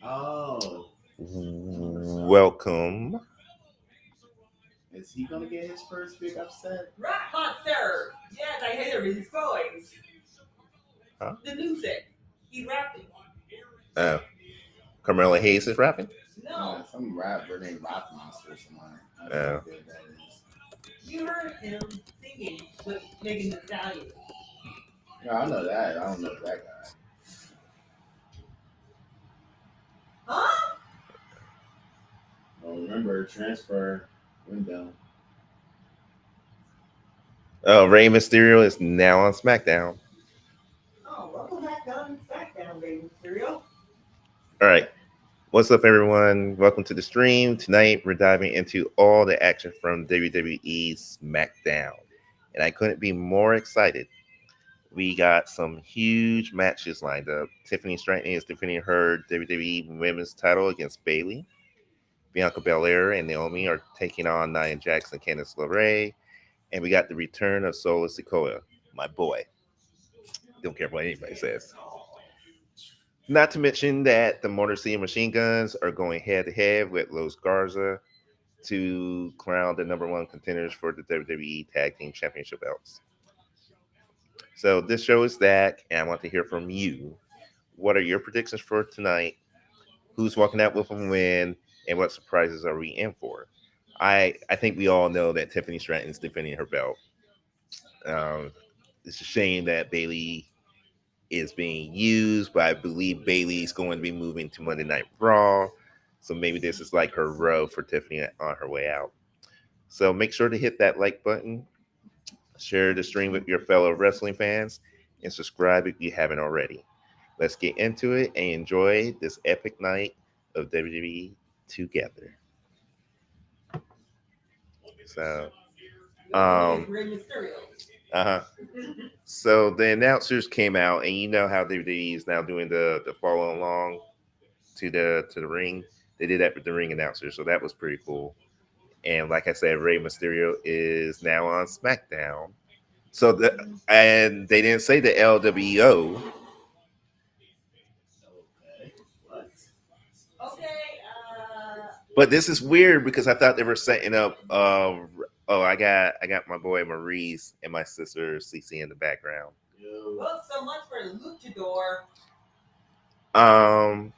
Oh, Welcome. is he gonna get his first big upset? Rock Monster! Yes, I hear his voice. Huh? The music. He rapping. Oh, Carmelo Hayes is rapping. Yeah, No, some rapper named Rock Monster or something. I have no Oh, idea who that is. you heard him singing with Megan Thee Stallion. No, I know that. I don't know that guy. Huh? Well, remember transfer window. oh, Rey Mysterio is now on SmackDown. Oh, welcome back on SmackDown, baby cereal. All right. What's up, everyone? Welcome to the stream. Tonight, we're diving into all the action from WWE SmackDown. And I couldn't be more excited. We got some huge matches lined up. Tiffany Stratton is defending her WWE Women's title against Bayley. Bianca Belair and Naomi are taking on Nia Jax and Candice LeRae. And we got the return of Sikoa, my boy. Don't care what anybody says. Not to mention that the Motor City Machine Guns are going head to head with Los Garza to crown the number one contenders for the WWE Tag Team Championship belts. So this show is Zach, and I want to hear from you. What are your predictions for tonight? Who's walking out with a win, and what surprises are we in for? I think we all know that Tiffany Stratton is defending her belt. Um, it's a shame that Bayley is being used, but I believe Bayley's going to be moving to Monday Night Raw. So maybe this is like her row for Tiffany on her way out. So make sure to hit that like button, share the stream with your fellow wrestling fans, and subscribe if you haven't already. Let's get into it and enjoy this epic night of WWE together. So, Your boy um, Rey Mysterio. uh huh. So the announcers came out, and you know how WWE is now doing the follow along to the ring. They did that with the ring announcer, so that was pretty cool. And like I said, Rey Mysterio is now on SmackDown. So and they didn't say the LWO, Okay. What? Okay, but this is weird because I thought they were setting up. Oh, I got my boy Maurice and my sister Cece in the background. Yo. well, so much for Luchador. Um,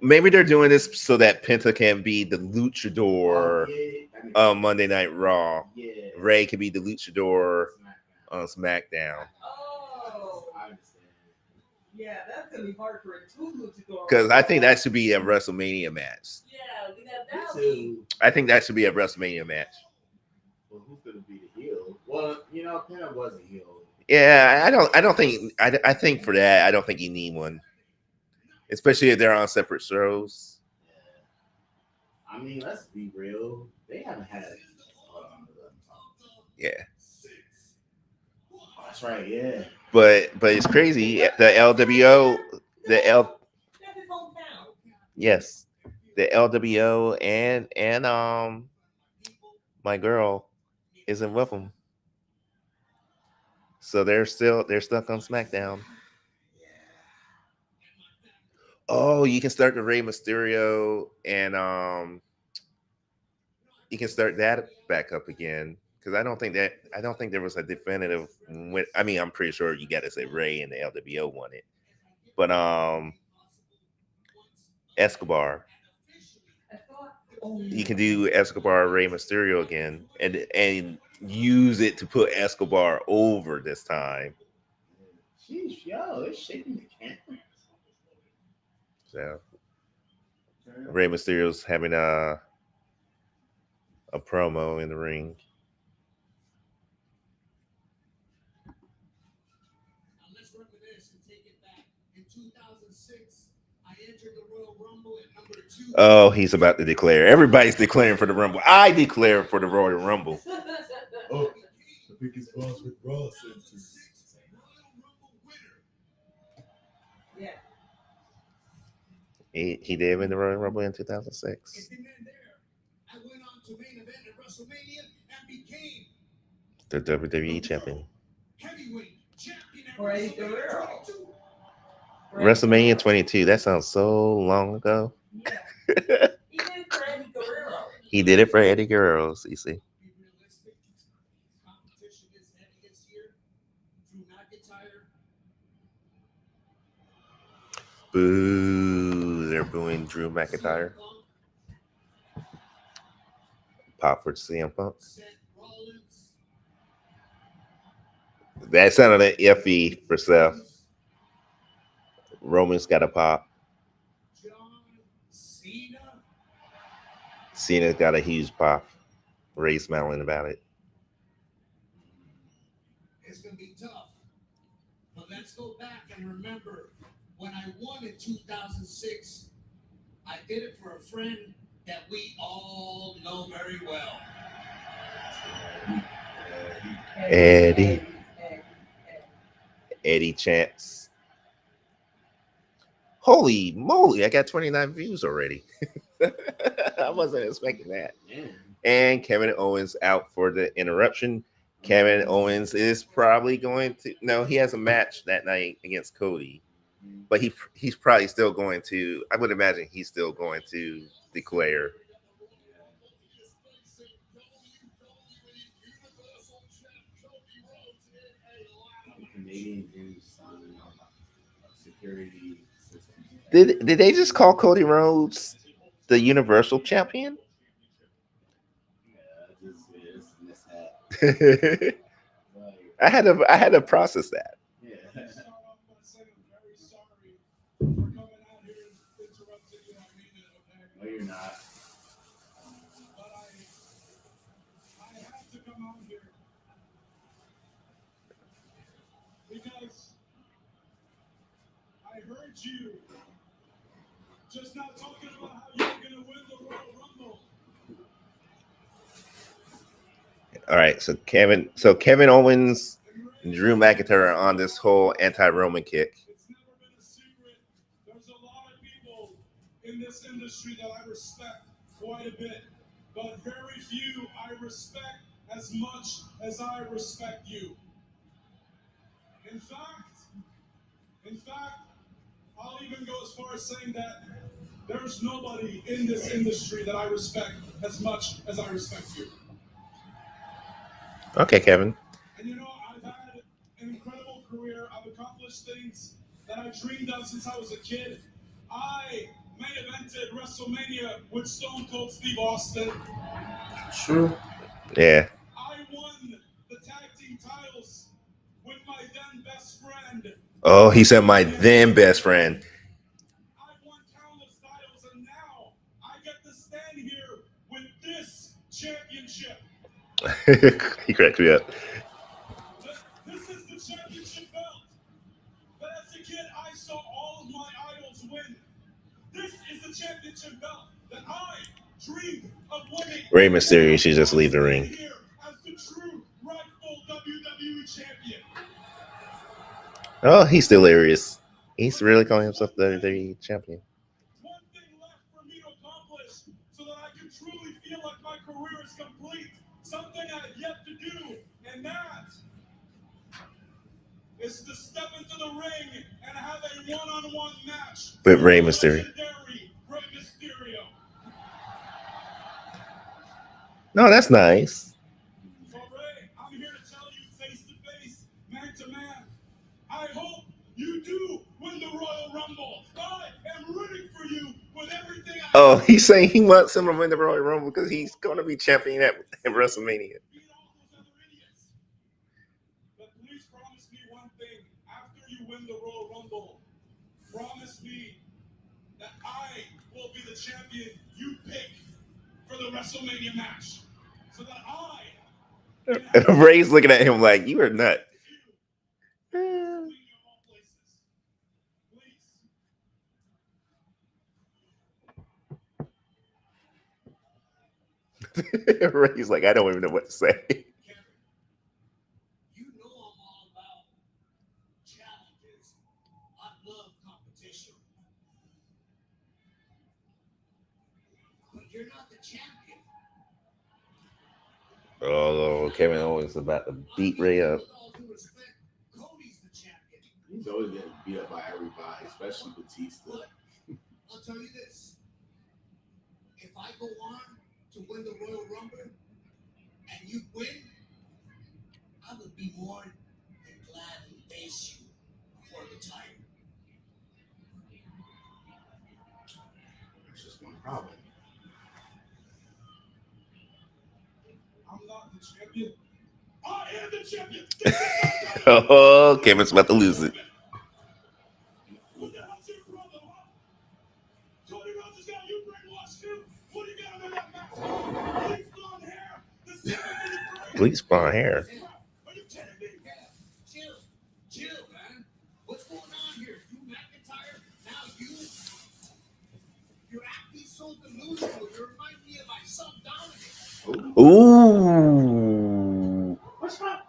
maybe they're doing this so that Penta can be the Oh luchador yeah. That makes on sense. Monday Night Raw. Yeah. Ray can be the luchador SmackDown. on SmackDown. Oh, I understand. yeah, that's gonna be hard for a two Luchador. Because I think that should be a WrestleMania match. Yeah, because Me that'll be. too. I think that should be a WrestleMania match. Well, who's gonna be the heel? Well, Penna was a heel. Yeah, I don't think I think for that I don't think you need one, especially if they're on separate shows. Yeah. I mean, let's be real. They haven't had. Hold on, let me talk. Yeah, Oh, that's right. Yeah. but it's crazy. The LWO, the L That's his hometown. yes, the LWO and my girl isn't with them, so they're stuck on SmackDown. Oh, you can start the Rey Mysterio and you can start that back up again because I don't think there was a definitive win. I mean, I'm pretty sure you got to say Ray and the LWO won it, but Escobar, I thought. Oh, you can do Escobar Ray Mysterio again and use it to put Escobar over this time. Sheesh, yo, it's shaking the camera. So Ray Mysterio's having a promo in the ring. Oh, he's about to declare. Everybody's declaring for the Rumble. I declare for the Royal Rumble. Oh, the biggest boss with Raw senses. yeah. He did win the Royal Rumble in 2006. The WWE champion. Or Eddie Guerrero. WrestleMania 22. That sounds so long ago. Yeah. He did it for Eddie Guerrero. He did it for Eddie Guerrero. You see. Boo! They're booing Drew McIntyre. Pop for CM Punk. That sounded iffy for Seth. Roman's got a pop. Cena's got a huge pop. Ray's smiling about it. It's going to be tough. But let's go back and remember when I won in 2006, I did it for a friend that we all know very well. Eddie Chance. Holy moly, I got 29 views already. I wasn't expecting that. Yeah. And Kevin Owens out for the interruption. Kevin Owens is probably going to, no, he has a match that night against Cody. But he's probably still going to, I would imagine he's still going to declare. Canadian Jews security system. Did they just call Cody Rhodes the Universal Champion? Yeah, just mishap. I had to process that. Yeah. No, you're not. I have to come out here because I heard you just not talking about how you're going to win the Royal Rumble. All right, so Kevin Owens and Drew McIntyre are on this whole anti-Roman kick. It's never been a secret. There's a lot of people in this industry that I respect quite a bit, but very few I respect as much as I respect you. In fact, I'll even go as far as saying that there's nobody in this industry that I respect as much as I respect you. Okay, Kevin. And you know, I've had an incredible career. I've accomplished things that I dreamed of since I was a kid. I main evented WrestleMania with Stone Cold Steve Austin. True. Yeah. I won the tag team titles with my then best friend. Oh, he said my then best friend. I won countless titles, and now I get to stand here with this championship. He cracked me up. This is the championship belt that as a kid I saw all of my idols win. This is the championship belt that I dreamed of winning. Rey Mysterio should just leave the ring. Here as the true rightful WWE champion. Oh, he's delirious. He's really calling himself the WWE champion. One thing left for me to accomplish so that I can truly feel like my career is complete. Something I have yet to do, and that is to step into the ring and have a one-on-one match With Rey Mysterio. legendary Rey Mysterio. No, that's nice. So Rey, I'm here to tell you face to face, man to man, I hope you do win the Royal Rumble. I am rooting for you with everything I Oh, he's saying he wants him to win the Royal Rumble because he's going to be champion at WrestleMania. beat all those other idiots. But please promise me one thing. After you win the Royal Rumble, promise me that I will be the champion you pick for the WrestleMania match. So that I can have Ray's looking at him like, you are nuts. you of all places. Please. Ray's like, I don't even know what to say. Kevin, you know I'm all about challenges. I love competition. But you're not the champion. Oh, Kevin Owens is about to beat Ray up. With all due respect, Cody's the champion. He's always getting beat up by everybody, especially Batista. I'll tell you this. If I go on to win the Royal Rumble and you win, I would be more than glad to face you for the title. That's just one problem. I'm not the champion. I am the champion. Oh, Kevin's about to lose it. What the hell's your problem, huh? Cody Rhodes has got you brainwashed too. What do you got under that mask? Bleach blonde hair. The secret to the brain. Bleach blonde hair. Are you kidding me? Chill, man. What's going on here? You McIntyre? Now you're acting so delusional. You remind me of my son Dominic. Ooh. What's wrong?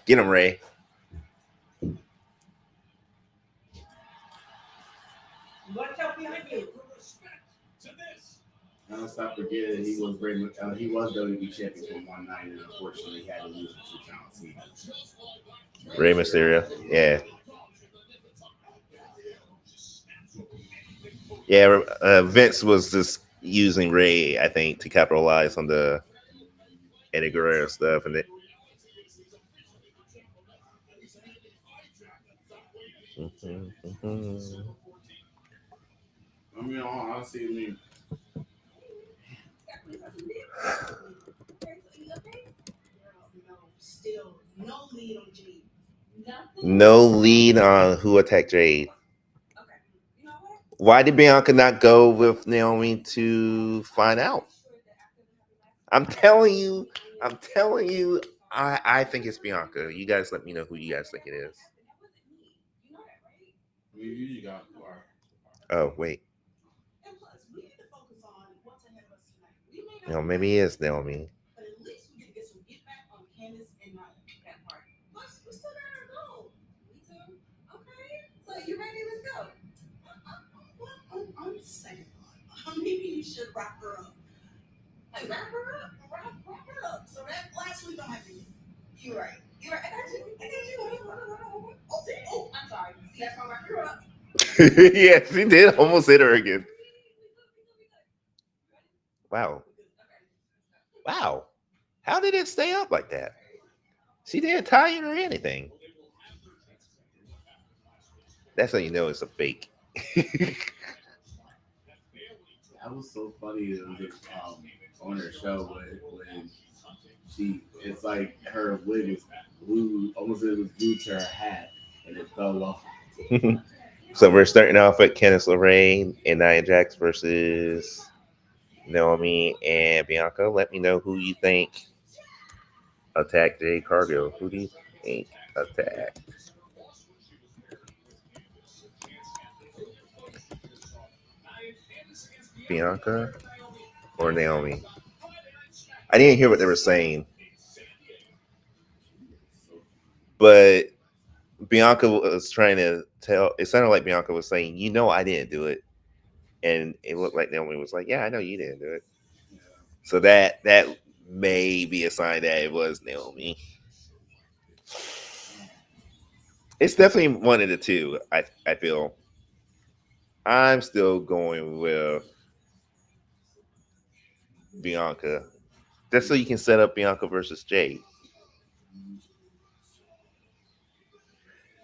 Get him, Ray. Watch out behind you. With respect to this. And let's not forget he was WWE champion for one night, and unfortunately he had to lose it to John Cena. Rey Mysterio. Yeah. Yeah, Vince was just using Ray, I think, to capitalize on the Eddie Guerrero stuff, and it. I mean, honestly, I mean, Still no lead on G. No lead on who attacked Jade. Okay. You know what? Why did Bianca not go with Naomi to find out? I'm telling you, I think it's Bianca. You guys let me know who you guys think it is. we usually got far. Oh, wait. And plus, we need to focus on what's ahead of us tonight. We may No, not maybe it is Naomi. but at least we can get some get back on Candice and Nia. That part. Plus, we still got our goal. Me too. Okay. So you ready? Let's go. I'm second thought. Maybe you should wrap her up. Like wrap her up. Wrap her up. So that last week don't have to be. You're right. I got you. Oh, I'm sorry. That's my wrap her up. Yeah, she did almost hit her again. Wow. How did it stay up like that? She didn't tie it or anything. That's how you know it's a fake. That was so funny on her show when it's like her wig was glued, almost it was glued to her hat, and it fell off. So we're starting off with Candice LeRae and Nia Jax versus Naomi and Bianca. Let me know who you think attacked Jade Cargill. Who do you think attacked? Bianca or Naomi? I didn't hear what they were saying, but Bianca was trying to tell. It sounded like Bianca was saying, "You know, I didn't do it," and it looked like Naomi was like, "Yeah, I know you didn't do it." So that may be a sign that it was Naomi. It's definitely one of the two. I feel. I'm still going with Bianca, just so you can set up Bianca versus Jade.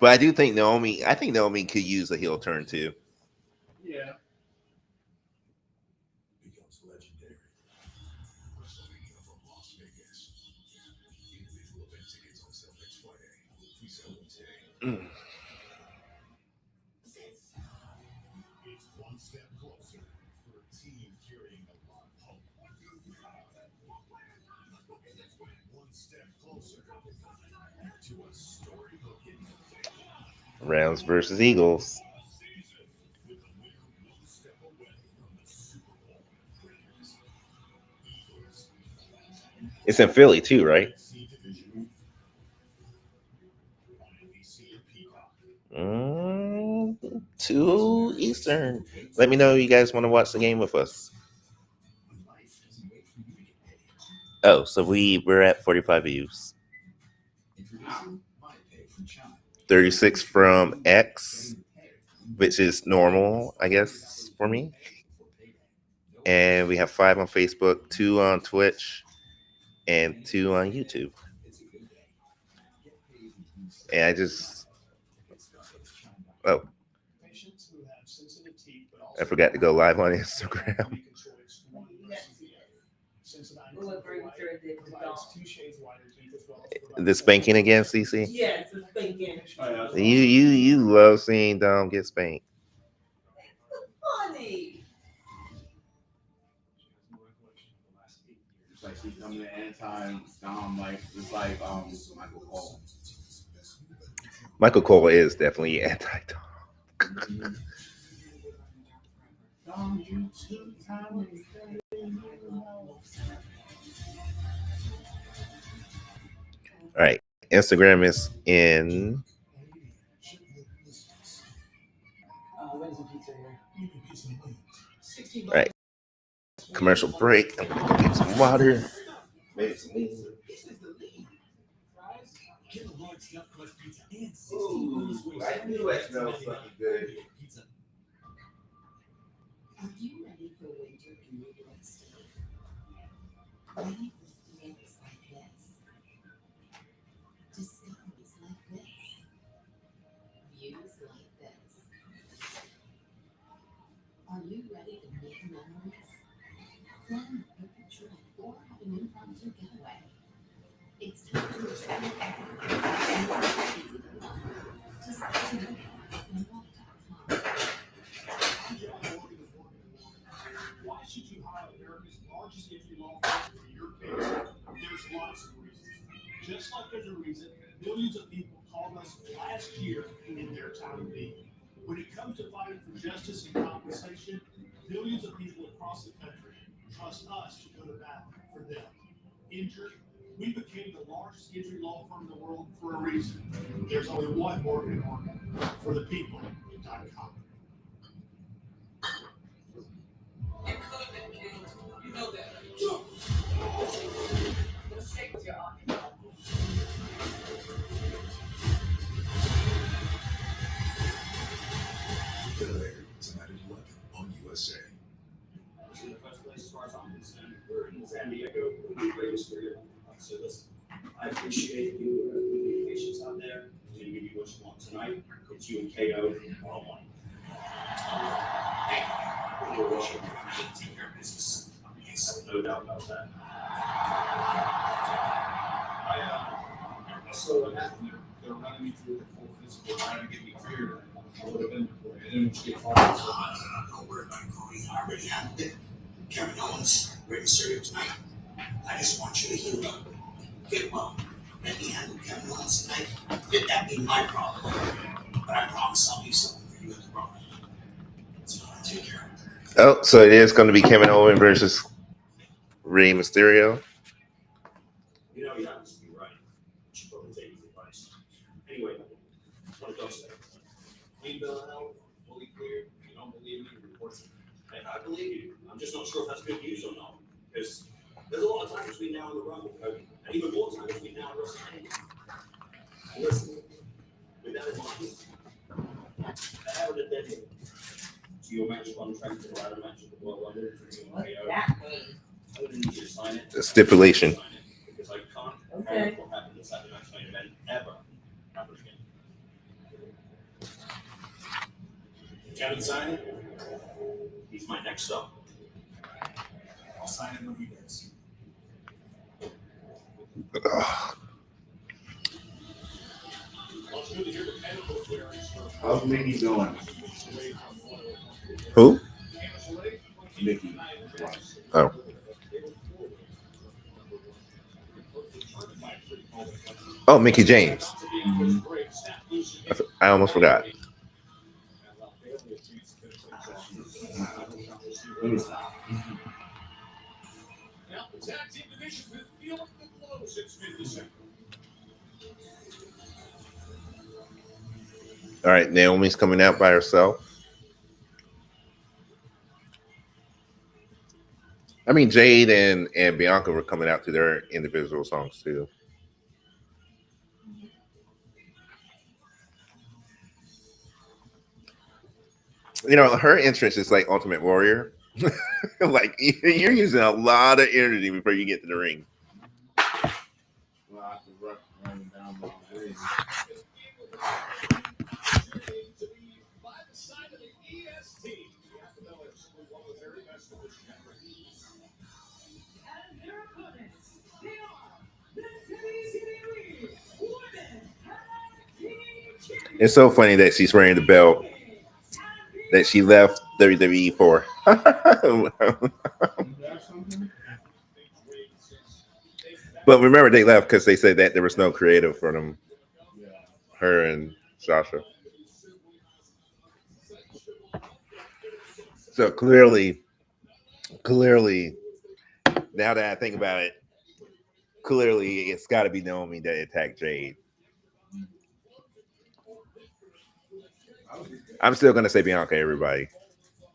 But I do think Naomi. I think Naomi could use a heel turn too. Yeah. Becomes legendary. WrestleMania from Las Vegas. Individual event tickets on sale next Friday. Pre-sale today. It's one step closer for a team carrying a lot of hope. One step closer to a story booking. Rams versus Eagles. With the winner one step away from the Super Bowl. Raiders. Eagles. It's in Philly too, right? NFC division. On NBC and Peacock. 2 Eastern. Let me know you guys want to watch the game with us. Life doesn't wait for you to get paid. Oh, so we're at 45 views. Introducing MyPay from Chime. 36 from X, which is normal, I guess, for me. And we have 5 on Facebook, 2 on Twitch, and 2 on YouTube. And I just, I forgot to go live on Instagram. The spanking again, CC? Yes, the spanking. You love seeing Dom get spanked. Funny. It's like she's coming to anti-Dom, like just like Michael Cole. Michael Cole is definitely anti-Dom. Dom, you two-time. All right, Instagram is in. All right, commercial break. I'm gonna go get some water. Maybe some weed. Ooh, I knew I smelled something good. Are you ready for winter in New York City? Ready for feelings like this? Discoveries like this? Views like this? Are you ready to make memories? Plan a perfect trip or have an impromptu getaway? It's time to explore everything easy to love. Just to and walk.com. Why should you hire America's largest entry law firm for your case? There's lots of reasons. Just like there's a reason millions of people called us last year in their time of need. When it comes to fighting for justice and compensation, millions of people across the country trust us to go to battle for them. Injured, we became the largest injury law firm in the world for a reason. There's only one Morgan for the people.com. You know that. Let's take your honor. Belair tonight at 11 on USA. In the first place, as far as I'm concerned, we're in San Diego. We're the greatest area. So listen, I appreciate you putting patience out there. I'm going to give you what you want tonight. It's you and KO one-on-one. Hey, you're rushing. Take care of business. Yes, no doubt about that. I saw what happened there. They were running me through the full physical, trying to get me cleared. I would have been before. I didn't want you to get caught. Don't worry about Cody. I already handled it. Kevin Owens, ready to serve you tonight. I just want you to heal up. Get well. Let me handle Kevin Owens tonight. Let that be my problem. But I promise I'll do something for you in the wrong. So I'll take care of it. Oh, so it is going to be Kevin Owens versus Rey Mysterio. You know, you happen to be right. You should probably take his advice. Anyway, what does say? Clean bill of health, fully cleared. You don't believe me, report it. And I believe you. I'm just not sure if that's good news or not. Because there's a lot of time between now and the Rumble, Cody. And even more time between now and WrestleMania. And listen, with that in mind, I have an addendum to your match contract for the ladder match of the World Rumble. What's that mean? I'm going to need you to sign it. The stipulation. Because I can't Okay. have what happened in Saturday Night's main event ever happen again. Kevin sign it. He's my next up. I'll sign it when he does. Ugh. Well, it's good to hear the medical clearance for How's Mickey doing? Who? Mickey. Oh. Oh, Mickey James. I almost forgot. Let me stop. Now, the tag team division is feeling the blow since mid-December. All right, Naomi's coming out by herself. I mean, Jade and Bianca were coming out to their individual songs too. You know, her entrance is like Ultimate Warrior. Like you're using a lot of energy before you get to the ring. Well, I could run down my way. By the side of the EST, military best of the And their opponents, they are the WWE Women's Tag Team Champions. It's so funny that she's wearing the belt that she left WWE for. You got something? But remember, they left because they said that there was no creative for them, Yeah. her and Sasha. So clearly, now that I think about it, clearly it's got to be Naomi that attacked Jade. I'm still going to say Bianca, everybody.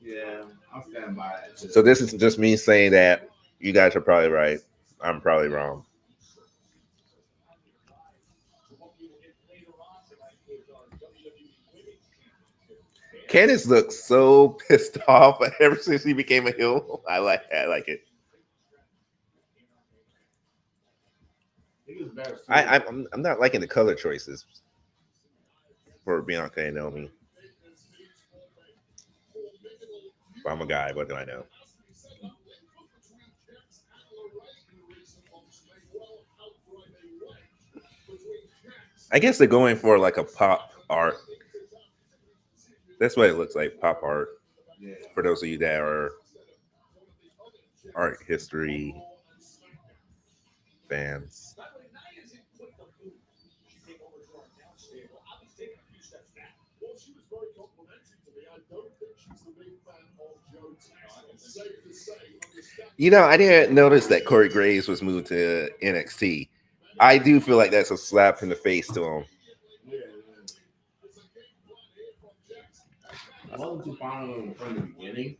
Yeah, I'm standing by that. Too. So this is just me saying that you guys are probably right. I'm probably wrong. Candice looks so pissed off ever since she became a heel. I like it. I'm not liking the color choices for Bianca and Naomi. But I'm a guy. What do I know? I guess they're going for like a pop art. That's what it looks like, pop art. Yeah. For those of you that are art history fans. You know, I didn't notice that Corey Graves was moved to NXT. I do feel like that's a slap in the face to him. I wasn't too fond of him from the beginning.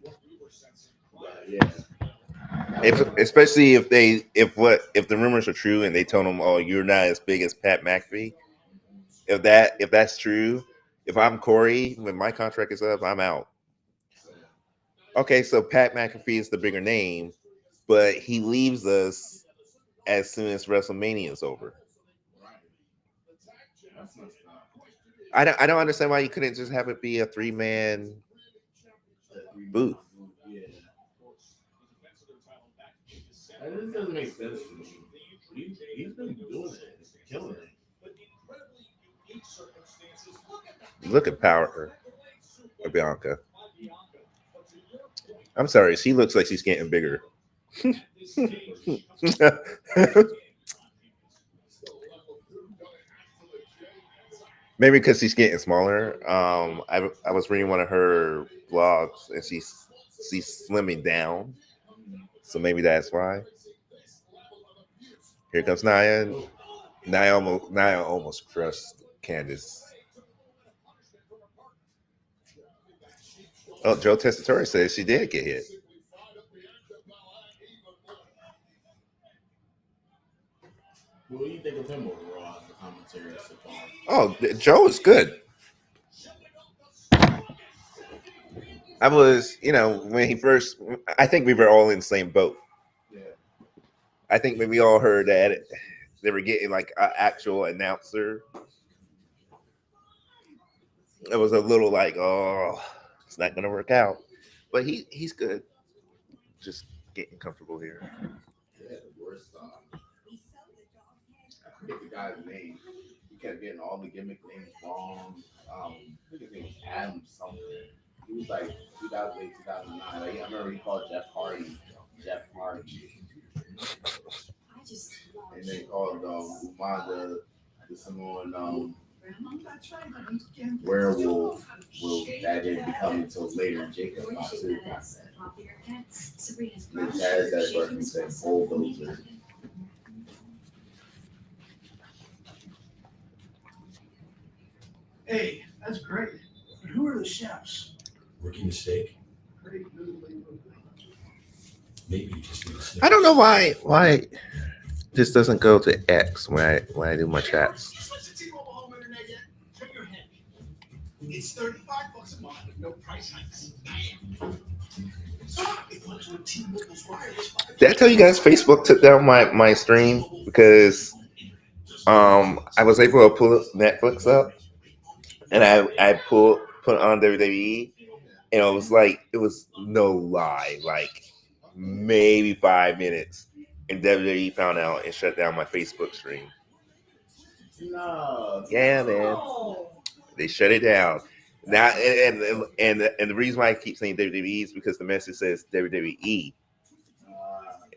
But yeah. Especially if the rumors are true and they told him, "Oh, you're not as big as Pat McAfee." If that's true, if I'm Corey, when my contract is up, I'm out. Okay, so Pat McAfee is the bigger name, but he leaves us as soon as WrestleMania is over. I don't understand why you couldn't just have it be a 3-man booth. Yeah. And this doesn't make sense to me. He's been doing it, killing it. Look at power of Bianca. I'm sorry, she looks like she's getting bigger. Maybe because she's getting smaller. I was reading one of her blogs and she's slimming down, so maybe that's why. Here comes Nia. Nia almost crushed Candice. Oh, Joe Tessitore says she did get hit. What do you think of him overall as a commentator so far? Oh, Joe is good. I was, when he first, I think we were all in the same boat. Yeah. I think when we all heard that they were getting like an actual announcer, it was a little like, oh, it's not going to work out. But he's good. Just getting comfortable here. Yeah, the worst. I forget the guy's name. He kept getting all the gimmick names wrong. I think his name was Adam something. He was like 2008, 2009. Like, I remember he called Jeff Hardy. And they called Umaga the Samoan werewolf. Well, that didn't become until later. Jacob got too. And then Taz that version said bulldozer. Hey, that's great. But who are the chefs? Rookie mistake. Maybe just a mistake. I don't know why this doesn't go to X when I do my chats. It's $35 a month with no price hikes. If one to T-Mobile's wireless. Did I tell you guys Facebook took down my stream because I was able to pull Netflix up and I put on WWE and it was no lie, like maybe 5 minutes, and WWE found out and shut down my Facebook stream. No. Yeah, man, they shut it down. Now, and the reason why I keep saying WWE is because the message says WWE.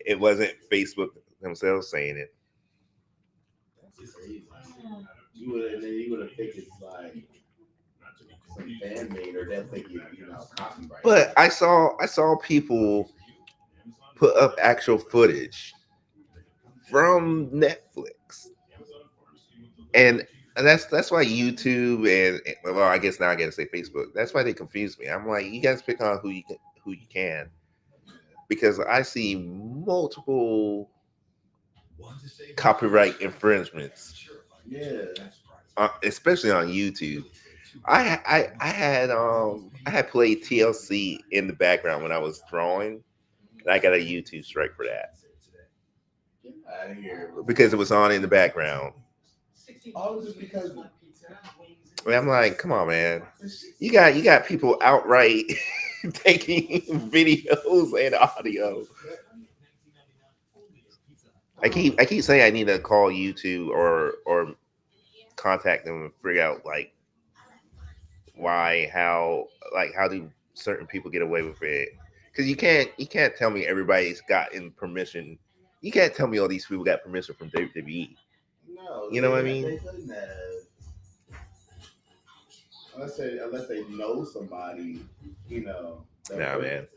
It wasn't Facebook themselves saying it. That's crazy. You would have think it's like some fan made or they'll think copyright. But I saw people put up actual footage from Netflix, and that's why YouTube and well, I guess now I gotta say Facebook. That's why they confuse me. I'm like, you guys pick on who you can, because I see multiple copyright infringements. Yeah. Especially on YouTube. I had played TLC in the background when I was drawing, and I got a YouTube strike for that. Get out of here. Because it was on in the background. Oh, just because. And I'm like, come on, man. You got people outright taking videos and audio. I keep saying I need to call YouTube or contact them and figure out like how do certain people get away with it? Because you can't tell me everybody's gotten permission. You can't tell me all these people got permission from WWE. No, you know what I mean? They couldn't have. Unless they know somebody, Nah, man.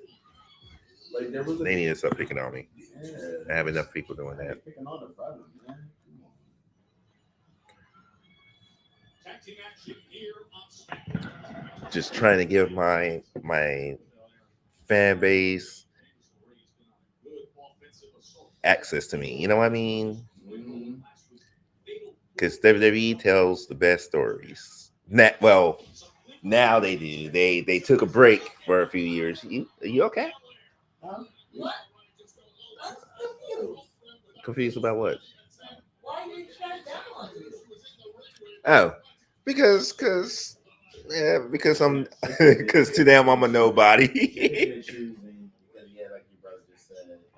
Like there was. They need to stop picking on me. Yeah. I have enough people doing that. Picking on the problem, man. Just trying to give my fan base access to me. You know what I mean? Because WWE tells the best stories. Now they do. They took a break for a few years. Are you okay? What? Confused about what? Why did you shut down? Oh, because I'm because to them I'm a nobody.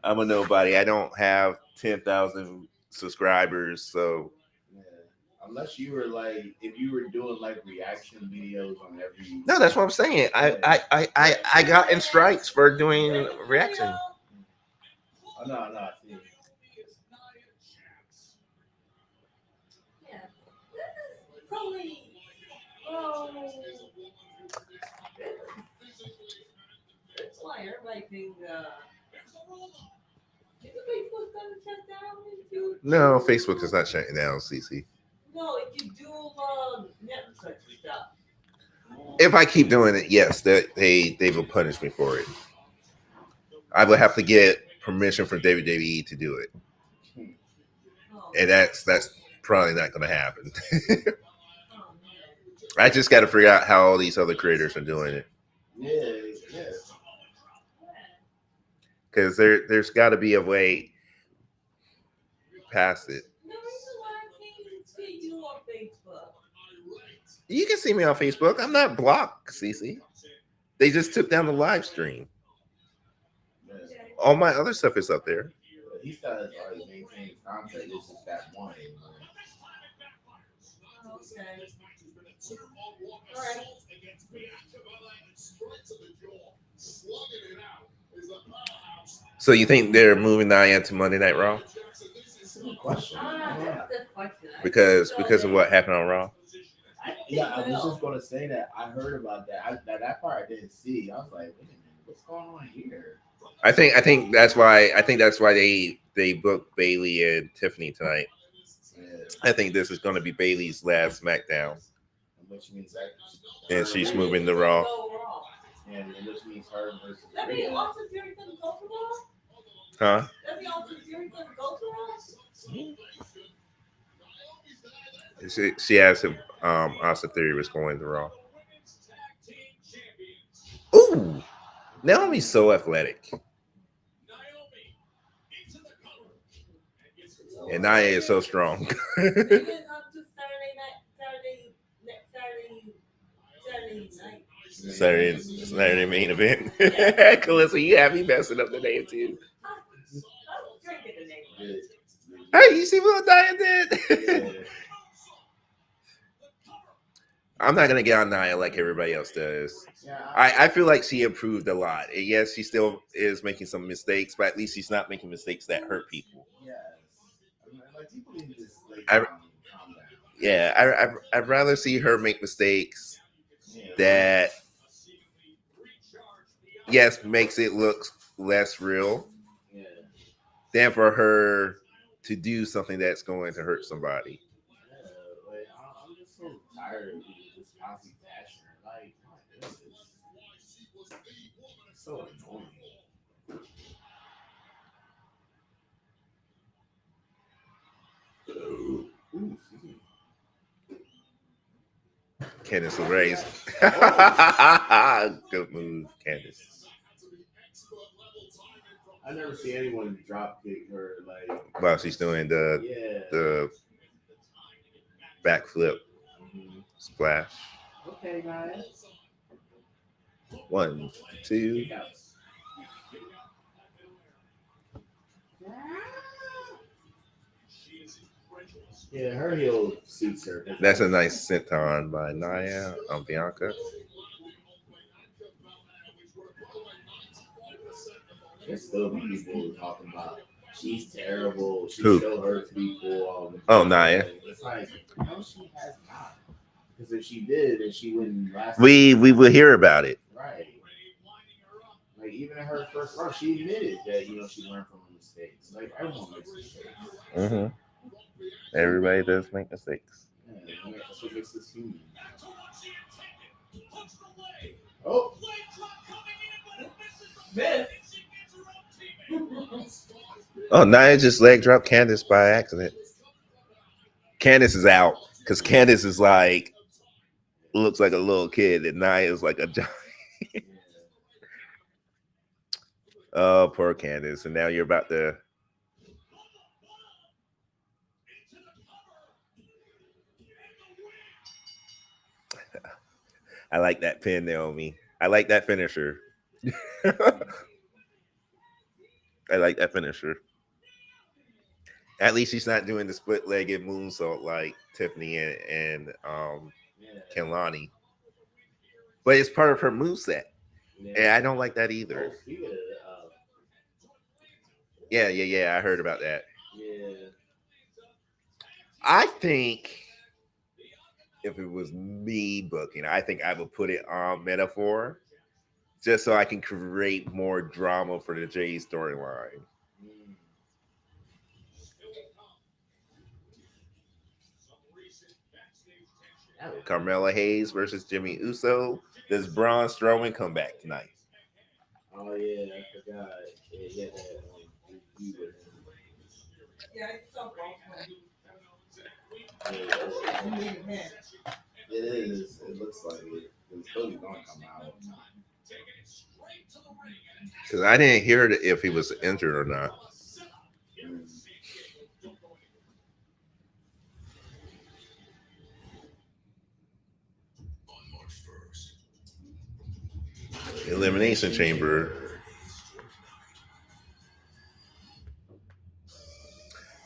I'm a nobody. I don't have 10,000 subscribers, so. Unless you were like, if you were doing like reaction videos on every. No, that's what I'm saying. I got in strikes for doing reaction. Oh, no, I see. Yeah, probably. That's why everybody thinks. Is Facebook gonna shut down? No, Facebook is not shutting down, CC. No, if you do Netflix stuff. If I keep doing it, yes, they will punish me for it. I would have to get permission from WWE to do it, and that's probably not going to happen. I just got to figure out how all these other creators are doing it. Yeah. Because there's got to be a way past it. No reason why I can't even see you on Facebook. You can see me on Facebook. I'm not blocked, Cece. They just took down the live stream. All my other stuff is up there. He started already maintaining contact. This is that one. Okay. All right. So you think they're moving Nia to Monday Night Raw? That's a good question. Because of what happened on Raw? I was just going to say that. I heard about that. That part I didn't see. I was like, wait a minute, what's going on here? I think that's why they booked Bayley and Tiffany tonight. Yeah. I think this is going to be Bayley's last SmackDown, Which means that. and she's moving to Raw. And which means her versus. That means Austin Theory couldn't go to Raw? Huh? That means Austin Theory couldn't go to Raw? She asked if Austin Theory was going to Raw. Naomi's so athletic, and Nia is so strong. They didn't come to Saturday night. Saturday main event. Calissa, you have me messing up the name too. I'm drinking the name. Hey, you see what Nia did? Yeah. I'm not gonna get on Nia like everybody else does. Yeah, I feel like she improved a lot. And yes, she still is making some mistakes, but at least she's not making mistakes that hurt people. yes. I mean, like people need to just like I- calm down. Yeah, I'd rather see her make mistakes Yeah, that, yes, makes it look less real yeah. than for her to do something that's going to hurt somebody. Yeah, like I'm just so tired of this constant bashing her. Like, my goodness, it's so annoying. Ooh, excuse me. Candice LeRae. Good move, Candice. I never see anyone drop kick her like. While she's doing Yeah. the backflip Mhm. splash. Okay, guys. 1, 2. Yeah, her heel suits her. That's a nice senton by Nia on Bianca. There's still people talking about she's terrible. She Who? still hurts people. Oh, Nia. It's like, no, she has not. Because if she did, then she wouldn't last. We will hear about it. Right. Like even in her first run, she admitted that she learned from her mistakes. Like everyone makes mistakes. Mm-hmm. Everybody does make mistakes. Yeah, that's what makes us human. Oh, man. Oh, Nia just leg dropped Candice by accident. Candice is out because Candice is like, looks like a little kid, and Nia is like a giant. Oh, poor Candice. And now you're about to. I like that pin, Naomi. I like that finisher. I like that finisher. At least she's not doing the split-legged moonsault like Tiffany and Kelani. But it's part of her moveset. And I don't like that either. Yeah. I heard about that. Yeah. I think if it was me booking, I think I would put it on Metaphor just so I can create more drama for the Jay storyline. Carmella Hayes versus Jimmy Uso. Does Braun Strowman come back tonight? Oh yeah, I forgot. Yeah, that. Yeah, it's so It is. It looks like it. It's totally gonna come out. Because I didn't hear if he was injured or not. Elimination Chamber.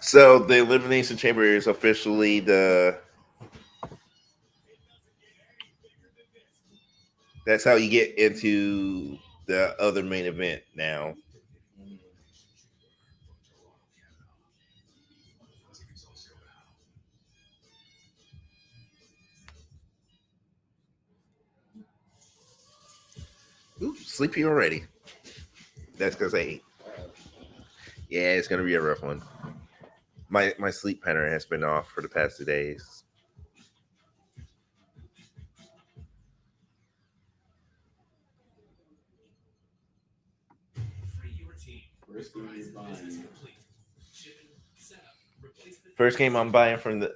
So the Elimination Chamber is officially that's how you get into the other main event now. Ooh, sleepy already. That's because I ate. Yeah, it's gonna be a rough one. My sleep pattern has been off for the past 2 days. First game I'm buying from the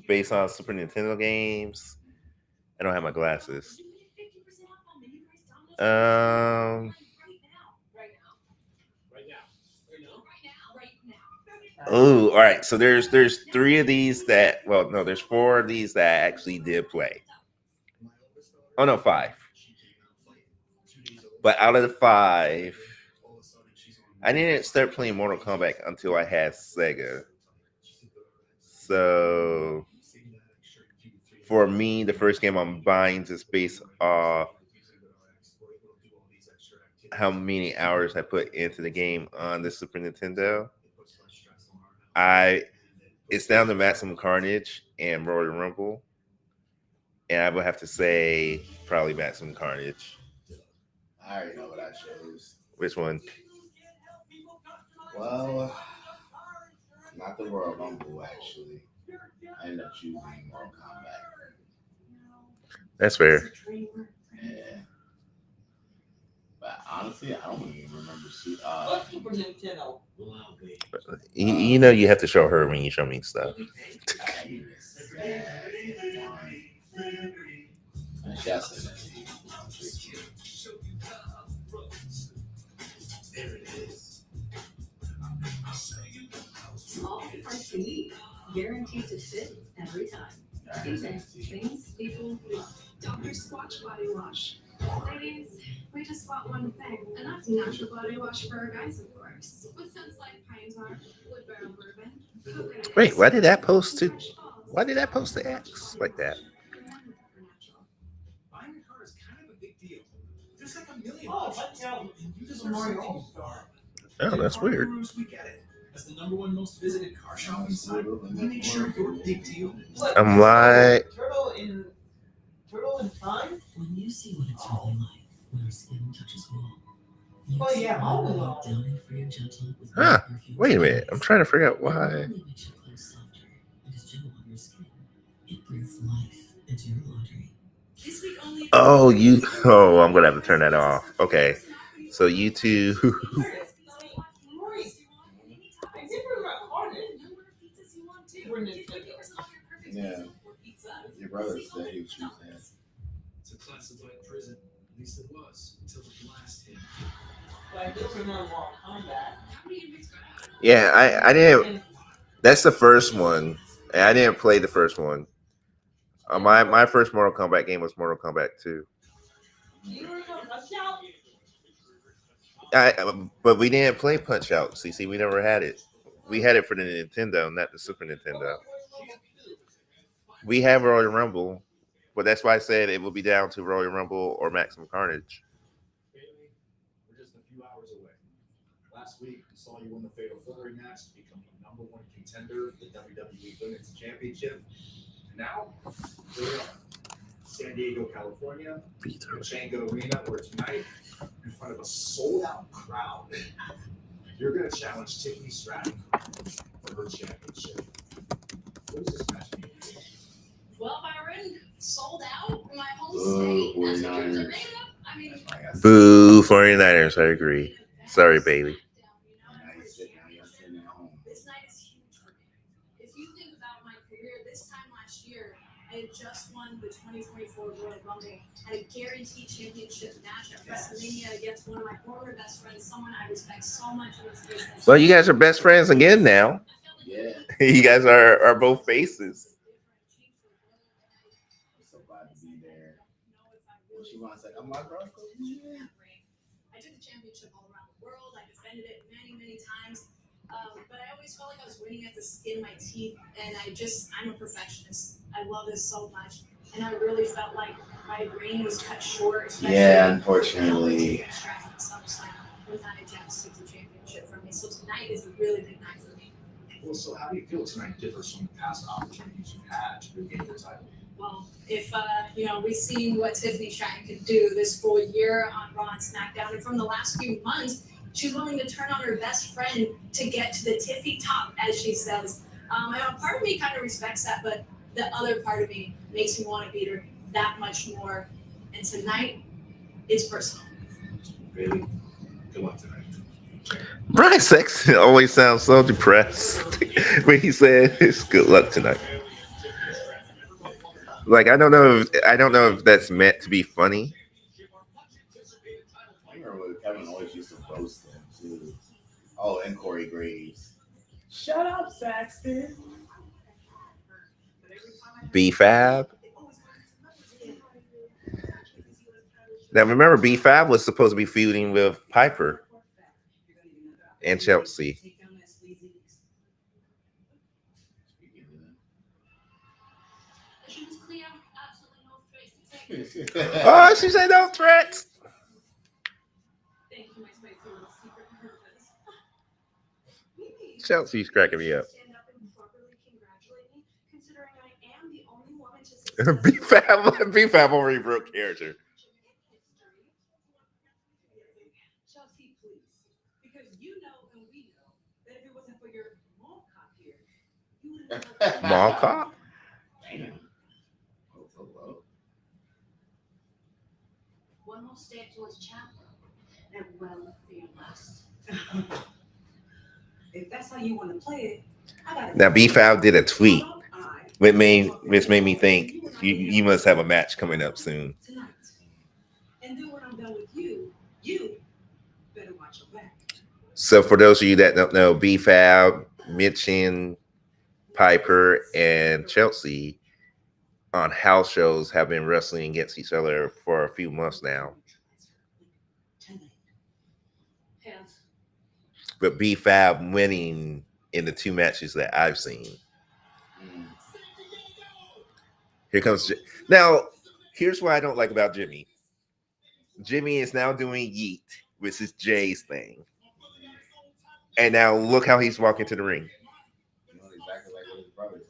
based on Super Nintendo games. I don't have my glasses. Um. Oh, all right. So there's three of these that no, there's four of these that I actually did play. Oh no, five. But out of the five, I didn't start playing Mortal Kombat until I had Sega. So for me, the first game I'm buying is based off how many hours I put into the game on the Super Nintendo. It's down to Maximum Carnage and Royal Rumble, and I would have to say probably Maximum Carnage. I already know what I chose. Which one? Well, not the Royal Rumble, actually. I ended up choosing Mortal Kombat. That's fair. Yeah. But honestly, I don't even remember. Super Nintendo. You know you have to show her when you show me stuff. All parts you need, guaranteed to fit every time. Even things people love. Dr. Squatch Body Wash. Ladies, we just bought one thing, and that's natural body wash for our guys, of course. With scents like pine tar, wood barrel bourbon, coconut. Wait, why did that post to X like that? Buying a car is kind of a big deal. There's like a million. Oh, but now you just a Mario All-Star. Oh, that's weird. We get it. As the #1 most visited car shopping site, we make sure you're a big deal. I'm like, Turtle in time? When you see what it's really like when your skin touches warm, you Oh, see yeah, all oh, down and free and gentle with Huh, perfume wait a minute. I'm trying to figure out It why. not only makes your clothes softer and is gentle on your skin, it breathes life into your laundry. This week only. Oh, I'm gonna have to turn that off. Okay, so you two. I did bring my card in. Super Nintendo. Yeah. Your brother said he was choosing that. It's a classified prison. At least it was until the blast hit. But I do remember Mortal Kombat. Yeah, I didn't. That's the first one. And I didn't play the first one. My first Mortal Kombat game was Mortal Kombat 2. You remember Punch Out? But we didn't play Punch Out. See, we never had it. We had it for the Nintendo, not the Super Nintendo. We have Royal Rumble, but that's why I said it will be down to Royal Rumble or Maximum Carnage. Bayley, we're just a few hours away. Last week, we saw you win the Fatal 4-Way match to become the #1 contender for the WWE Women's Championship. Now, here we are. San Diego, California, Pachango Arena, where tonight, in front of a sold-out crowd, you're going to challenge Tiffany Stratton for her championship. What does this match mean to you? Well, Byron, sold out in my home Boo, state. That's what 49ers. you're made of. I mean, Boo, 49ers. I agree. Sorry, Bayley. This night is huge for me. If you think about my career, this time last year, I had just won the 2024 Royal Rumble, had a guaranteed championship match at WrestleMania against one of my former best friends, someone I respect so much in this business. Well, you guys are best friends again now. Yeah. You guys are both faces. I'm so glad to be there. What she wants, like, I'm my bro. I took the championship all around the world. I defended it many, many times. But I always felt like I was winning at the skin of my teeth. And I'm a perfectionist. I love this so much. And I really felt like my reign was cut short. Yeah, unfortunately. With Nia Jax took the championship from me. So tonight is a really big night for me. Well, so how do you feel tonight differs from the past opportunities you've had to regain the title? Well, if we've seen what Tiffany Stratton could do this full year on Raw and SmackDown, and from the last few months, she's willing to turn on her best friend to get to the tippy top, as she says. A part of me kind of respects that, but the other part of me makes me want to beat her that much more. And tonight, it's personal. Bayley, good luck tonight. Brian Sexton always sounds so depressed when he said it's good luck tonight. Like I don't know if that's meant to be funny, Oh, and Corey Graves. Shut up, Saxton. B-Fab. Now remember, B-Fab was supposed to be feuding with Piper and Chelsea. Oh, she said no threats. Chelsea's cracking me up. B-Fab already broke character. Chelsea, please. Because you know and we know that if it wasn't for your mall cop here, you would have Mall cop? Damn. Oh. One more step towards chapel, and well for your lust. If that's how you want to play it, I got it. Now B-Fab did a tweet which made me think you must have a match coming up soon. Tonight. And then when I'm done with you better watch your back. So for those of you that don't know, B-Fab, Mitchin, Piper, and Chelsea on house shows have been wrestling against each other for a few months now. But B-Fab winning in the two matches that I've seen. Here comes now. Here's what I don't like about Jimmy. Jimmy is now doing Yeet, which is Jay's thing, and now look how he's walking to the ring. You know, exactly like what his brother's doing.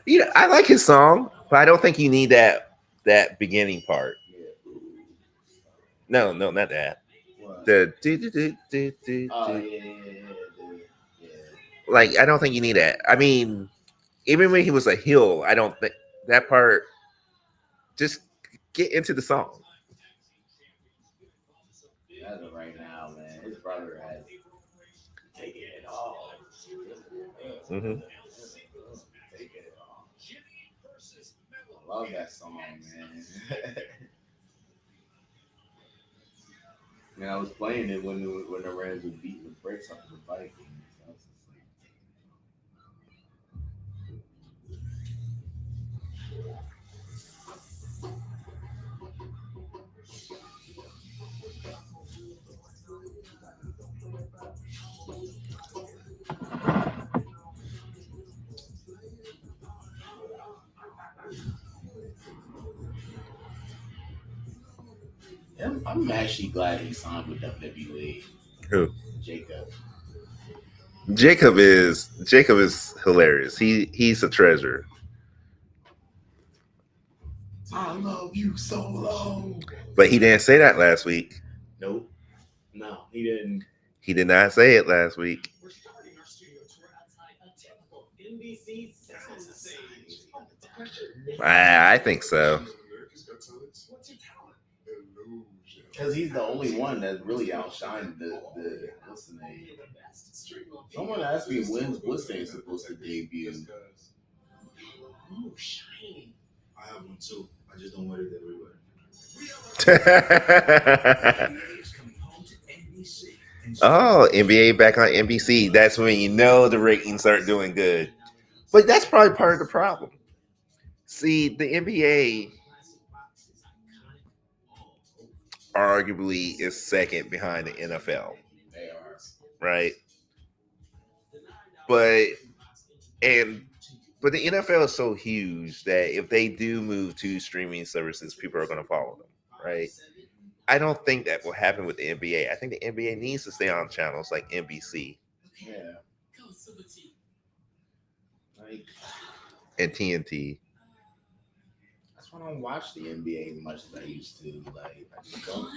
You know, I like his song, but I don't think you need that beginning part. No, not that. What? The Oh yeah. like I don't think you need that. I mean, even when he was a heel, I don't think that part. Just get into the song. As of right now, man, his brother has taken it all. Mm-hmm. Taken it all. I love that song, man. Man, I was playing it when the Rams was beating the brakes off of the Vikings. I was just like, I'm actually glad he signed with WWE. Who? Jacob. Jacob is hilarious. He's a treasure. I love you so long. But he didn't say that last week. Nope. No, he didn't. He did not say it last week. We're starting our studio tour outside a typical NBC soundstage. I think so. What's your talent? Because he's the only one that really outshined the what's the name? Someone asked me when's Blitzstone supposed to debut. Oh, shiny. I have one too. I just don't wear it everywhere. Oh, NBA back on NBC. That's when you know the ratings aren't doing good. But that's probably part of the problem. See, the NBA arguably is second behind the NFL. They are. Right? But the NFL is so huge that if they do move to streaming services, people are going to follow them, right? I don't think that will happen with the NBA. I think the NBA needs to stay on channels like NBC. Yeah. Like, and TNT. That's why I don't watch the NBA as much as I used to. Like, I just don't.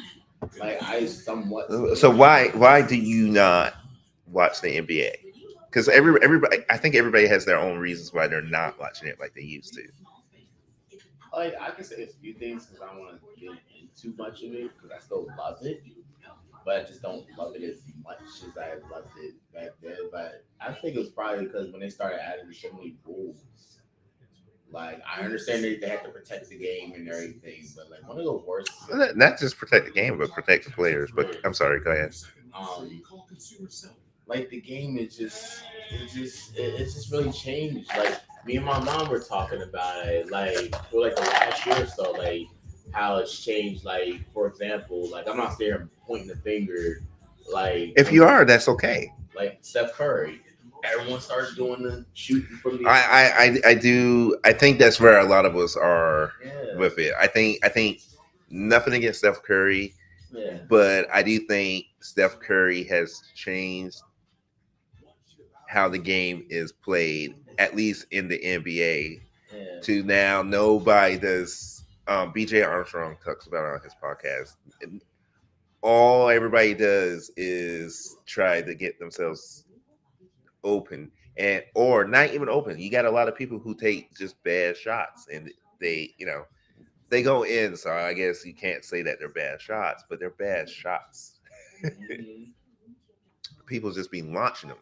Like, I somewhat. So why do you not watch the NBA? Because everybody, I think everybody has their own reasons why they're not watching it like they used to. Like, I can say a few things because I want to get into too much of it because I still love it, but I just don't love it as much as I loved it back then. But I think it was probably because when they started adding so many rules. Like I understand they have to protect the game and everything, but like one of the worst, Not just protect the game, but protect the players. But I'm sorry, go ahead. um, like the game is just it's just really changed. Like me and my mom were talking about it, like for like the last year or so, like how it's changed. Like for example, like I'm not there pointing the finger, like If you are, that's okay. like Steph Curry. Everyone started doing the shooting from the I do. I think that's where a lot of us are yeah with it. I think nothing against Steph Curry, yeah but I do think Steph Curry has changed how the game is played, at least in the NBA. yeah To now, nobody does. BJ Armstrong talks about it on his podcast. All everybody does is try to get themselves open, and or not even open. You got a lot of people who take just bad shots, and they go in. So I guess you can't say that they're bad shots, but they're bad shots. mhm, People just be launching them.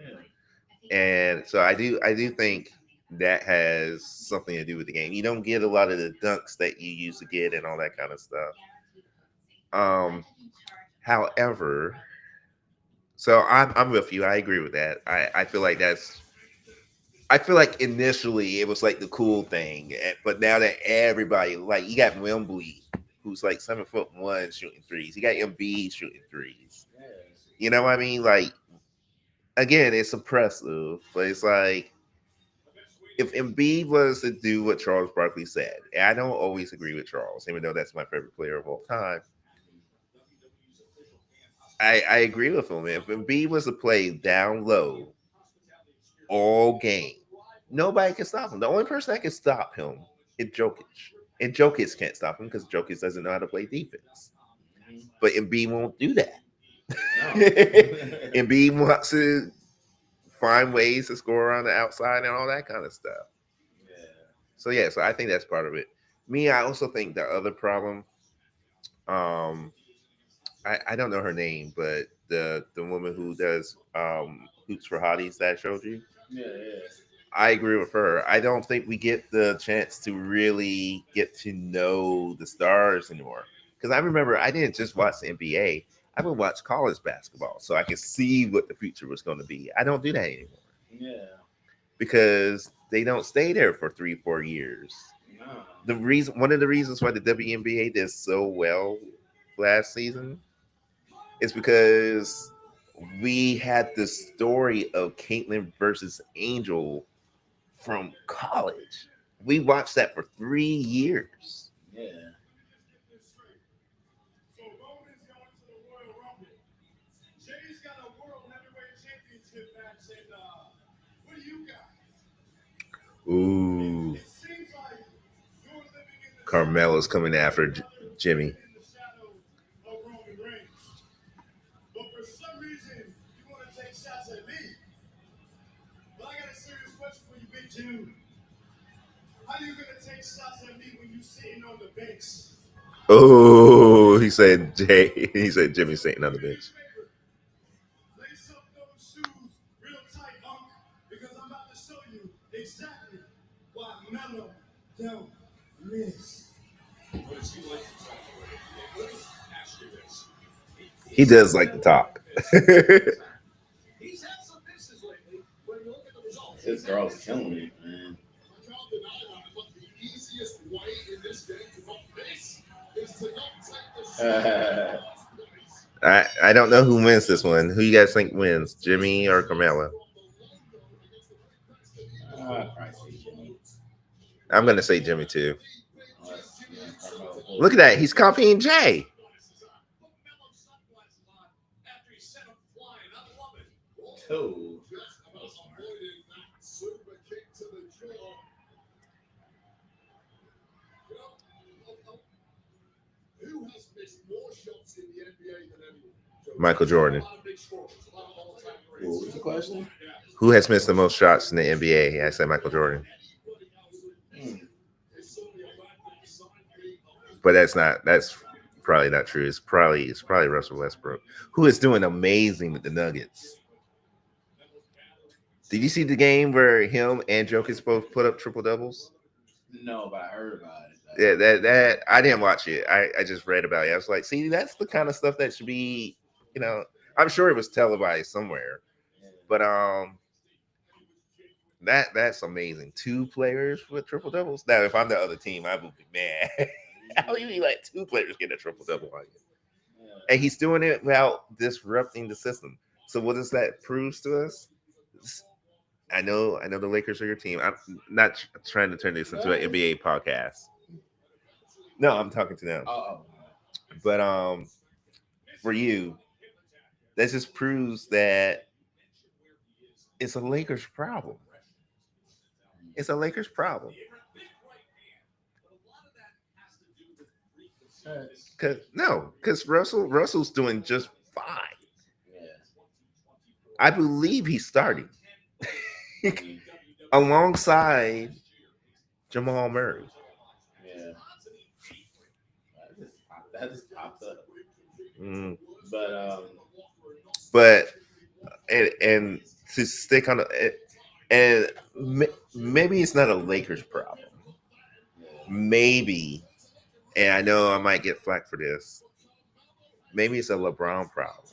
yeah. And so I do think that has something to do with the game. You don't get a lot of the dunks that you used to get and all that kind of stuff. However, so I'm with you. I agree with that. I feel like I feel like initially it was like the cool thing, but now that everybody, like, you got Wembley, who's like 7'1" shooting threes. You got Embiid shooting threes. You know what I mean? Like, again, it's impressive, but it's like, if Embiid was to do what Charles Barkley said, and I don't always agree with Charles, even though that's my favorite player of all time, I agree with him. If Embiid was to play down low all game, nobody can stop him. The only person that can stop him is Jokic. And Jokic can't stop him because Jokic doesn't know how to play defense. But Embiid won't do that. No. Embiid wants to find ways to score around the outside and all that kind of stuff. Yeah. So I think that's part of it. Me, I also think the other problem, um, I don't know her name, but the woman who does hoops for hotties that I showed you, Yeah, yeah. I agree with her. I don't think we get the chance to really get to know the stars anymore. Because I remember I didn't just watch the NBA. I would watch college basketball so I could see what the future was going to be. I don't do that anymore Yeah. because they don't stay there for 3-4 years. No. One of the reasons why the WNBA did so well last season is because we had the story of Caitlyn versus Angel from college. We watched that for 3 years. Yeah. So Roman's going to the Royal Rumble. Jay's got a World Heavyweight Championship match, and what do you got? Ooh, It seems like you're living in the Carmella's coming after Jimmy. in the shadow of Roman Reigns. But for some reason, you want to take shots at me. But I got a serious question for you, Big Jim. How you gonna take shots at me when you sitting on the bench? Oh, he said Jay. He said Jimmy sitting on the bench. Lace up those shoes real tight, Unc, because I'm about to show you exactly why none of them miss. He does like to talk. He's had some misses lately. When you look at the results, This girl's killing it, man. the easiest way in this game to not miss is to not take the shot. I don't know who wins this one. Who you guys think wins, Jimmy or Carmella? Probably say Jimmy. I'm gonna say Jimmy too. Unless, Carmelo Look at that. He's copying Jay. Two. Who has missed more shots in the NBA than anyone? Michael Jordan. What was the question? Who has missed the most shots in the NBA? I said Michael Jordan. but that's probably not true. It's probably Russell Westbrook, who is doing amazing with the Nuggets. Did you see the game where him and Jokic both put up triple doubles? No, but I heard about it. Yeah, that I didn't watch it. I just read about it. I was like, see, that's the kind of stuff that should be, I'm sure it was televised somewhere. But that's amazing. 2 players with triple doubles. Now, if I'm the other team, I would be mad. How do you let 2 players get a triple double on you? And he's doing it without disrupting the system. So what does that prove to us? I know the Lakers are your team. I'm not trying to turn this into an NBA podcast. No, I'm talking to them. But for you, that just proves that it's a Lakers problem. It's a Lakers problem. Because Russell's doing just fine. Yeah. I believe he's starting alongside Jamal Murray. Yeah. That just popped up. But and to stick on and maybe it's not a Lakers problem. Maybe, and I know I might get flack for this. Maybe it's a LeBron problem.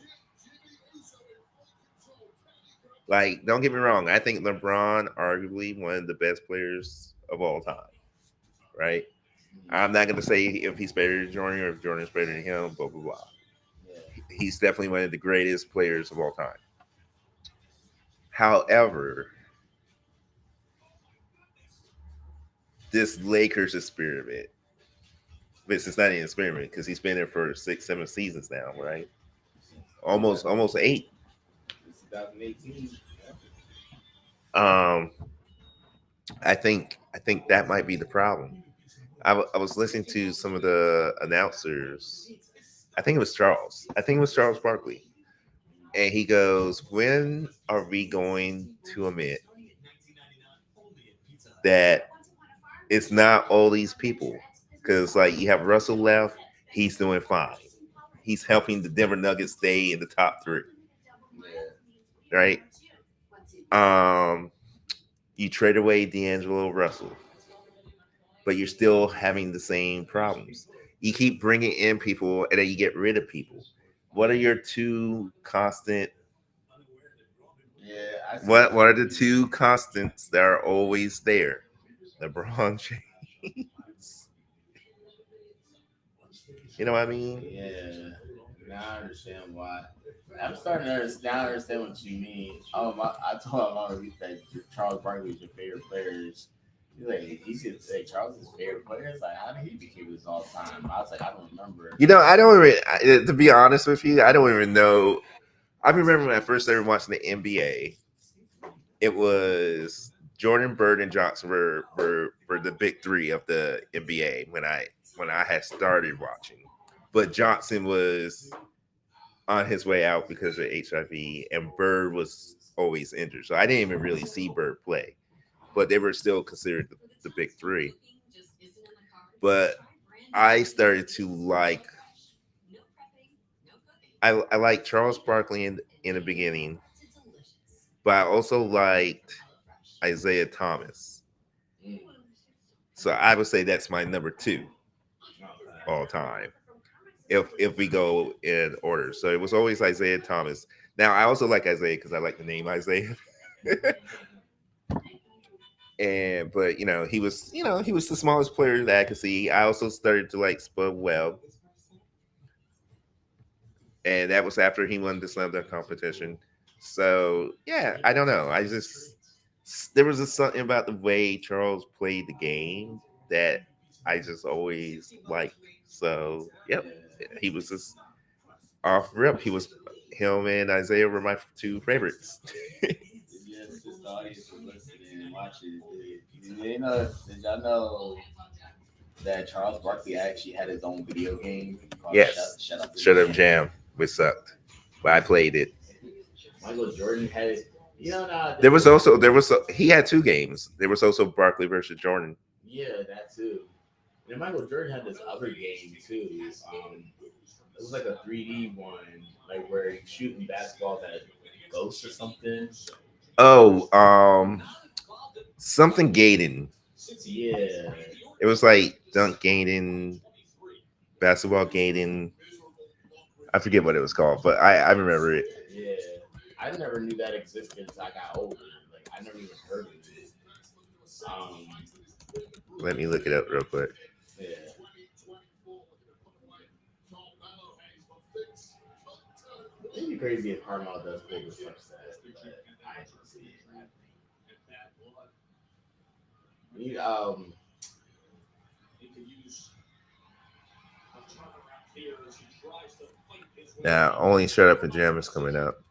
Like, don't get me wrong. I think LeBron arguably one of the best players of all time. Right? I'm not going to say if he's better than Jordan or if Jordan's better than him, blah, blah, blah. He's definitely one of the greatest players of all time. However, this Lakers experiment, this is not an experiment because he's been there for 6-7 seasons now, right? Almost 8. 2018. I think that might be the problem. I was listening to some of the announcers. I think it was Charles Barkley. And he goes, when are we going to admit that it's not all these people? Because, like, you have Russell left. He's doing fine. He's helping the Denver Nuggets stay in the top 3. Right? You trade away D'Angelo Russell, but you're still having the same problems. You keep bringing in people, and then you get rid of people. What are your 2 constant? Yeah. What are the 2 constants that are always there? LeBron James. You know what I mean? Yeah. Now I understand why. I'm starting to understand what you mean. I told him that Charles Barkley is your favorite players. He's like, he should say Charles is favorite players. Like, how did he become his all time? I was like, I don't remember. I don't even. To be honest with you, I don't even know. I remember when I first started watching the NBA. It was Jordan, Bird, and Johnson were the big 3 of the NBA when I had started watching. But Johnson was on his way out because of HIV, and Bird was always injured. So I didn't even really see Bird play. But they were still considered the big 3. But I started to like. I like Charles Barkley in the beginning, but I also liked Isaiah Thomas. So I would say that's my number 2 all time. If we go in order. So it was always Isaiah Thomas. Now I also like Isaiah because I like the name Isaiah. But he was the smallest player that I could see. I also started to like Spud Webb. And that was after he won the slam dunk competition. So yeah, I don't know. There was just something about the way Charles played the game that I just always liked. So yep, he was just off rip. Him and Isaiah were my 2 favorites. Yes, just the audience was listening and watching. Did y'all know that Charles Barkley actually had his own video game called Yes, Shut Up Jam, which sucked, but I played it. Michael Jordan had it. He had 2 games. There was also Barkley versus Jordan. Yeah, that too. And Michael Jordan had this other game too. It was like a 3D one, like where he's shooting basketballs at ghosts or something. Oh, something gating. Yeah. It was like dunk gating, basketball gating. I forget what it was called, but I remember it. Yeah. I never knew that existed until I got older. Like I never even heard of it. Um, Let me look it up real quick. yeah. It'd be crazy if Carmel does pull this upset, but I don't see it happening. Now, only Shut Up and Jam is coming up.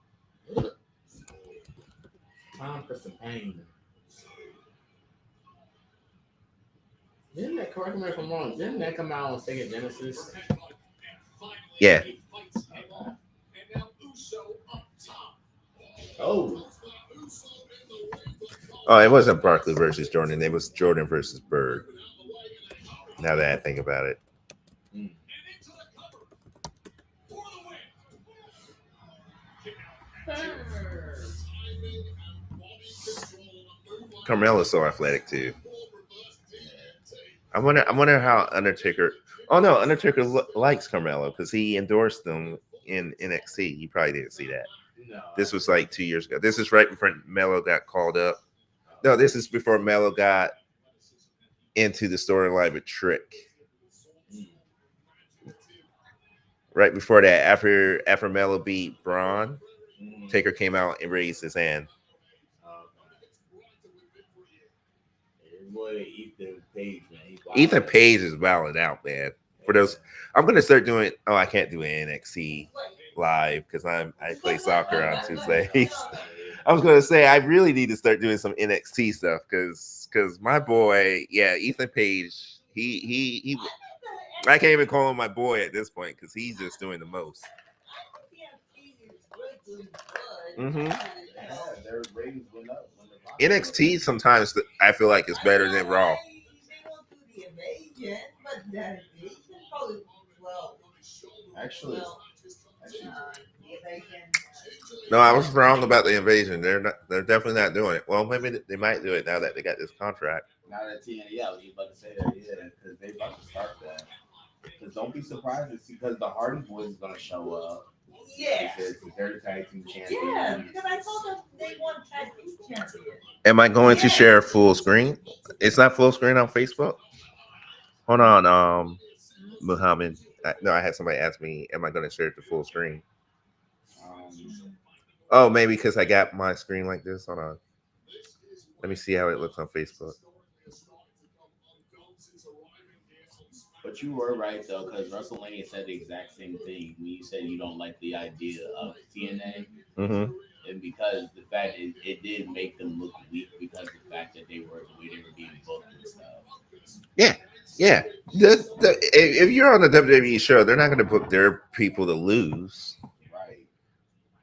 Time for some pain. Didn't that, correct me if I'm wrong, didn't that come out on Sega Genesis? Yeah. Oh. Oh, it wasn't Barkley versus Jordan. It was Jordan versus Bird. Now that I think about it. Carmelo's so athletic too. I wonder how Undertaker. Oh no, Undertaker likes Carmelo because he endorsed him in NXT. You probably didn't see that. No. This was like 2 years ago. This is right before Melo got called up. No, this is before Melo got into the storyline with Trick. Right before that, after Melo beat Braun, Taker came out and raised his hand. Boy, Ethan Page, man. Ethan Page is wilding out, man. For those, I'm gonna start doing. Oh, I can't do NXT live because I play soccer on Tuesdays. I was gonna say I really need to start doing some NXT stuff because my boy, yeah, Ethan Page, he I can't even call him my boy at this point because he's just doing the most. Mm-hmm. NXT sometimes I feel like it's better than Raw. Actually, no, I was wrong about the invasion. They're definitely not doing it. Well, maybe they might do it now that they got this contract. Now that TNA, yeah, I was about to say that, yeah, because they about to start that. Because don't be surprised because the Hardy Boys is gonna show up. Yeah. They're the tag team champions. Yeah, because I thought that they want tag team champions. Am I going to share full screen? It's not full screen on Facebook. Hold on, Muhammad. I had somebody ask me, "Am I going to share it to full screen?" Oh, maybe because I got my screen like this. Hold on. Let me see how it looks on Facebook. But you were right though, because WrestleMania said the exact same thing when you said you don't like the idea of TNA, mm-hmm. and because the fact it did make them look weak because of the fact that they were the way they were being booked and stuff. Yeah. If you're on the WWE show, they're not going to book their people to lose, right?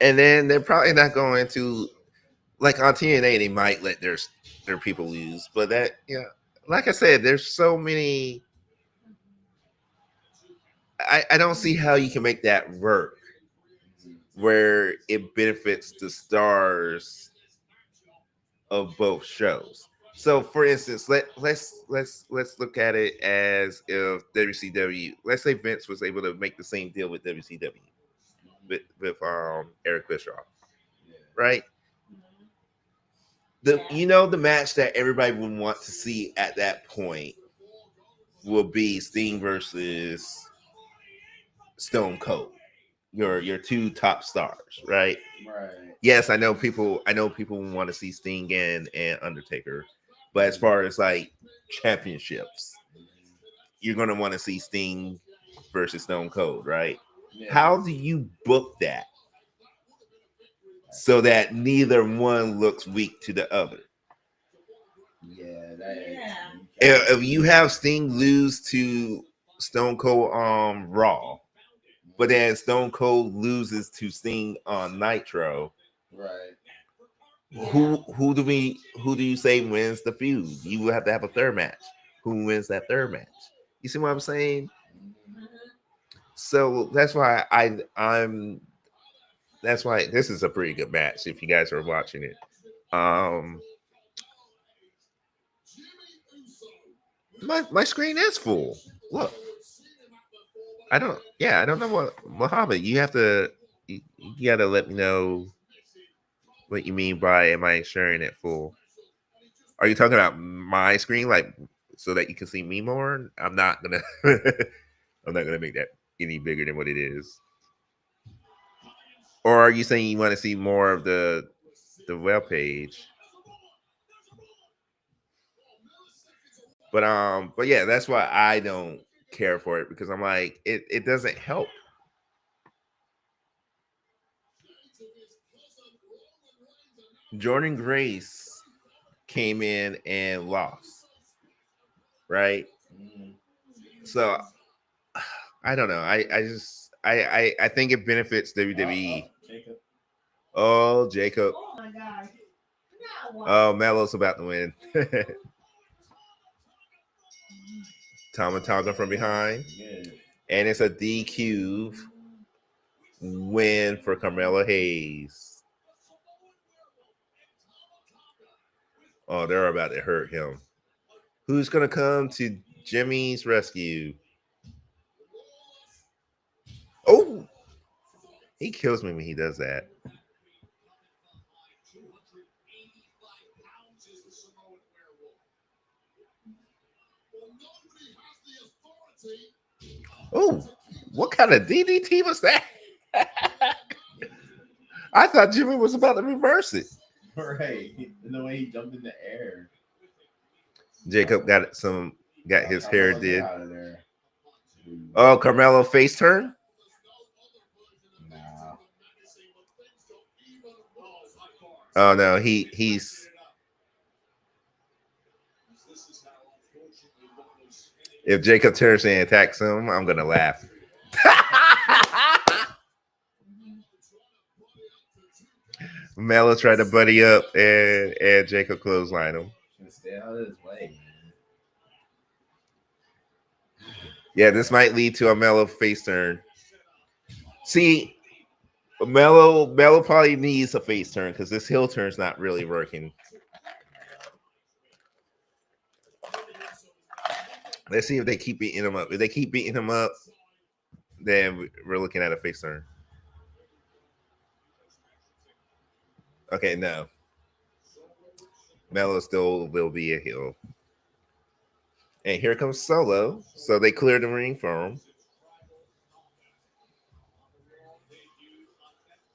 And then they're probably not going to, like on TNA, they might let their people lose, but that, yeah, like I said, there's so many. I don't see how you can make that work where it benefits the stars of both shows. So, for instance, let's look at it as if WCW. Let's say Vince was able to make the same deal with WCW with Eric Bischoff, right? The match that everybody would want to see at that point will be Sting versus Stone Cold, your two top stars, right? Right. Yes, I know people want to see Sting and Undertaker, but as far as like championships, you're gonna want to see Sting versus Stone Cold, right? Yeah. How do you book that so that neither one looks weak to the other? Yeah. If you have Sting lose to Stone Cold on Raw, but then Stone Cold loses to Sting on Nitro, right? Who do you say wins the feud? You will have to have a third match. Who wins that third match? You see what I'm saying? So that's why that's why this is a pretty good match if you guys are watching it. My screen is full. Look. I don't know what Muhammad, you gotta let me know what you mean by am I sharing it full? Are you talking about my screen, like so that you can see me more? I'm not gonna I'm not gonna make that any bigger than what it is. Or are you saying you want to see more of the web page? But yeah, that's why I don't care for it, because I'm like, it doesn't help. Jordan Grace came in and lost, right? So I don't know. I think it benefits WWE. Oh, Jacob. Oh my God. Oh, Melo's about to win. Tama Tonga from behind. And it's a DQ win for Carmelo Hayes. Oh, they're about to hurt him. Who's going to come to Jimmy's rescue? Oh, he kills me when he does that. Oh, what kind of DDT was that? I thought Jimmy was about to reverse it. Right. And the way he jumped in the air. Jacob got his hair did. Oh, Carmelo face turn? Nah. Oh no, he's if Jacob turns and attacks him, I'm gonna laugh. Melo tried to buddy up and Jacob clothesline him. Stay out of his way, man. Yeah, this might lead to a Melo face turn. See, Melo probably needs a face turn because this heel turn's not really working. Let's see if they keep beating him up. If they keep beating him up, then we're looking at a face turn. Okay, no. Melo still will be a heel. And here comes Solo. So they cleared the ring for him.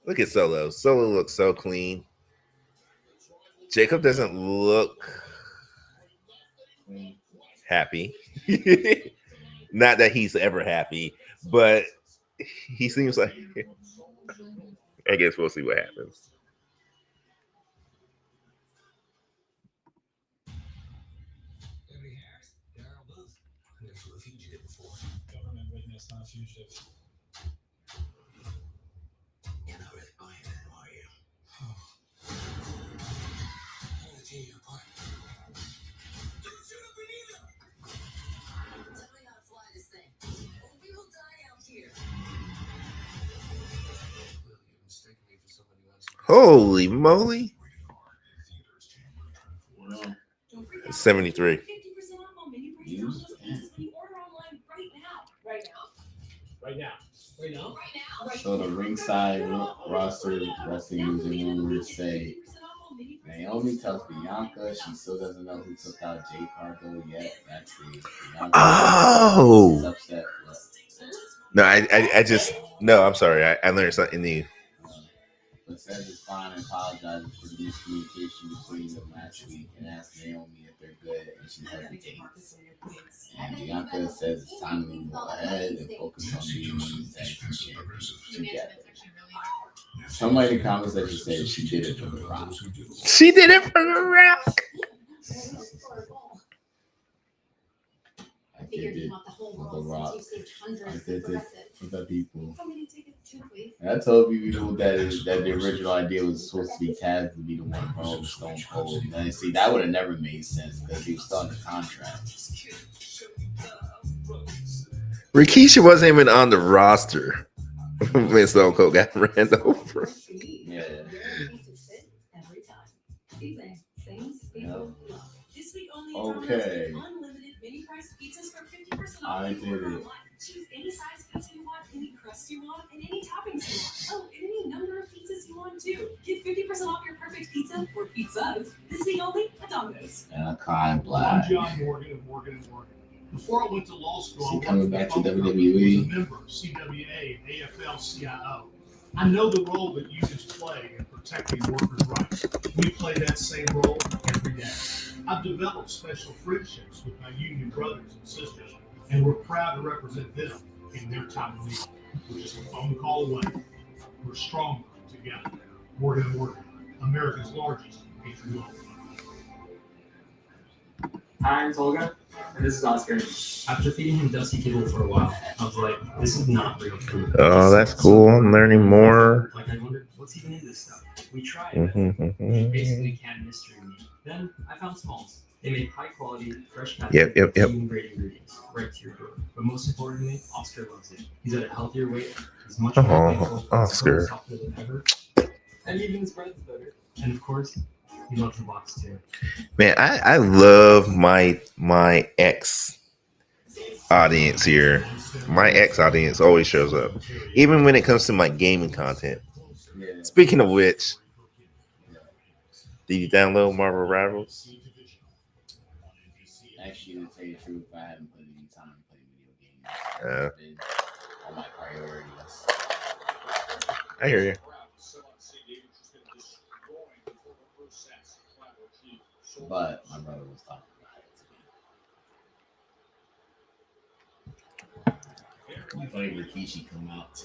Look at Solo. Solo looks so clean. Jacob doesn't look happy. Not that he's ever happy, but he seems like I guess we'll see what happens. Government witness, not fugitive. You're not really buying that, are you? I'm gonna tear you apart. Don't shoot up either! Tell me how to fly this thing. We will die out here. Holy moly. 73. 50% off on menu price combos when you order online right now. Right now. So the ringside roster wrestling using rumors say Naomi tells Bianca she still doesn't know who took out Jade Cargill yet. That's the Bianca. Oh. Upset. No, I just no. I'm sorry. I learned something new. But says it's fine and apologizes for the miscommunication between them last week and asked Naomi if they're good, and she hesitates. And Bianca says it's time to move ahead and focus on being together. Somebody in the comments section said she did it for The Rock. She did it for The Rock. I did it for The Rock. I did it for the people. And I told people that the original idea was supposed to be Taz to be the one from Stone Cold. And see, that would have never made sense because he was still under contract. Rikishi wasn't even on the roster when Stone Cold got ran over. Yeah. This week only Okay. unlimited mini priced pizzas for 50% I off. did it. Choose any size pizza you want, any crust you want, and any toppings you want. Oh, and any number of pizzas you want too. Get 50% off your perfect pizza or pizzas. This week only at Domino's. And I cry black. I'm John Morgan of Morgan & Morgan. Before I went to law school, Is he I coming worked back for to the phone company, WWE? was a member of CWA and AFL-CIO. I know the role that unions play in protecting workers' rights. We play that same role every day. I've developed special friendships with my union brothers and sisters, and we're proud to represent them in their time of need. We're just a phone call away. We're stronger together. Morgan & Morgan, America's largest patriot law firm. Hi, I'm Tolga, and this is Oscar. After feeding him dusty kibble for a while, I was like, this is not real food. Oh, that's cool. I'm learning more. Like, I wondered, what's even in this stuff? We tried it, which basically canned mystery meat. Then I found Smalls. They make high-quality, fresh packaging, great ingredients, right to your door. But most importantly, Oscar loves it. He's at a healthier weight. He's much more thankful. Oscar. Softer than ever. And even his bread's better. And of course, he loves the box too. Man, I love my ex audience here. My ex audience always shows up, even when it comes to my gaming content. Yeah. Speaking of which, did you download Marvel Rivals? Actually, to tell you the truth, I haven't put any time to play video games. It's been on my priority list. I hear you. But my brother was talking about it to me. I thought Rikishi come out.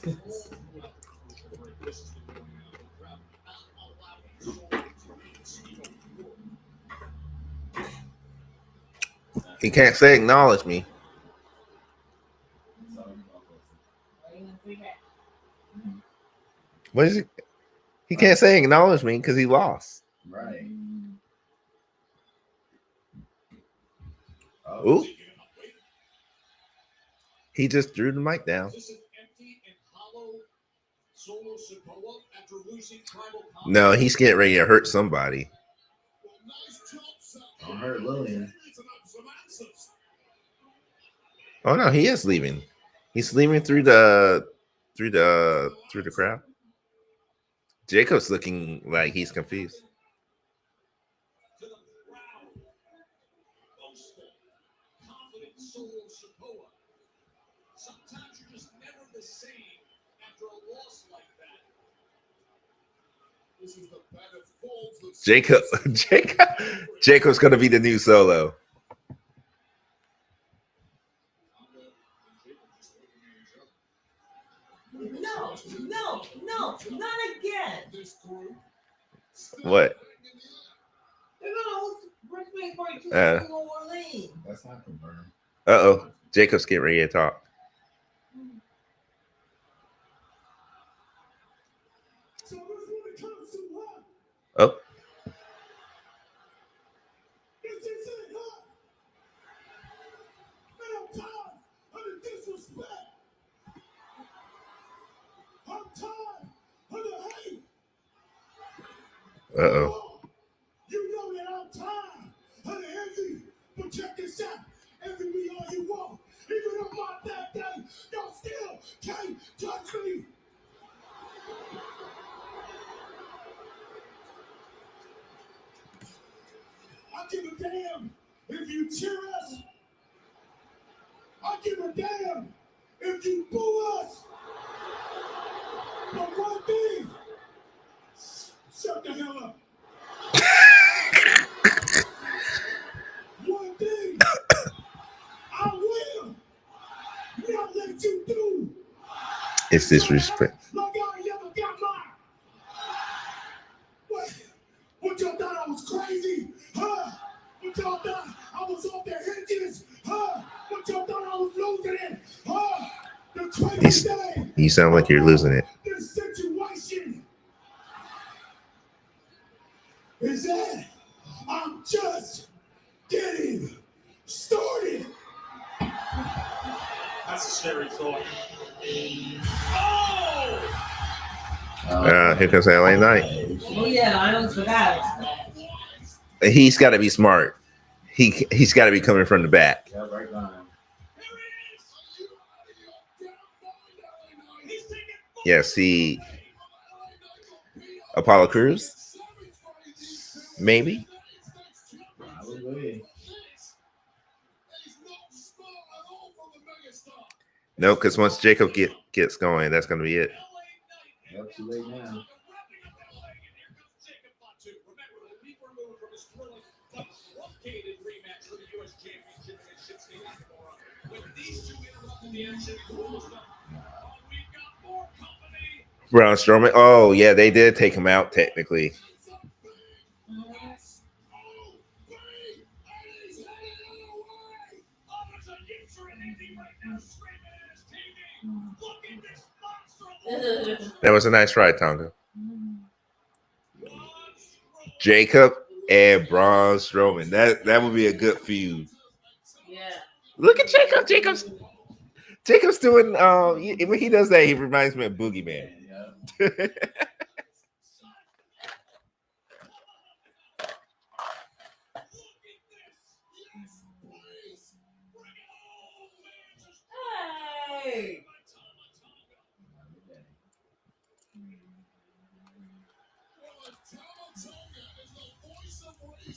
He can't say acknowledge me. What is it? He can't say acknowledge me because he lost. Right. Ooh. He just threw the mic down. No, he's getting ready to hurt somebody. Don't hurt Lillian. Oh no, he is leaving. He's leaving through the crowd. Jacob's looking like he's confused. Sometimes you're just never the same after a loss like that. This is the battle of Jacob's gonna be the new Solo. No, not again. What? They're gonna host WrestleMania 42 Uh. in New Orleans. That's not confirmed. Uh-oh. Jacob's getting ready to talk. Oh. Uh-oh. You know that I'm tired of the envy, but check this out. Envy me all you want. Even on my bad day, y'all still can't touch me. I give a damn if you cheer us. I give a damn if you boo us. But one thing, shut the hell up. One thing, I will not let you do. It's disrespect. Like I never got mine. What y'all thought I was crazy? Huh? What y'all thought I was off the hinges? Huh? What y'all thought I was losing it? Huh? The crazy day. You sound like you're losing it. This situation is that I'm just getting started. That's a scary thought. Here comes LA Knight. Oh yeah, I almost forgot. He's got to be smart. He's got to be coming from the back. Yeah, right behind. Yes, Apollo Crews, maybe. Probably. No, because once Jacob gets going, that's going to be it. Yep, too late now. Braun Strowman. Oh, yeah, they did take him out technically. That was a nice ride, Tonga. Jacob and Braun Strowman. That would be a good feud. Yeah. Look at Jacob. Jacob's doing. When he does that, he reminds me of Boogeyman. Yeah. Hey.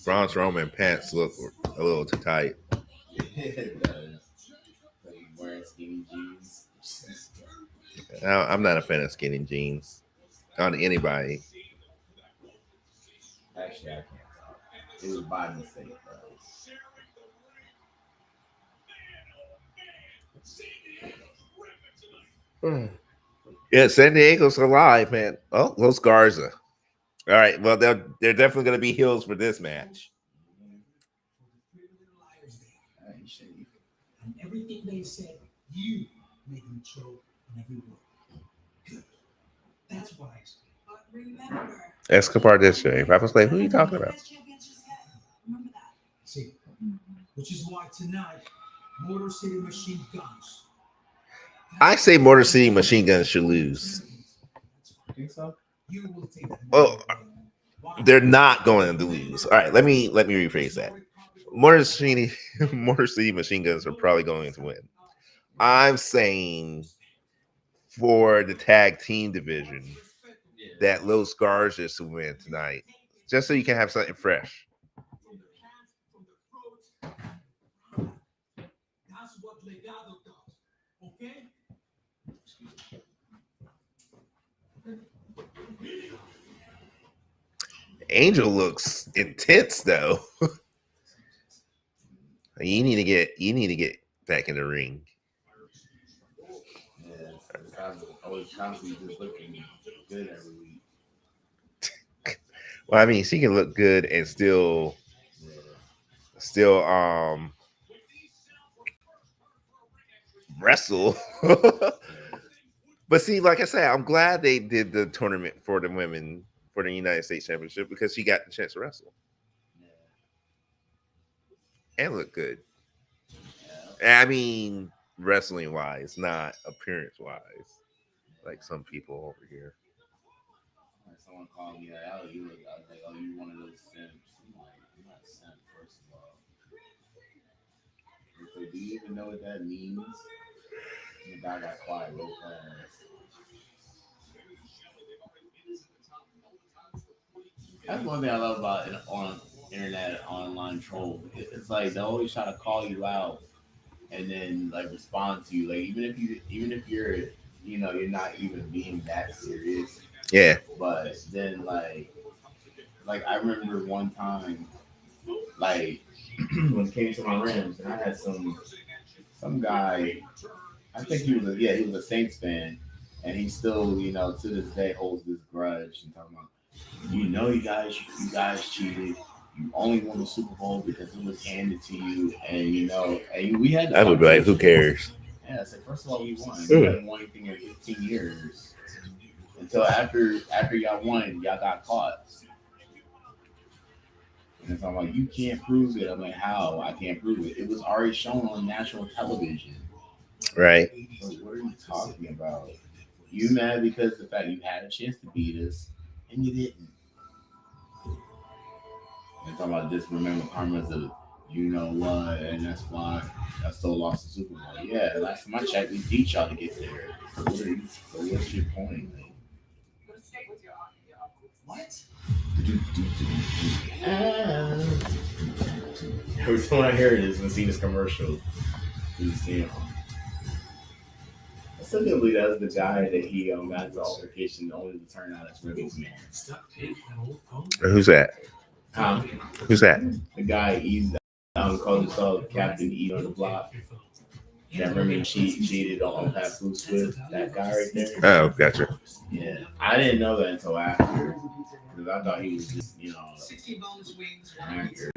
Braun Strowman pants look a little too tight. It does. Like wearing skinny jeans. I'm not a fan of skinny jeans on anybody. Actually, I can't talk. It was by mistake, bro. Yeah, San Diego's alive, man. Oh, Los Garza. All right, well, they're definitely going to be heels for this match. And everything they said, you made them choke on every word. Good. That's wise. But remember, Escobar this way. If I was like, who are you talking about? remember that. See, which is why tonight, Motor City Machine Guns. I say Motor City Machine Guns should lose. You think so? You will take that. Oh, they're not going to lose. All right, let me rephrase that. Motor City Machine Guns are probably going to win. I'm saying for the tag team division that Los Garza should win tonight, just so you can have something fresh. That's what Legado does. Okay? Angel looks intense though. You need to get back in the ring. Yeah, I was constantly just looking good every week. Well, I mean, she can look good and still wrestle. But see, like I said, I'm glad they did the tournament for the women for the United States Championship because she got the chance to wrestle and look good. I mean, wrestling wise, not appearance wise, like some people over here. Someone called me out. I was like, "Oh, you one of those simps?" I'm like, "I'm not a simp, first of all." So, do you even know what that means? And the guy got quiet real fast. That's one thing I love about on internet online troll. It's like they always try to call you out and then like respond to you. Like even if you're you're not even being that serious. Yeah. But then like I remember one time like when it came to my Rams and I had some guy, I think he was a Saints fan, and he still, to this day holds this grudge and talking about, you guys cheated. You only won the Super Bowl because it was handed to you, and we had. I would be like, who cares? Yeah, I said, first of all, we won. We haven't won anything in 15 years. Until after y'all won, y'all got caught. And so I'm like, you can't prove it. I'm like, how? I can't prove it. It was already shown on national television. Right. So what are you talking about? You mad because the fact you had a chance to beat us and you didn't. And talking about just remember karma's a you know what, and that's why I still lost the Super Bowl. Yeah, last time I checked, we beat y'all to get there. So what are you? So what's your point? Like, What? every time I hear this and see this commercial, you see him. I still can't believe that's the guy that he got into altercation only to turn out as Riddle's man. Who's that? Huh? Who's that? The guy he's called himself Captain E on the block. That remember cheated on Pat Swift, that guy right there. Oh, gotcha. Yeah, I didn't know that until after because I thought he was just actor.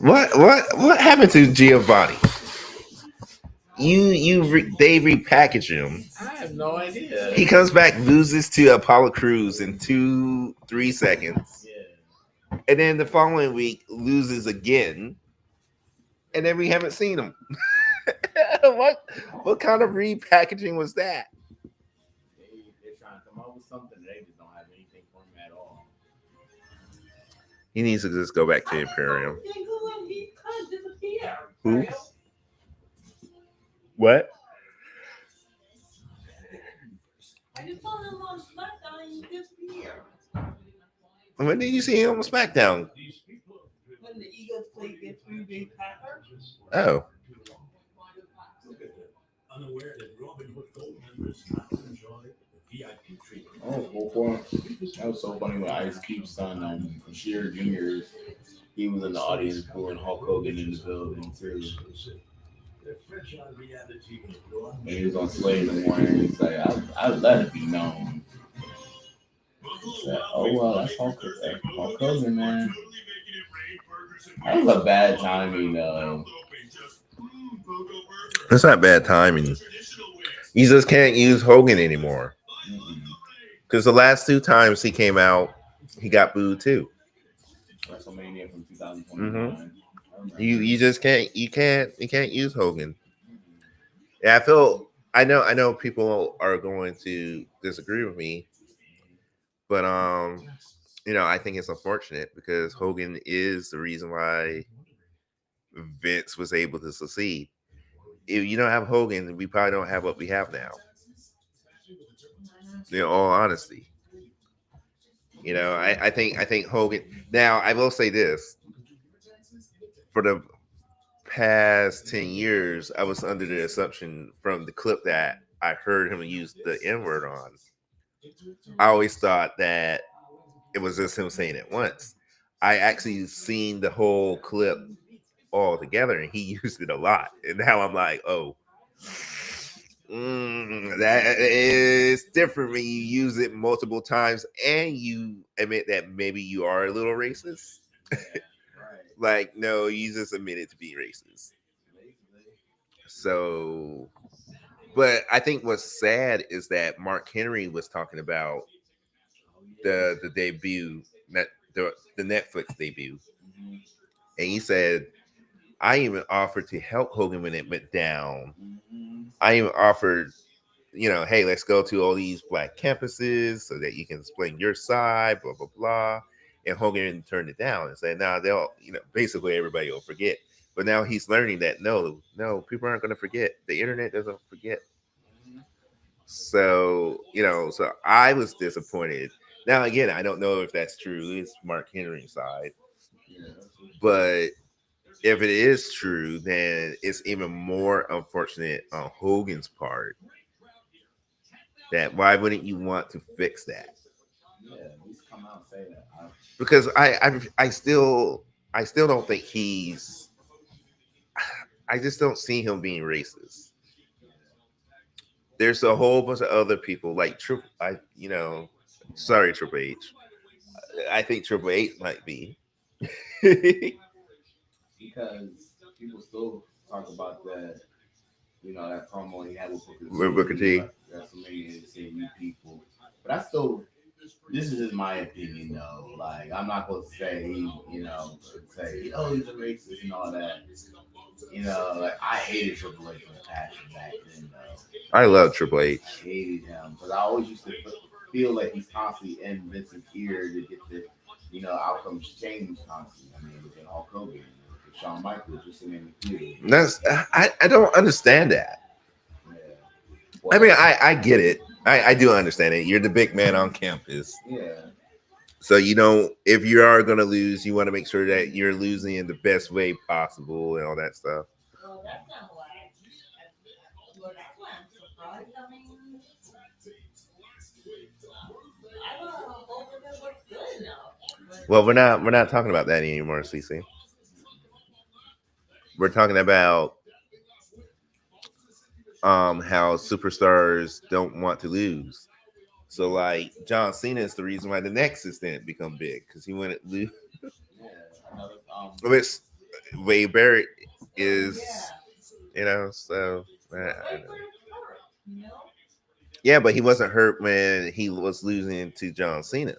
What happened to Giovanni? They repackage him. I have no idea. He comes back, loses to Apollo Crews in 2-3 seconds, Yeah. and then the following week loses again, and then we haven't seen him. What kind of repackaging was that? They're trying to come up with something. They just don't have anything for him at all. He needs to just go back to Imperium. Who? What? I just saw him on SmackDown and he disappeared. When did you see him on SmackDown? When the Eagles played against Green Bay Packers. Oh. Unaware that Robin Hood Gold members have to enjoy the VIP treatment. Oh, well, that was so funny with Ice Cube's son, Shearer Jr. He was in the audience booing Hulk Hogan in the building too. And he was on Slay in the morning. He's like, I let it be known. Said, oh well, that's Hulk Hogan, man. That was a bad timing, though. That's not bad timing. You just can't use Hogan anymore. Because the last 2 times he came out, he got booed too. WrestleMania from 2021. You just can't use Hogan. Yeah, I know people are going to disagree with me, but I think it's unfortunate because Hogan is the reason why Vince was able to succeed. If you don't have Hogan, we probably don't have what we have now. In all honesty, I think Hogan. Now, I will say this: for the past 10 years, I was under the assumption from the clip that I heard him use the N-word on. I always thought that it was just him saying it once. I actually seen the whole clip all together, and he used it a lot. And now I'm like, oh, that is different when you use it multiple times and you admit that maybe you are a little racist. Like, no, you just admitted to being racist. So, but I think what's sad is that Mark Henry was talking about the debut, the Netflix debut, and he said, I even offered to help Hogan when it went down. I even offered, hey, let's go to all these black campuses so that you can explain your side, blah, blah, blah. And Hogan turned it down and said, nah, they'll, basically everybody will forget. But now he's learning that no, people aren't going to forget. The internet doesn't forget. So, so I was disappointed. Now, again, I don't know if that's true. It's Mark Henry's side. But if it is true, then it's even more unfortunate on Hogan's part. That why wouldn't you want to fix that? Yeah, at least come out and say that. Because I still don't think he's. I just don't see him being racist. There's a whole bunch of other people like Triple. Sorry, Triple H. I think Triple H might be. Because people still talk about that, that promo he had with Booker T. WrestleMania, saying you people. But I still, this is just my opinion though. Like, I'm not supposed to say, say, oh, he's a racist and all that. You know, like I hated Triple H with passion back then, though. I love Triple H. I hated him because I always used to feel like he's constantly in Vince's ear to get the, outcomes change constantly. I mean, with Hulk Hogan, with Shawn Michaels, just to name a few. I don't understand that. Yeah. I mean, I get it. I do understand it. You're the big man on campus. Yeah. So, if you are going to lose, you want to make sure that you're losing in the best way possible and all that stuff. Well, that's not why. Well, that's why I'm surprised. I mean, I was hoping it was good enough. But Well, we're not talking about that anymore, Cece. We're talking about how superstars don't want to lose. So, like, John Cena is the reason why the Nexus didn't become big because he wouldn't lose. Yeah. Another, Which Wade Barrett is, yeah. so. Wait for him to hurt, you know? Yeah, but he wasn't hurt when he was losing to John Cena.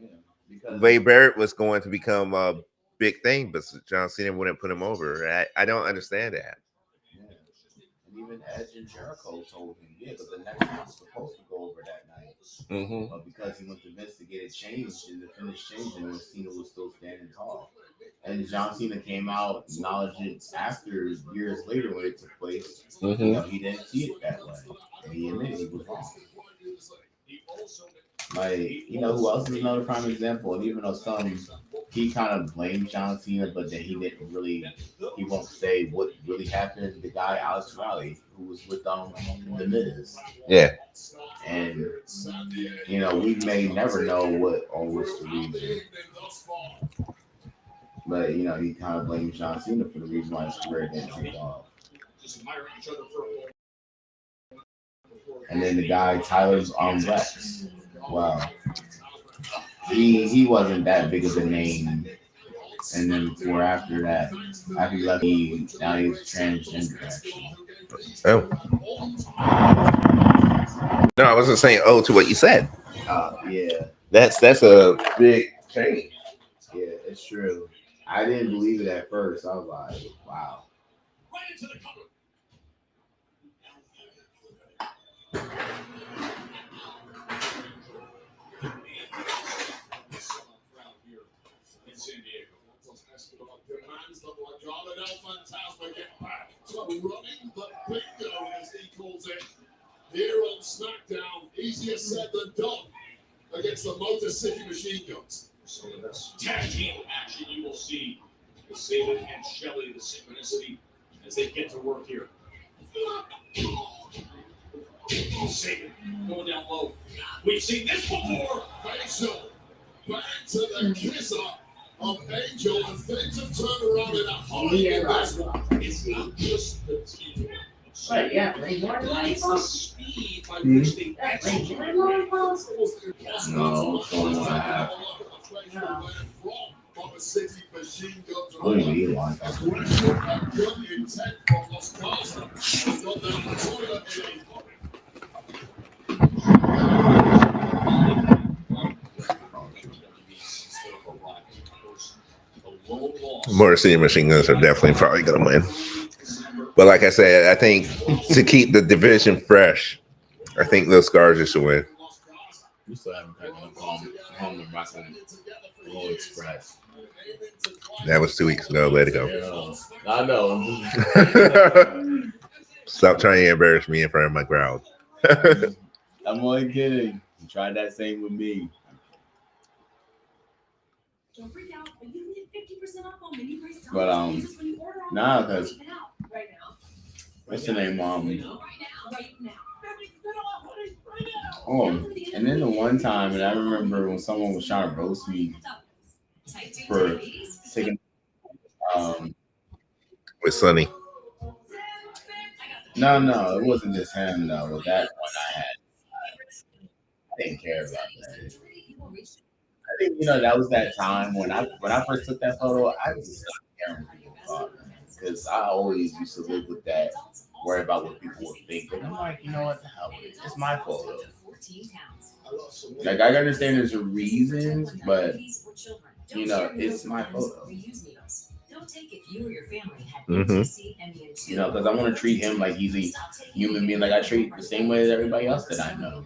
yeah. Because Wade Barrett was going to become a big thing, but John Cena wouldn't put him over. I don't understand that. yeah. And even Edge and Jericho told him, because the next one was supposed to go over that night. Mm-hmm. But because he went to Vince to get it changed and the finish changing when Cena was still standing tall. And John Cena came out, acknowledged it after years later when it took place. Mm-hmm. He didn't see it that way. And he admitted he was wrong. Like, who else is another prime example? And even though he kind of blamed John Cena, but then he won't say what really happened. The guy, Alex Riley, who was with The Miz. Yeah. And, we may never know what was the reason. But, he kind of blamed John Cena for the reason why his career didn't take off. And then the guy, Tyler's Rex. Wow. He wasn't that big of a name. And then after that, after he left, now he's transgender actually. Oh. No, I wasn't saying to what you said. Yeah. That's a big change. Yeah, it's true. I didn't believe it at first. I was like, wow. Running the bingo, as he calls it, here on SmackDown. Easier said than done against the Motor City Machine Guns. So the best tag team action you will see with Saban and Shelley, the synchronicity as they get to work here. Saban going down low. We've seen this before. Angel back to the kisser of Angel, and things have turned around in a hurry in this one. It's not just the team. Right, yeah, they want to It's the speed by which they execute. No, it's only one and a half. What do you mean, one? Motor City Machine Guns are definitely probably going to win. But like I said, I think to keep the division fresh, I think those Garza should win. We still haven't had no home and wrestling Roll Express. That was 2 weeks ago. Let it go. Yeah, I know. Stop trying to embarrass me in front of my crowd. I'm only kidding. You tried that same with me. Don't freak out, but you can get 50% off on mini price But when you order online. nah, because Right now. what's the name? Right now. Oh, and then the one time, and I remember when someone was trying to roast me for taking With Sonny. No, it wasn't just him though. With that one I had, I didn't care about that. I think that was that time when I first took that photo. I just stopped caring what people thought, because I always used to live with that, worry about what people would think. And I'm like, what the hell? It's my photo. Like, I understand there's reasons, but it's my photo. Don't take if you or your family had Mhm. NTC ME2. You know, because I want to treat him like he's a human being, like I treat the same way as everybody else that I know.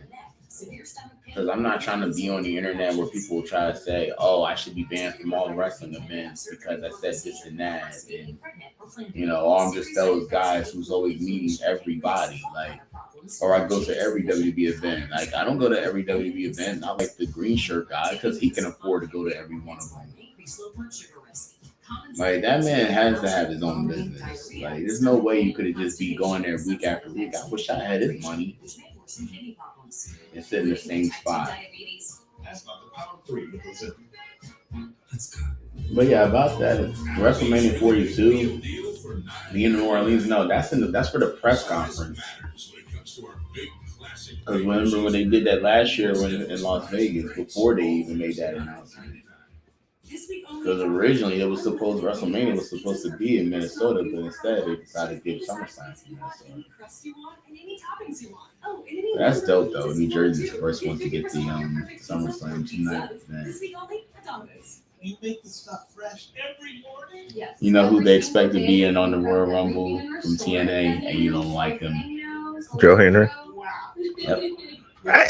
Because I'm not trying to be on the internet where people try to say, "Oh, I should be banned from all wrestling events because I said this and that," and you know, or I'm just those guys who's always meeting everybody, like, or I go to every WWE event. Like, I don't go to every WWE event, not like the green shirt guy, because he can afford to go to every one of them. Like, that man has to have his own business. Like, there's no way you could have just be going there week after week. I wish I had his money and sit in the same spot. But yeah, about that, WrestleMania 42 being in New Orleans. No, that's for the press conference. Because remember when they did that last year in Las Vegas, before they even made that announcement. Because originally WrestleMania was supposed to be in Minnesota, but instead they decided to give SummerSlam to Minnesota. That's dope though. New Jersey's the first one to get the SummerSlam tonight. You make the stuff fresh every morning. Yes. You know who they expect to be in on the Royal Rumble from TNA, and you don't like him. Joe Henry. Yep.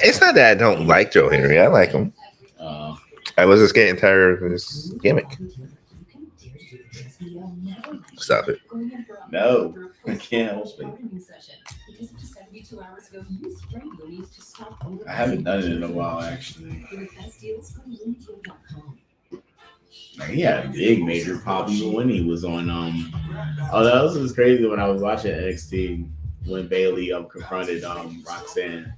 It's not that I don't like Joe Henry. I like him. I was just getting tired of his gimmick. Stop it. No, I can't help it. I haven't done it in a while, actually. Like, he had a big major pop even when he was on. Oh, that was crazy when I was watching NXT when Bayley confronted Roxanne.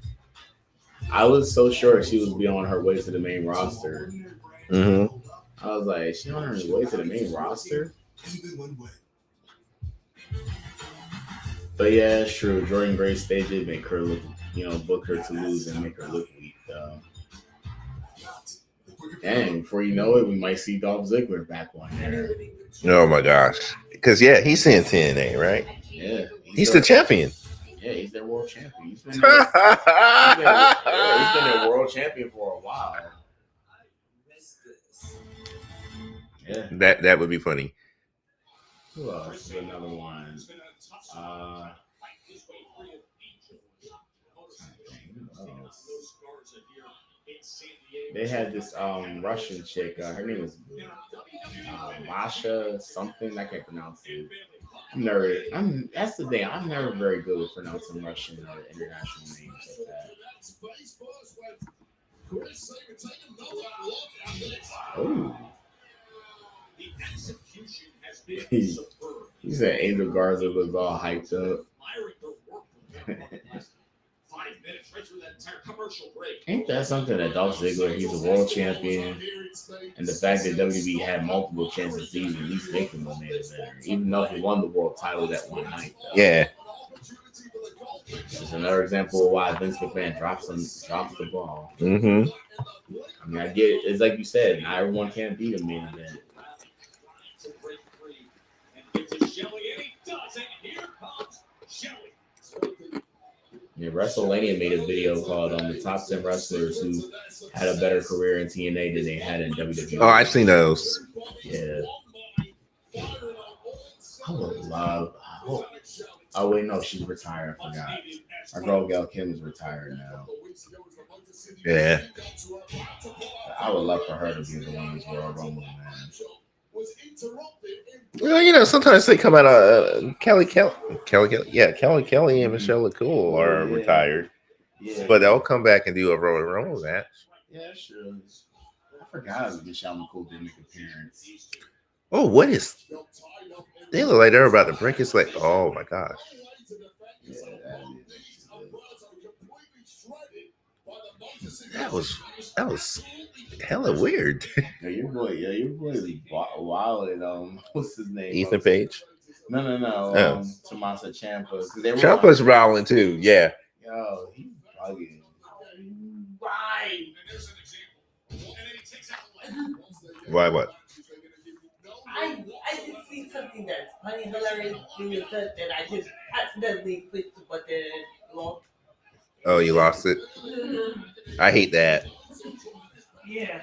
I was so sure she was be on her way to the main roster. Mm-hmm. I was like, is she on her way to the main roster? But yeah, it's true. Jordan Grace, they did make her look, book her to lose and make her look weak. Dang, before you know it, we might see Dolph Ziggler back on there. Oh my gosh. Because, yeah, he's in TNA, right? Yeah. He's the champion. Yeah, he's their world champion. He's been their world champion for a while. Yeah. That would be funny. Who else? Another one. They had this Russian chick. Her name is Masha something. I can't pronounce it. That's the thing. I'm never very good with pronouncing Russian or international names like that. Oh. He said Angel Garza was all hyped up. Ain't that something that Dolph Ziggler, he's a world champion, and the fact that WWE had multiple chances to even at least make him a main eventer, even though he won the world title that one night. Though. Yeah. It's another example of why Vince McMahon drops the ball. Mm-hmm. I mean, I get it. It's like you said, not everyone can't be a main event. Yeah, WrestleMania made a video called the top 10 wrestlers who had a better career in TNA than they had in WWE. Oh, I've seen those. Yeah. I would love. Oh wait, no, she's retired. I forgot. Our girl Gail Kim is retired now. Yeah. I would love for her to be the women's Royal Rumble, man. Well, sometimes they come out. Kelly Kelly and Michelle LeCool are retired, but they'll come back and do a Royal Rumble match. Yeah, sure. I forgot that Michelle McCool did make an appearance. Oh, what is? They look like they're about to break his leg. Oh my gosh. Yeah, that was hella weird. Yeah, your boy is wild. And what's his name? Ethan Page. No. Tommaso Ciampa. Ciampa's rolling too. Yeah. Yo, he's bugging. Right. Why? What? I just see something that's funny, hilarious, that I just accidentally clicked the button and lost. Oh, you lost it? I hate that. Yeah.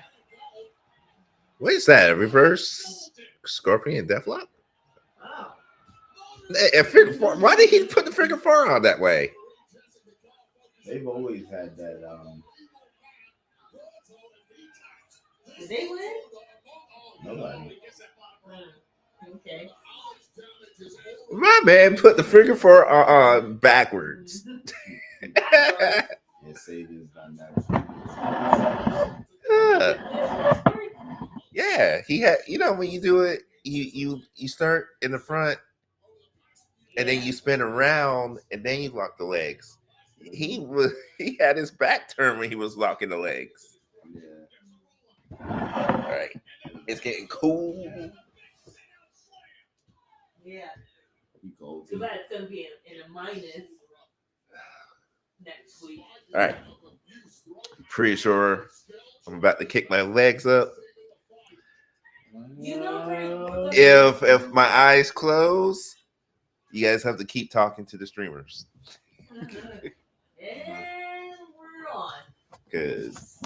What is that? A reverse? Scorpion Deathlock? Wow. Figure four. Why did he put the figure four on that way? They've always had that. Did they win? Nobody. Okay. My man put the figure four on backwards. Yeah, Sabian's done that. Yeah, he had. You know, when you do it, you start in the front, and then you spin around, and then you lock the legs. He had his back turned when he was locking the legs. Yeah. All right, it's getting cool. Yeah. You go. Too bad it's gonna be in a minus next week. All right, pretty sure I'm about to kick my legs up. You know, If my eyes close, you guys have to keep talking to the streamers. and we're on. Because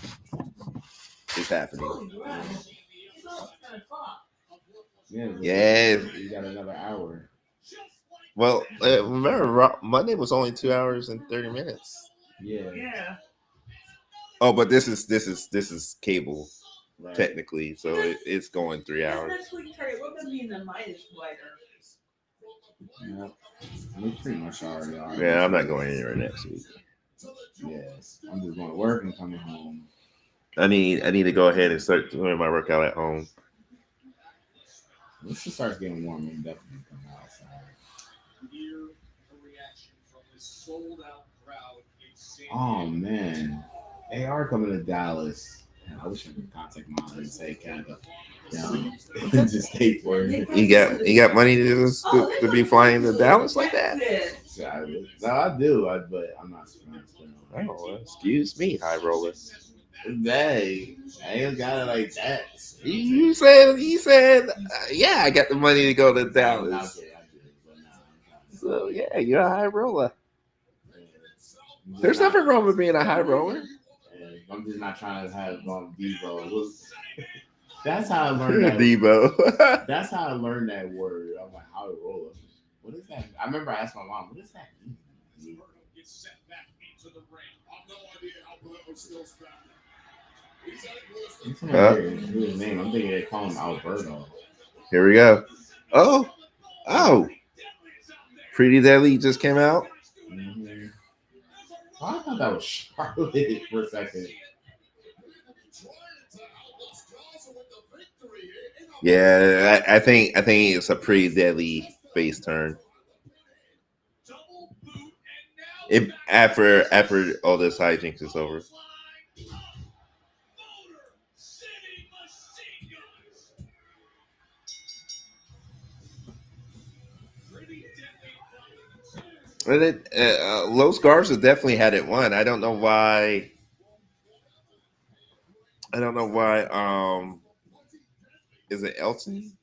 it's happening. Oh, right. It's almost 10 o'clock. Yeah. You got another hour. Well, remember, Monday was only 2 hours and 30 minutes. Yeah. Yeah. Oh, but this is cable Right. technically, so it's going 3 hours. Next week, Terry, we're gonna be in the minus later. Yeah. We pretty much already are. Yeah, I'm not going anywhere next week. Yes. I'm just going to work and coming home. I need to go ahead and start doing my workout at home. Once it starts getting warm, I'm definitely coming outside. Oh man, they are coming to Dallas. Man, I wish I could contact mom and say, "Canada, just stay for it." You got money to be flying to Dallas like that? No, I do, but I'm not spending. Oh, excuse me, high roller. Hey, I ain't got it like that. You said, yeah, I got the money to go to Dallas. Okay, I did, but no. So yeah, you're a high roller. There's nothing wrong with being a high roller. I'm just not trying to have Devo. That's how I learned that. Devo. That's how I learned that word. I'm like, high roller. What is that? I remember I asked my mom, what does that mean? His name. I'm thinking they call him Alberto. Here we go. Oh. Pretty Deadly just came out. Mm-hmm. Oh, I thought that was Charlotte for a second. Yeah, I think it's a Pretty Deadly face turn. After all this hijinks is over. Los Garza definitely had it won. I don't know why. Is it Elton?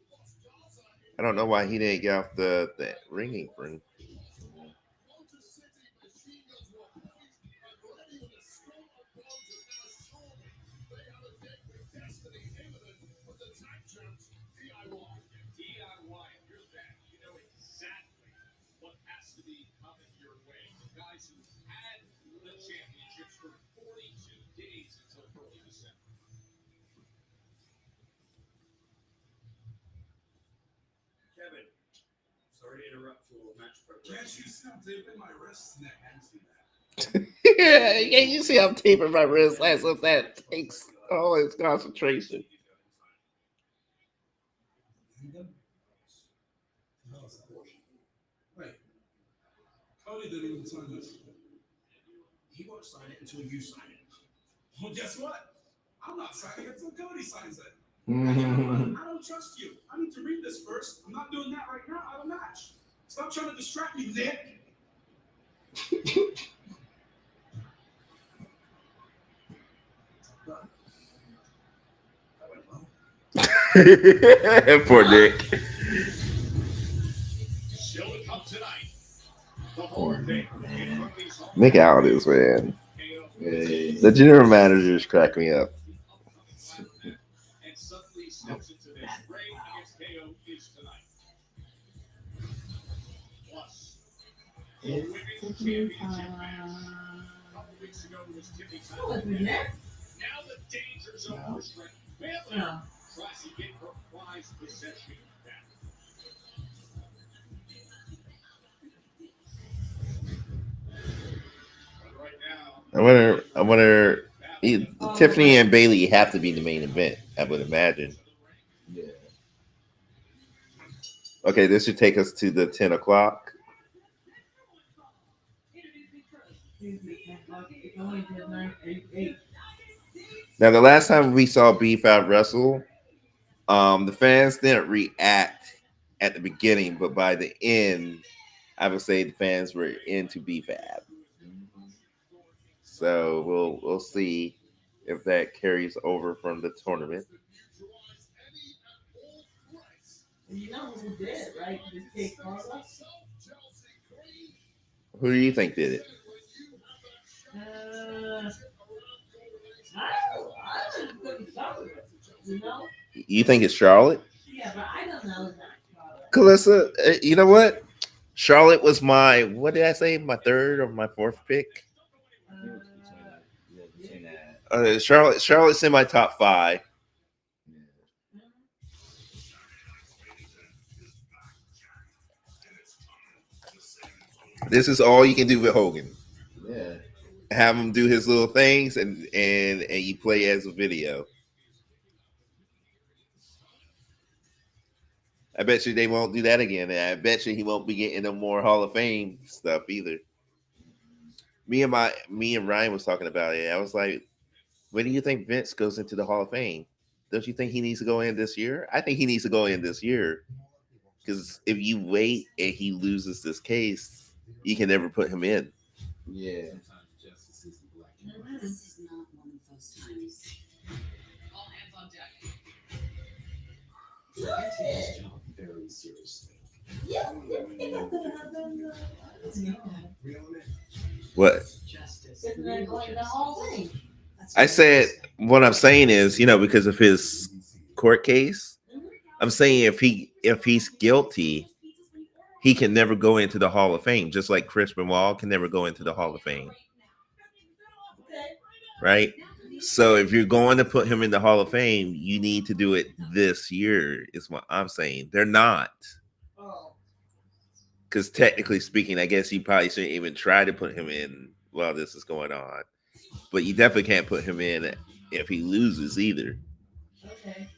I don't know why he didn't get off the ring apron. Kevin, sorry to interrupt your match preparation. Can't you see I'm taping my wrists? I can see that. Yeah, you see I'm taping my wrist. As if that takes all his concentration. Wait. Cody didn't even sign this. He won't sign it until you sign it. Well, guess what? I'm not signing it until Cody signs it. Mm-hmm. I don't trust you. I need to read this first. I'm not doing that right now. I have a match. Stop trying to distract me, Nick. Poor Nick. Poor Nick, man. Nick Aldis, man. Hey. The general managers crack me up. Ohio is tonight. Plus, the It's women's Tiffany championship time. match. A couple weeks ago was Tiffany Oh, Stratton. isn't there? Now the danger zone for Stratton. Bayley No. tries to get her prized possession back. But right now, I wonder. Tiffany and Bayley have to be the main event, I would imagine. Yeah. Okay, this should take us to the 10 o'clock. It's only 9:38. Now, the last time we saw B5 wrestle, the fans didn't react at the beginning, but by the end, I would say the fans were into B5. So we'll see if that carries over from the tournament. And you know who did, right? This kid Garza. Who do you think did it? I was good with Charlotte, you know? You think it's Charlotte? Yeah, but I don't know that Charlotte. Calissa, you know what? Charlotte was my, what did I say? My third or my fourth pick? Charlotte's in my top 5. This is all you can do with Hogan. Yeah. Have him do his little things and you play as a video. I bet you they won't do that again. And I bet you he won't be getting no more Hall of Fame stuff either. Me and Ryan was talking about it. I was like, when do you think Vince goes into the Hall of Fame? Don't you think he needs to go in this year? I think he needs to go in this year. Because if you wait and he loses this case, you can never put him in. Yeah. This is not one of those times. All hands on deck. I take this job very seriously. Yeah. What? Justice. Isn't that going the whole thing? I said, what I'm saying is, because of his court case, I'm saying if he's guilty, he can never go into the Hall of Fame, just like Chris Benoit can never go into the Hall of Fame. Right? So if you're going to put him in the Hall of Fame, you need to do it this year, is what I'm saying. They're not. Because technically speaking, I guess you probably shouldn't even try to put him in while this is going on. But you definitely can't put him in if he loses either. Okay.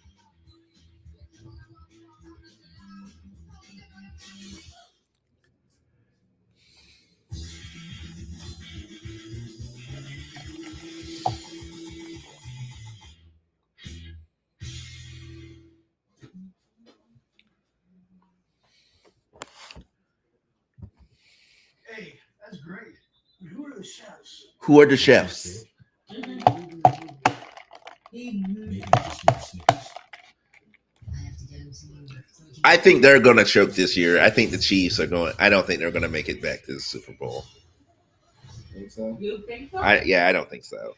Hey, that's great. Who are the chefs? Who are the chefs? I think they're going to choke this year. I think the Chiefs are going. I don't think they're going to make it back to the Super Bowl. Think so? You think so? I don't think so.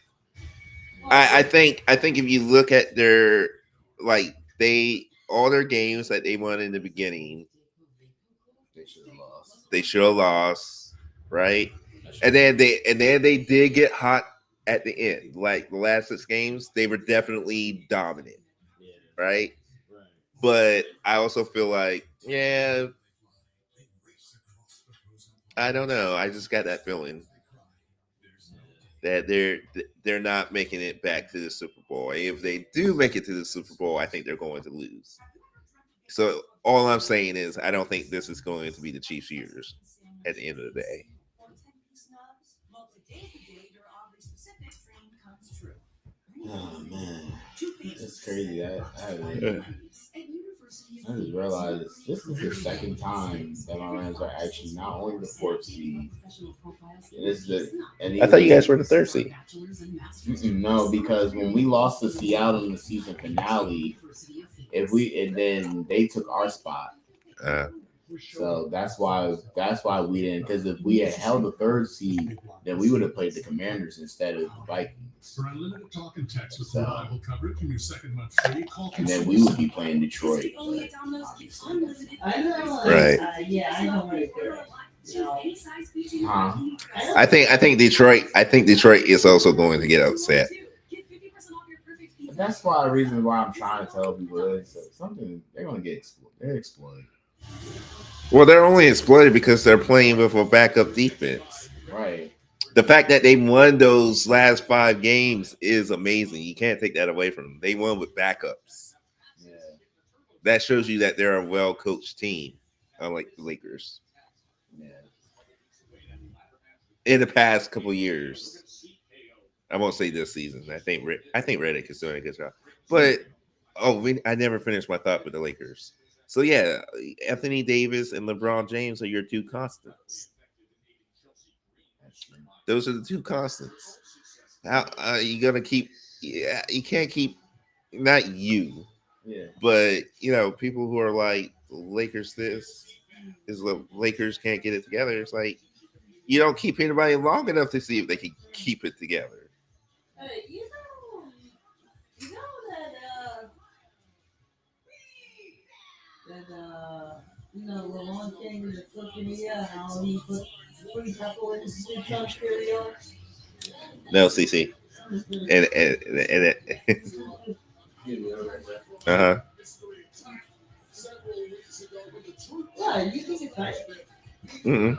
I think if you look at their all their games that they won in the beginning, They should have lost. right? And then they did get hot at the end. Like the last 6 games, they were definitely dominant, right? But I also feel like, I don't know. I just got that feeling that they're not making it back to the Super Bowl. And if they do make it to the Super Bowl, I think they're going to lose. So all I'm saying is I don't think this is going to be the Chiefs' years at the end of the day. Oh man, it's crazy. I just realized this is the second time that my Rams are actually not only the 4th seed. I thought you guys were the 3rd seed. No, because when we lost to Seattle in the season finale, then they took our spot. So that's why we didn't. Because if we had held the third seed, then we would have played the Commanders instead of the Vikings. For unlimited talk and text with So- reliable coverage and your second month free, call And then we would be playing Detroit. Only But at Domino's gets obviously, unlimited. I know. Right. Yeah, I know right there. I think Detroit is also going to get upset. but that's why the reason why I'm trying to tell people is something they're gonna get exploited. They're exploited. Well, they're only exploited because they're playing with a backup defense. Right. The fact that they won those last 5 games is amazing. You can't take that away from them. They won with backups. Yeah. That shows you that they're a well-coached team, unlike the Lakers. Yeah. In the past couple years, I won't say this season. I think Reddick is doing a good job. But I never finished my thought with the Lakers. So yeah, Anthony Davis and LeBron James are your 2 constants. Those are the 2 constants. How are you gonna keep? Yeah, you can't keep. Not you, Yeah. but people who are like Lakers. This is the Lakers can't get it together. It's like you don't keep anybody long enough to see if they can keep it together. Hey, you know that Lamont came in the social media, how he put free taco in his cereal. No, CC, and uh-huh. Yeah, you think it's right? Mm-mm.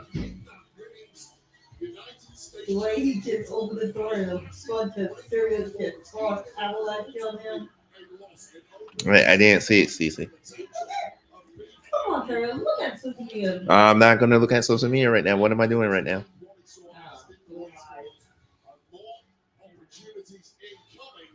The way he just opened the door and a bunch of cereal just crossed avalanche on him. I didn't see it, CC. Come on, Terry, look at social media. I'm not going to look at social media right now. What am I doing right now? Opportunities incoming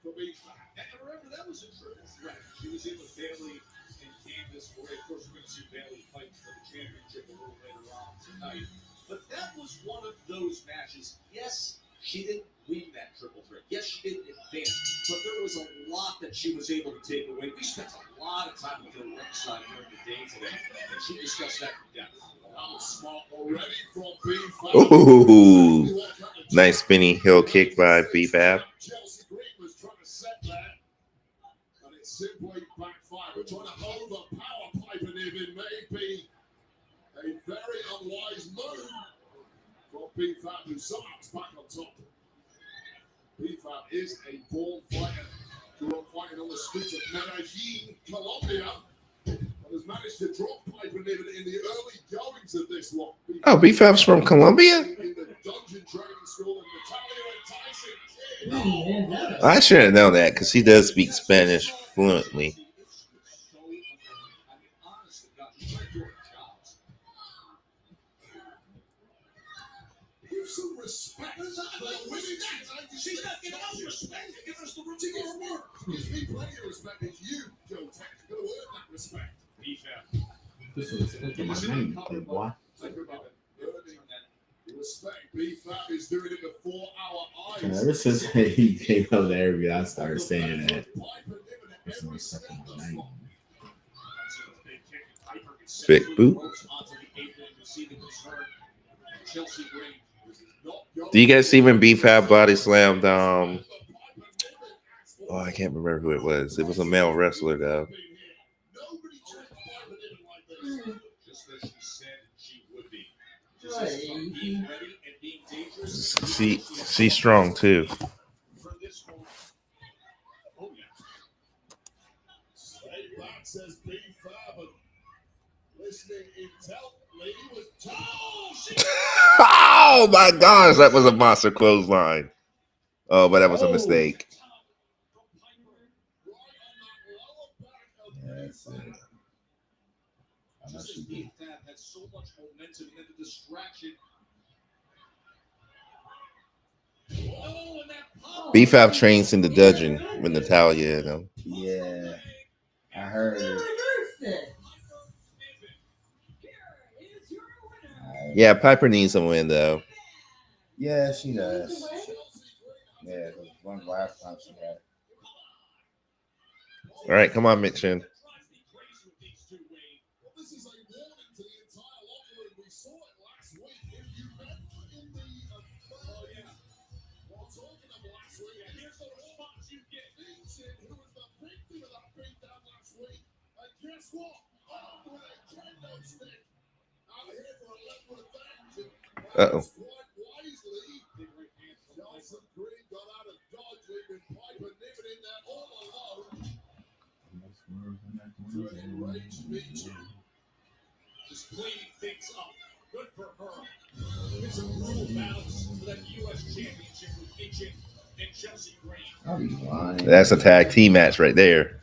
for B5. And remember, that was a triple threat. She was in with Bayley and Candice LeRae. Of course, we're going to see Bayley fight for the championship a little later on tonight. But that was one of those matches. Yes, she didn't win that triple threat. Yes, she didn't advance. But there was a lot that she was able to take away. We spent a lot of time with her ringside during the day today, and she discussed that in depth. Smart already from B5. Ooh, nice spinning heel kick by B-Fab. Chelsea Green was trying to set that, and it simply backfired. We're trying to hold the power pipe, and it may be a very unwise move from B-Fab, who somehow back on top. B-Fab is a born fighter. Grew up fighting on the streets of Medellin, Colombia. Has managed to drop Piper Niven in the early goings of this one. Oh, B-Fab's from Colombia? In the dungeon training school, and Natalia and Tyson. I should have known that because he does speak Spanish fluently. Give some respect. She's not giving us respect. Give us the routine. Gives me plenty of respect. It's you, Joe Tex. Gonna earn that respect. This is my name, boy. Respect. B-Fab is doing it before our eyes. Ever since he came up to interview, I started saying that. This is second name. Big boot. Do you guys see when B-Fab body slammed? I can't remember who it was. It was a male wrestler though. She's strong too. Oh my gosh, that was a monster clothesline. Oh, but that was a mistake. Yeah, that's it. Unless you do. Had so much momentum and the distraction. B-Fab trains in the dungeon with Natalia and them. Yeah, I heard. Yeah, Piper needs a win though. Yeah, she does. Yeah, it was one last time she had. All right, come on, Mitchin. Uh-oh. Just cleaning things up. Good for her. It's a brutal battle for that U.S. Championship with Kitchen and Chelsea Green. I'll be lying. That's a tag team match right there.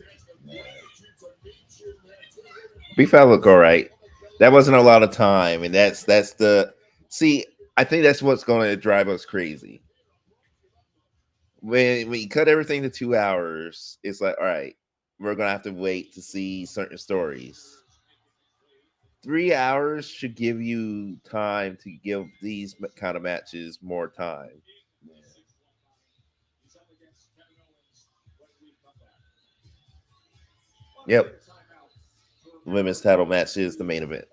Big Fat look all right. That wasn't a lot of time, and that's the I think that's what's going to drive us crazy. When you cut everything to 2 hours, it's like, all right, we're gonna have to wait to see certain stories. 3 hours should give you time to give these kind of matches more time. Yep. Women's title match is the main event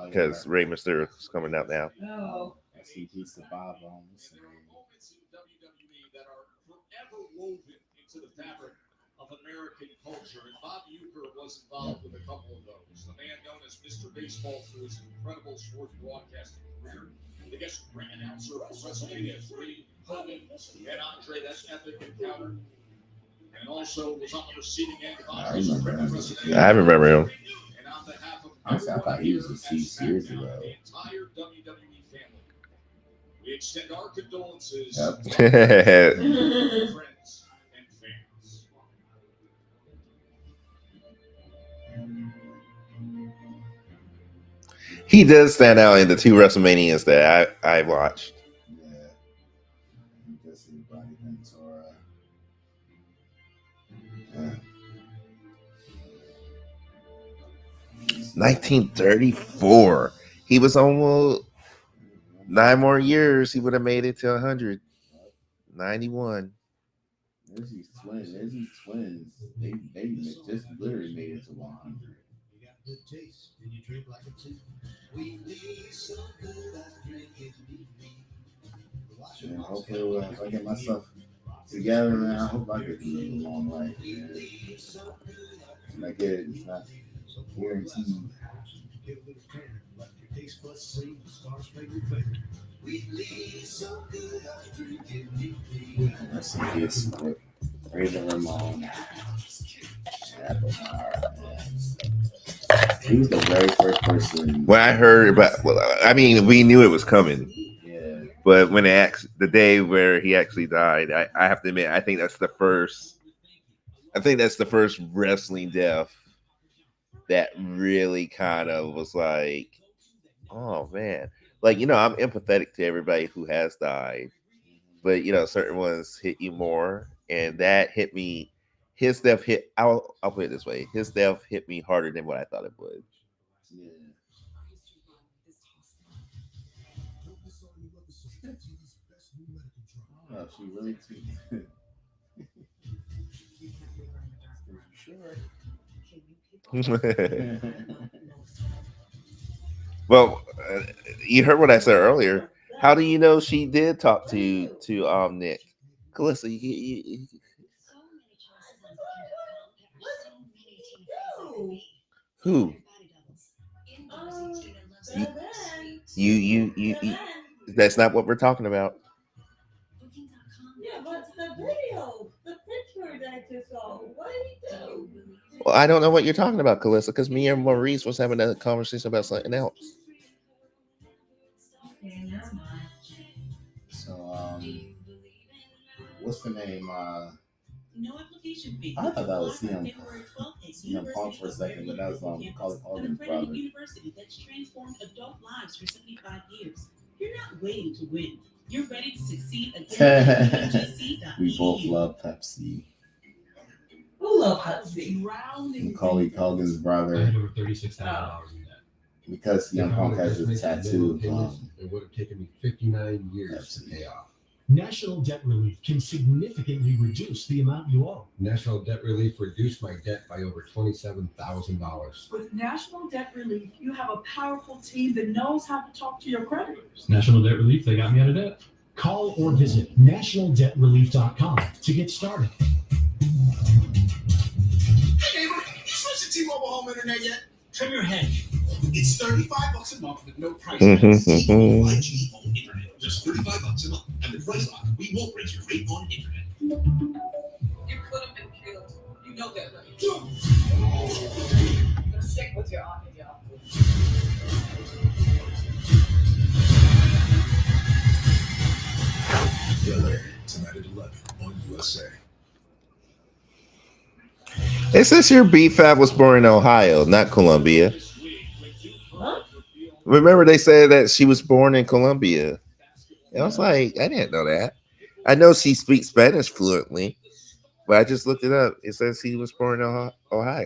because Rey Mysterio is coming out now. No. SCP's the Bob Bones. Moments in WWE that are forever woven into the fabric of American culture, and Bob Uecker was involved with a couple of those. The man known as Mr. Baseball through his incredible sports broadcasting career, the guest ring announcer of WrestleMania 3, Hogan and Andre, that epic encounter, and also was on the receiving end of Andre's WrestleMania. I remember him. And on behalf of Honestly, I thought he was deceased years ago. the entire WWE family, we extend our condolences Yep. to our friends and fans. He does stand out in the 2 WrestleManias that I watched. Yeah. Jesse Bobby Ventura. Yeah. 1934. He was almost 9 more years. He would have made it to 100. 91. There's these twins. They just literally made it to 100. You got good taste, and you drink like a too. We need so good, I drink it. And hopefully, if I get myself together, man, I hope I get to live a long life, man. When I get it, it's not guaranteed. Let's see this with Razor Ramon. He was the very first person. When I heard about, I mean, we knew it was coming. Yeah. But when the day where he actually died, I have to admit, I think that's the first wrestling death that really kind of was like, oh man, like, you know, I'm empathetic to everybody who has died, but you know, certain ones hit you more, and that hit me. His death hit. I'll put it this way: his death hit me harder than what I thought it would. Yeah. Oh, she really too. Well, you heard what I said earlier. How do you know she did talk to Nick? Calissa, who? You. That's not what we're talking about. Yeah, but the video, the picture that you saw, what did he do? Well, I don't know what you're talking about, Calissa, because me and Maurice was having a conversation about something else. So, what's the name? No application fee. I thought that was CM Punk for a second, but that was Colin Hogan's brother. University that's transformed adult lives for 75 years. You're not waiting to win. You're ready to succeed again. We both love Pepsi. Who loves Pepsi? Macaulay Culkin's brother. over $36,000 in debt. Because CM Punk has a tattoo. It would have taken me 59 years Pepsi. to pay off. National Debt Relief can significantly reduce the amount you owe. National Debt Relief reduced my debt by over $27,000. With National Debt Relief, you have a powerful team that knows how to talk to your creditors. National Debt Relief, they got me out of debt. Call or visit nationaldebtrelief.com to get started. Hey neighbor, you switched to T-Mobile home internet yet? Trim your hedge. It's $35 a month with no price limit. T-Mobile phone internet. Just $35 a month. And with Price Lock, we won't raise your rate on internet. You could have been killed. You know that, right? But stick with your army, y'all. Belair, tonight at 11 on USA. It says here B-Fab was born in Ohio, not Columbia. Huh? Remember they said that she was born in Colombia. And I was like, I didn't know that. I know she speaks Spanish fluently, but I just looked it up. It says he was born in Ohio. Wow. I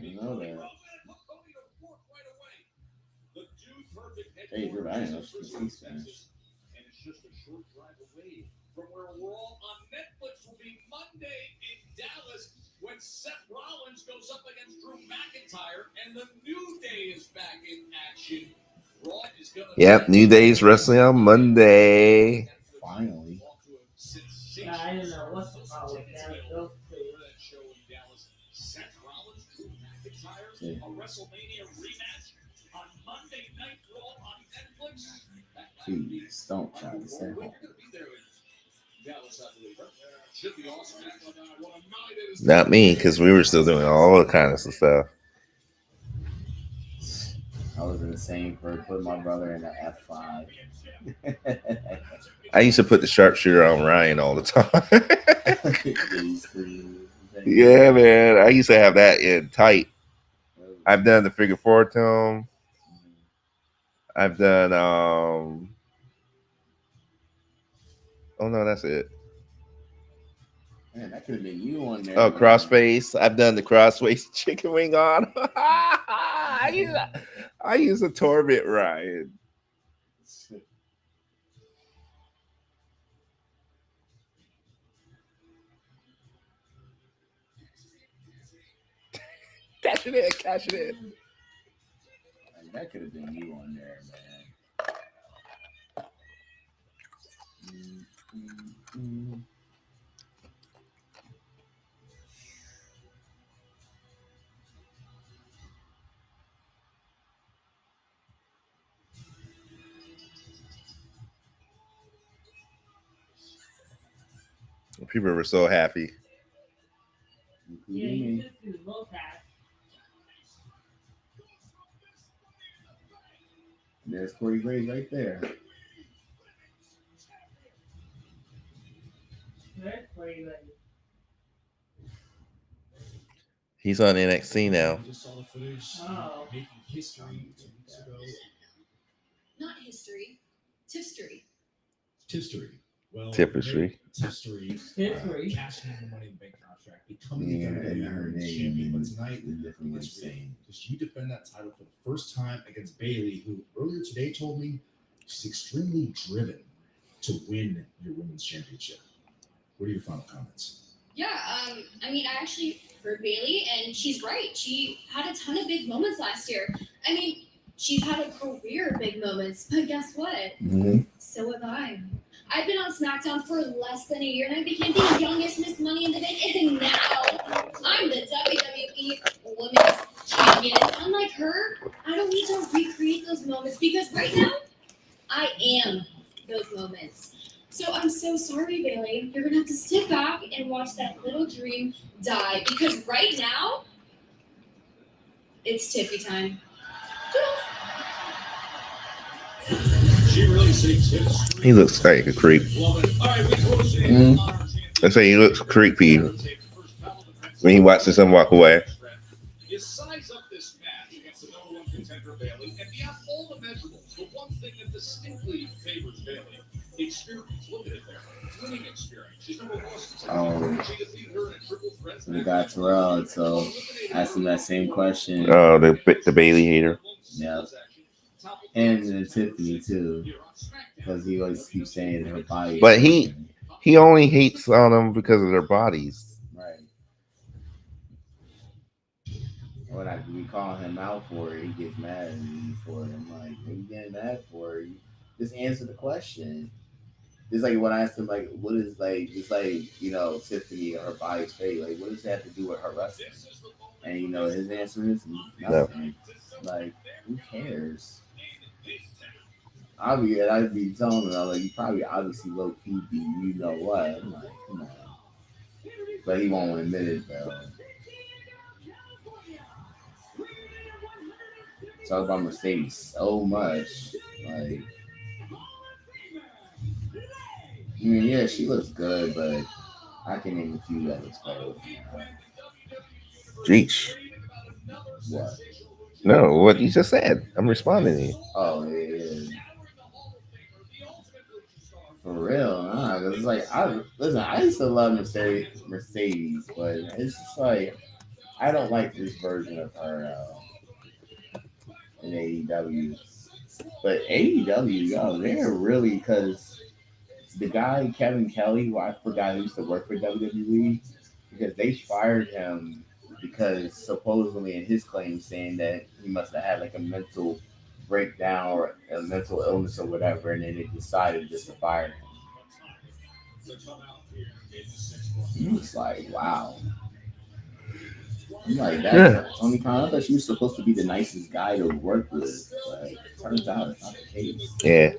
didn't know that. Hey, I didn't know she could speak Spanish. And it's just a short drive away from where Raw on Netflix will be Monday in Dallas when Seth Rollins goes up against Drew McIntyre and the New Day is back in action. Raw is gonna New Day's wrestling on Monday. Finally. Yeah, I didn't know what's the problem with that. Those two. Seth Rollins, Drew McIntyre, a WrestleMania rematch on Monday Night Raw on Netflix. Please don't try to say home. Not me, because we were still doing all the kinds of stuff. I was in the same for put my brother in the F5. I used to put the sharpshooter on Ryan all the time. Yeah, man. I used to have that in tight. I've done the figure four to him. I've done oh no, that's it. Man, that could have been you on there. Oh, crossface. I've done the crossface chicken wing on. I use a torment Ryan. Cash it in, cash it in. Man, that could have been you on there, man. People were so happy. Yeah, you just do low pass. There's Corey Graves right there. There's Corey Graves. He's on NXT now. Oh. Not history. Tiffstory. Tipstery. Well, Tipstery. Tipstery. Cashing in the Money in the Bank contract, becoming the WWE champion. But tonight, it's insane because you defend that title for the first time against Bayley, who earlier today told me she's extremely driven to win your women's championship. What are your final comments? Yeah, I mean, I actually heard Bayley, and she's right. She had a ton of big moments last year. I mean, she's had a career of big moments, but guess what? Mm-hmm. So have I. I've been on SmackDown for less than a year, and I became the youngest Miss Money in the Bank, and now I'm the WWE Women's Champion. Unlike her, I don't need to recreate those moments because right now, I am those moments. So I'm so sorry, Bayley. You're gonna have to sit back and watch that little dream die because right now, it's Tiffy time. She really sings hits. He looks like a creep. I say he looks creepy when he watches them walk away. You size up this match against the number one contender Bayley, and beyond all the measurables, the one thing that distinctly favors Bayley, the experience. Look at it there, winning experience. She's never lost. She defeated her in a triple threat. So we got Terrell, so asked him that same question. Oh, the Bayley hater. Yeah. And the Tiffany too, because he always keeps saying her body. But he only hates on them because of their bodies. Right. When we call him out for it, he gets mad at me for it. I'm like, what are you getting mad for? You just answer the question. It's like when I asked him, like, what is like, just like, you know, Tiffany or her body's fate, like, what does that have to do with her wrestling? And you know, his answer is nothing. Like, who cares? I'd be telling him, like, you probably obviously low key be, you know what? I'm like, come on. But he won't admit it though. Talk about Mercedes so much, like. I mean, yeah, she looks good, but I can name a few that looks better. Jeez. What? No, what you just said. I'm responding to you. Oh, yeah. For real, nah, cause it's like I used to love Mercedes, but it's just like I don't like this version of her in AEW. But AEW, yo, they're really because the guy Kevin Kelly, who I forgot who used to work for WWE, because they fired him because supposedly in his claim saying that he must have had like a mental breakdown or a mental illness or whatever, and then they decided just to fire him. He was like, wow. I'm like, that's Tony Khan. I thought she was supposed to be the nicest guy to work with, but turns out it's not the case. Yeah.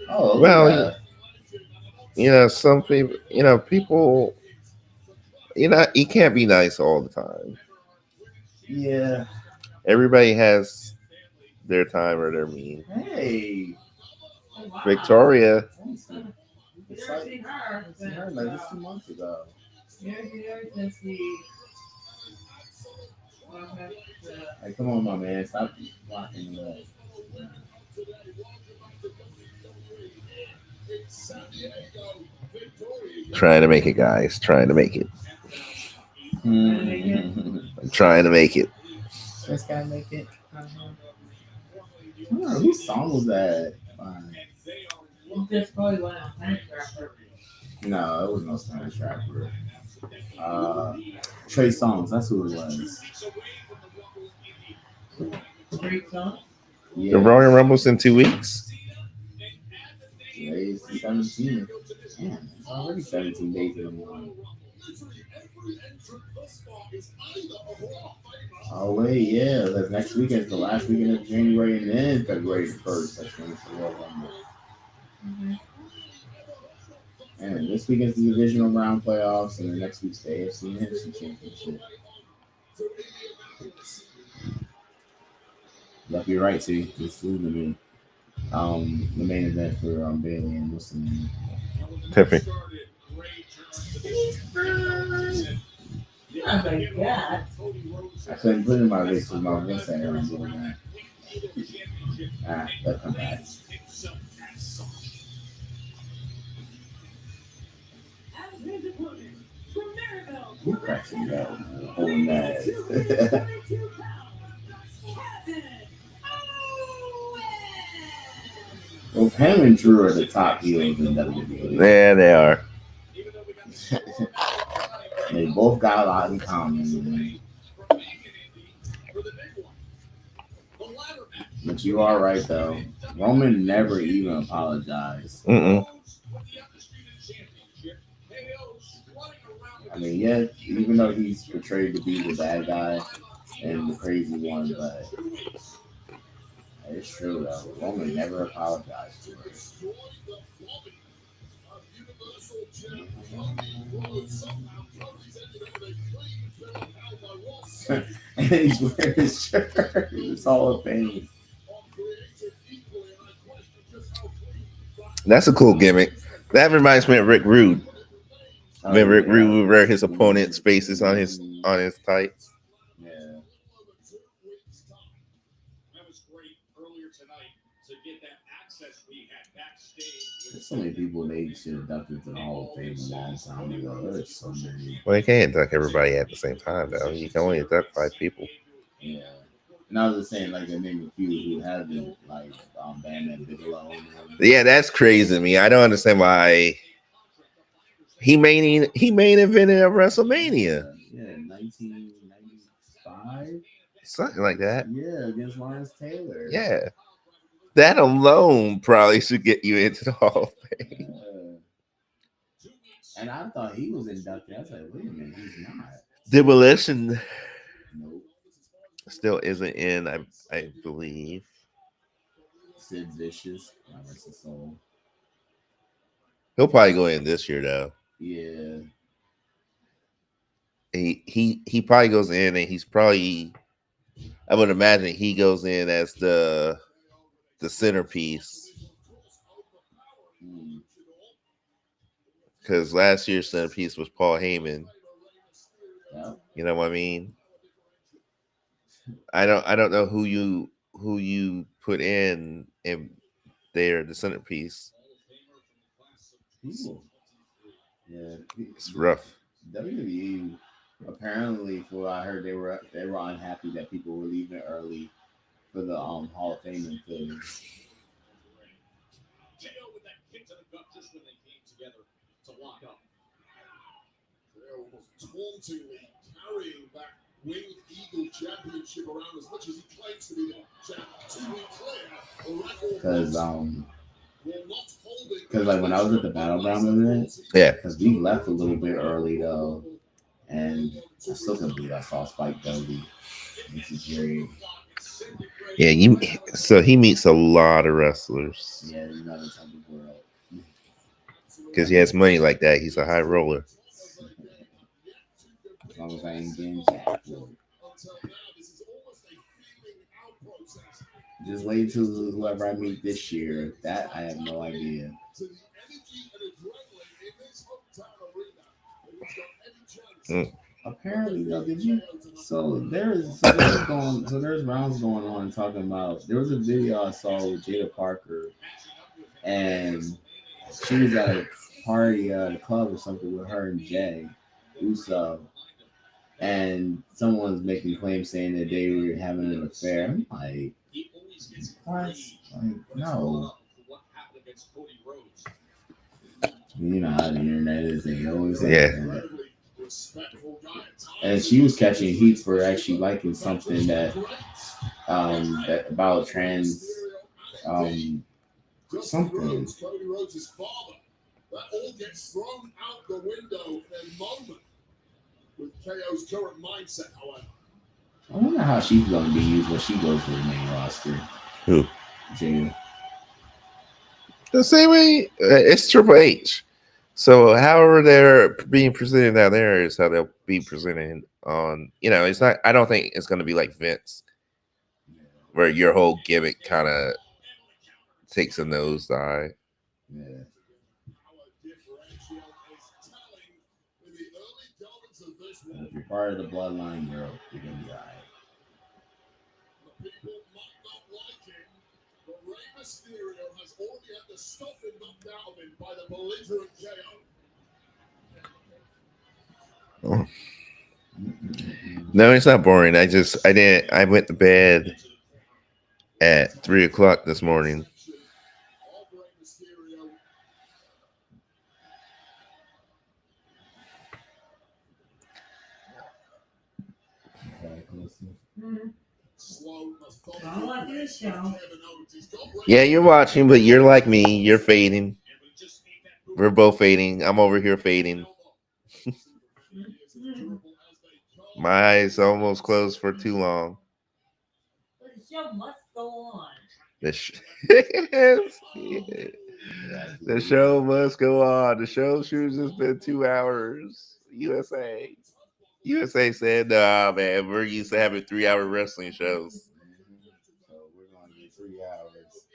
Oh, well, you know, some people, people, you can't be nice all the time. Yeah. Everybody has their time or their mean. Hey. Victoria. It's her like just 2 months ago. Like, come on, my man, stop blocking me up. Trying to make it, guys. Trying to make it. I'm trying to make it. Just gotta make it. Whose song was that? Just probably one of Spanish rapper. No, it was no Spanish rapper. Trey Songz, that's who it was. Trey Songz? Yeah. The Royal Rumble's in 2 weeks. Today's 17. Damn, it's already 17 days in one. Oh wait, yeah, that's next weekend. It's the last weekend of January, and then February 1st. That's when it's the Royal Rumble. Mm-hmm. And this weekend's the divisional round playoffs, and the next week's the AFC and NFC championship. Yep, you're right, T. Just flew to me. The main event for Bayley and Wilson. Tiffany. Not like that. I couldn't put it in my list because my voice had on doing that. They'll come back. Who cracks me up? Holding that. Well, Pam and Drew are the top heels in WWE. Yeah, they are. They both got a lot in common. But you are right, though. Roman never even apologized. Mm-mm. I mean, yeah, even though he's portrayed to be the bad guy and the crazy one, but it's true, though. Roman never apologized for it. And he's wearing his shirt. It's all a pain. That's a cool gimmick. That reminds me of Rick Rude. When Rick Rude would wear his opponent's faces on his tights. Yeah. That was great earlier tonight to get that access we had backstage. There's so many people they should have ducked into the Hall of Fame a long time ago. There's so many. Well, you can't duck everybody at the same time, though. You can only duck 5 people. Yeah. And I was just saying, like, I named a few who have been, like, Bandman Bigelow. Yeah, that's crazy to me. I don't understand why he main evented at WrestleMania. Yeah, 1995? Something like that. Yeah, against Lawrence Taylor. Yeah. That alone probably should get you into the Hall of Fame. And I thought he was inducted. I was like, wait a minute, he's not. Demolition Nope. still isn't in, I believe. Sid Vicious. God rest his soul. He'll probably go in this year though. Yeah. He probably goes in, and he's probably, I would imagine he goes in as the centerpiece. Because last year's centerpiece was Paul Heyman. Yep. You know what I mean? I don't know who you put in there, the centerpiece. People. Yeah. It's rough. WWE apparently, for what I heard, they were unhappy that people were leaving early for the Hall of Fame and things. with that kick to the gut just when they came together to lock up. They're almost tauntingly carrying that Winged Eagle Championship around as much as he claims to be the champ. To be clear, the record Because like when I was at the Battleground event, yeah, because we left a little bit early though, and I still couldn't believe I saw Spike Dudley. Yeah, so he meets a lot of wrestlers. Yeah, another type of world. Because he has money like that, he's a high roller. As long as I ain't getting jacked for it. Just wait till whoever I meet this year. That I have no idea. Apparently, though, did you? So there's rounds going on talking about. There was a video I saw with Jada Parker, and she was at a party at a club or something with her and Jay Uso, and someone's making claims saying that they were having an affair. I'm like, what? Like, no. You know how the internet is. They always say that. And she was catching heat for actually liking something that about trans something. That all gets thrown out the window in a moment with KO's current mindset, however. I wonder how she's going to be used when she goes to the main roster. Who? Jada. The same way it's Triple H. So however they're being presented down there is how they'll be presented on. It's not. I don't think it's going to be like Vince, where your whole gimmick kind of takes a nosedive. Yeah. If you're part of the bloodline, you're gonna be alright. People might not like him, but Rey Mysterio has already had the stuffing knocked out of him by the belligerent KO. Oh. No, it's not boring. I went to bed at 3:00 this morning. Yeah, you're watching, but you're like me. You're fading. We're both fading. I'm over here fading. My eyes almost closed for too long. But the show must go on. The show must go on. The show should have just been 2 hours. USA said, nah, man, we're used to having 3-hour wrestling shows. So we're going to get 3 hours.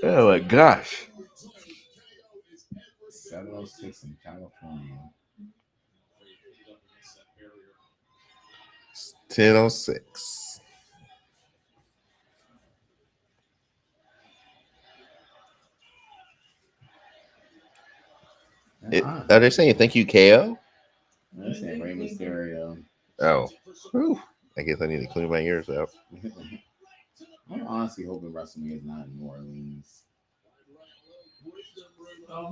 Oh my gosh. 7:06 in California. 10:06. Are they saying thank you, KO? They're saying Rey Mysterio. Oh. Whew. I guess I need to clean my ears out. I'm honestly hoping WrestleMania is not in New Orleans. Oh,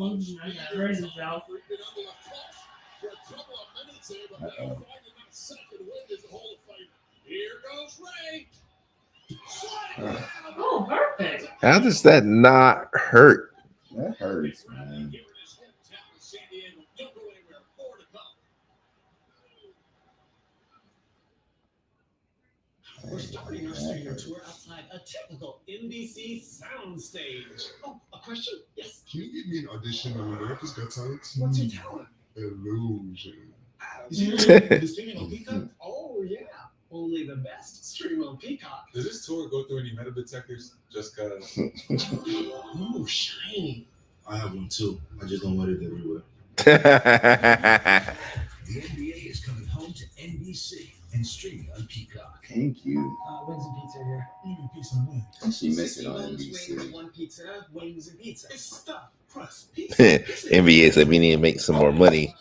perfect. How does that not hurt? That hurts, man. We're starting our studio tour outside a typical NBC soundstage. Oh, a question? Yes. Can you give me an audition on America's Got Talent? What's your talent? Illusion. The streaming on Peacock? Oh, yeah. Only the best stream on Peacock. Does this tour go through any metal detectors? Just cause. Ooh, shiny. I have one too. I just don't wear it everywhere. The NBA is coming home to NBC and streaming on Peacock. Thank you. Wings and pizza here. Even pizza and wings. And she missed it on Wings, NBC. one pizza, wings and pizza. It's stuffed, crust, pizza. NBA said we need to make some more money.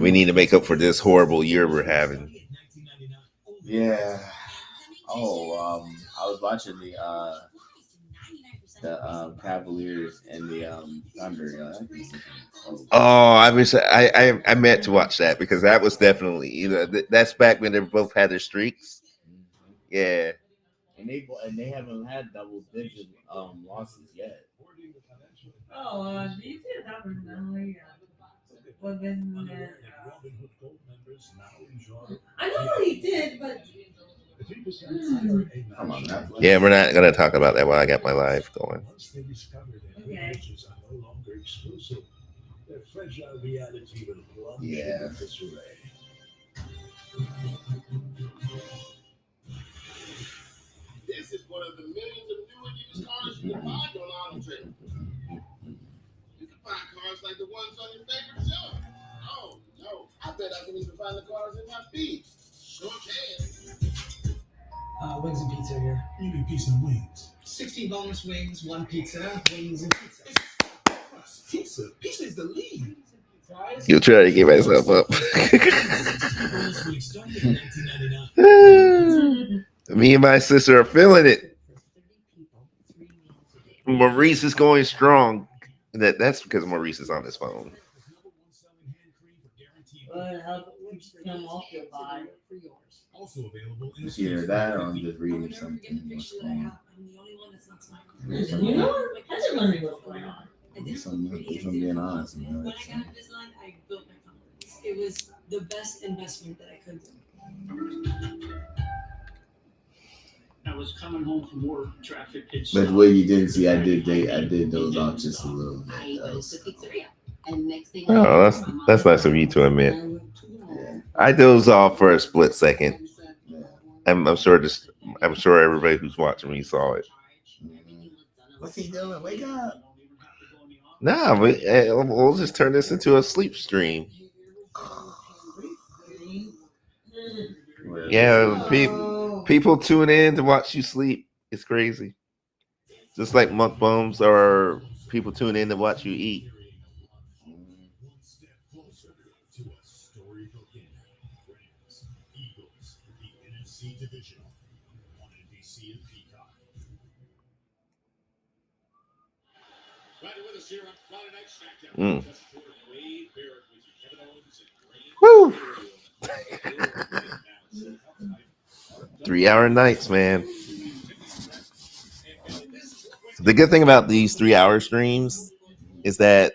We need to make up for this horrible year we're having. Yeah. Oh, I was watching the Cavaliers and the Thunder. Oh, I wish I meant to watch that because that was definitely that's back when they both had their streaks. Yeah. And they haven't had double digit losses yet. Oh, do you see the top of the I know what he did, but Come on, now. Yeah, we're not gonna talk about that while I got my live going. okay. Yeah. This is one of the millions of new and used cars you can find on Auto Trader. You can find cars like the ones on your favorite show. Oh, no. I bet I can even find the cars in my feed. Sure can. Wings and pizza here. Even pizza and wings. 16 boneless wings, one pizza, wings and pizza. Pizza. Pizza is the lead. You'll try to get myself up. Boneless wings starting at $19.99. Me and my sister are feeling it. Maurice is going strong. That's because Maurice is on his phone. Come off your body. Also available in It's either that or I'm just reading something. What's going on? You know what? I just wondering what's going on. If I'm being honest, you know, When I got Invisalign, I built my confidence. It was the best investment that I could do. I was coming home from work, traffic hit. but the way you didn't see, I did those off just a little bit. I That go was- to the pizzeria, and next thing Oh, that's nice of you to admit. yeah. I dozed off for a split second. Yeah. I'm sure everybody who's watching me saw it. What's he doing? Wake up! Nah, we'll just turn this into a sleep stream. Yeah, people tune in to watch you sleep. It's crazy. Just like mukbangs or people tune in to watch you eat. Mm. Woo! 3-hour nights, man. The good thing about these 3-hour streams is that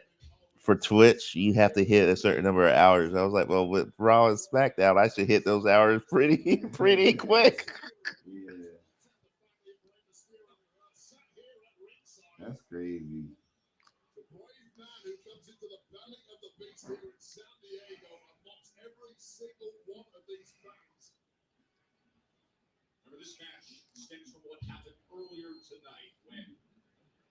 for Twitch, you have to hit a certain number of hours. I was like, well, with Raw and SmackDown, I should hit those hours pretty quick. Yeah. That's crazy. Remember, this match stems from what happened earlier tonight when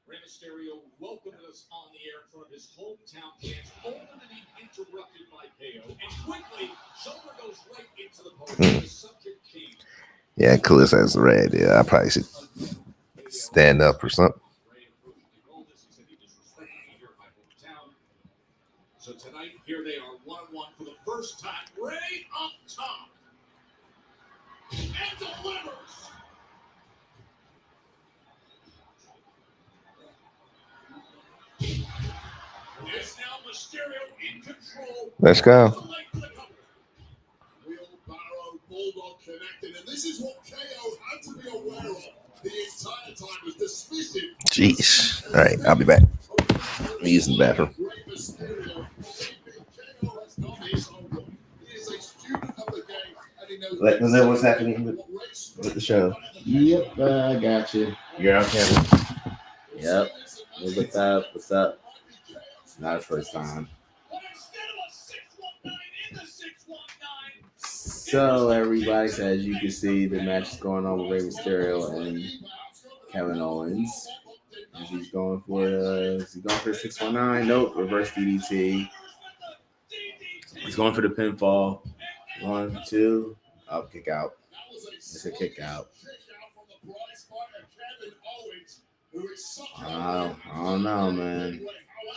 Rey Mysterio welcomed us on the air in front of his hometown fans, only to be interrupted by KO, and quickly, shoulder goes right into the podium. The subject changed. Yeah, Calissa has the right idea. I probably should stand up or something. So tonight, here they are, 1-1 for the first time. Rey up top. And delivers. It's now Mysterio in control. Let's go. Wheelbarrow Bulldog connected, and this is what KO had to be aware of the entire time, was dismissive. Jeez. All right, I'll be back. I'm using the bathroom. Let us know what's happening with the show. Yep, I got you. You're on camera. Yep. What's up? What's up? Not his first time. So everybody says you can see the match is going on with Rey Mysterio and Kevin Owens. As he's going for is he going for the 619? Nope, reverse DDT. He's going for the pinfall. 1, 2, up, kick out. It's a kick out. I don't know, man.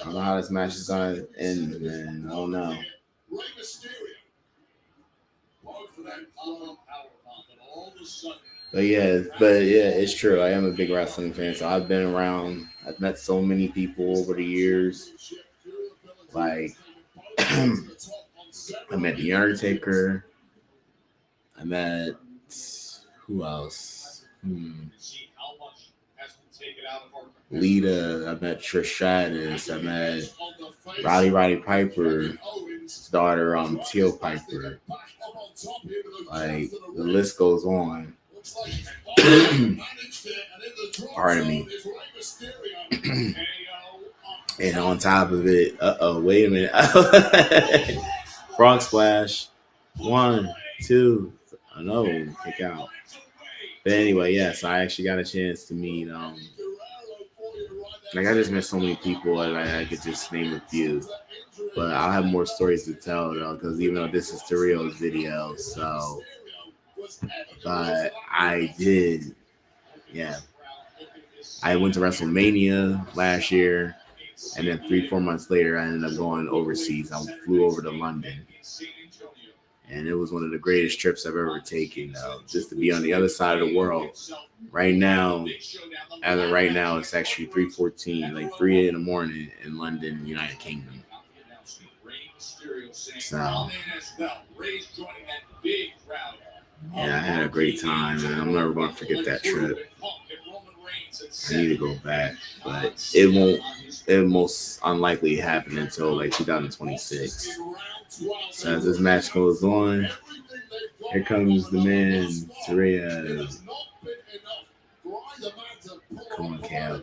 I don't know how this match is gonna end, man. I don't know. But yeah, it's true. I am a big wrestling fan, so I've been around. I've met so many people over the years. Like, I met The Undertaker. I met who else? Lita. I met Trish Stratus. I met Roddy Piper's daughter, Teal Piper. Like, the list goes on. Pardon me. And on top of it, wait a minute. Frog splash. 1, 2. I know, kick out. But anyway, yes, I actually got a chance to meet. Like, I just met so many people, and I could just name a few. But I'll have more stories to tell, though, because even though this is Terrell's video, so. But I did, yeah. I went to WrestleMania last year, and then 3-4 months later, I ended up going overseas. I flew over to London, and it was one of the greatest trips I've ever taken. Just to be on the other side of the world. Right now, as of right now, it's actually 3:14, like 3 in the morning in London, United Kingdom. So. Yeah, I had a great time, and I'm never going to forget that trip. I need to go back, but it most unlikely happen until like 2026. So as this match goes on, here comes the man, Terrell. Come on, Cal.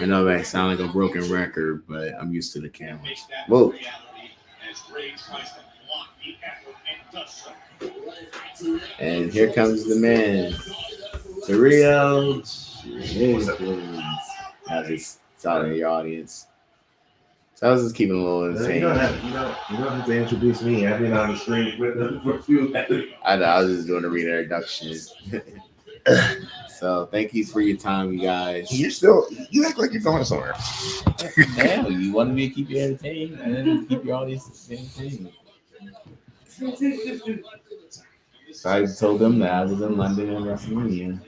I know that sounds like a broken record, but I'm used to the cameras. Whoa. And here comes the man, Terrell. I was just telling the audience. So I was just keeping a little insane. You don't have to introduce me. I've been on the screen with them for a few minutes. I know, I was just doing a reintroduction. So thank you for your time, you guys. You act like you're going somewhere. Hell, you wanted me to keep you entertained and then keep your audience entertained. So I told them that I was in London and WrestleMania.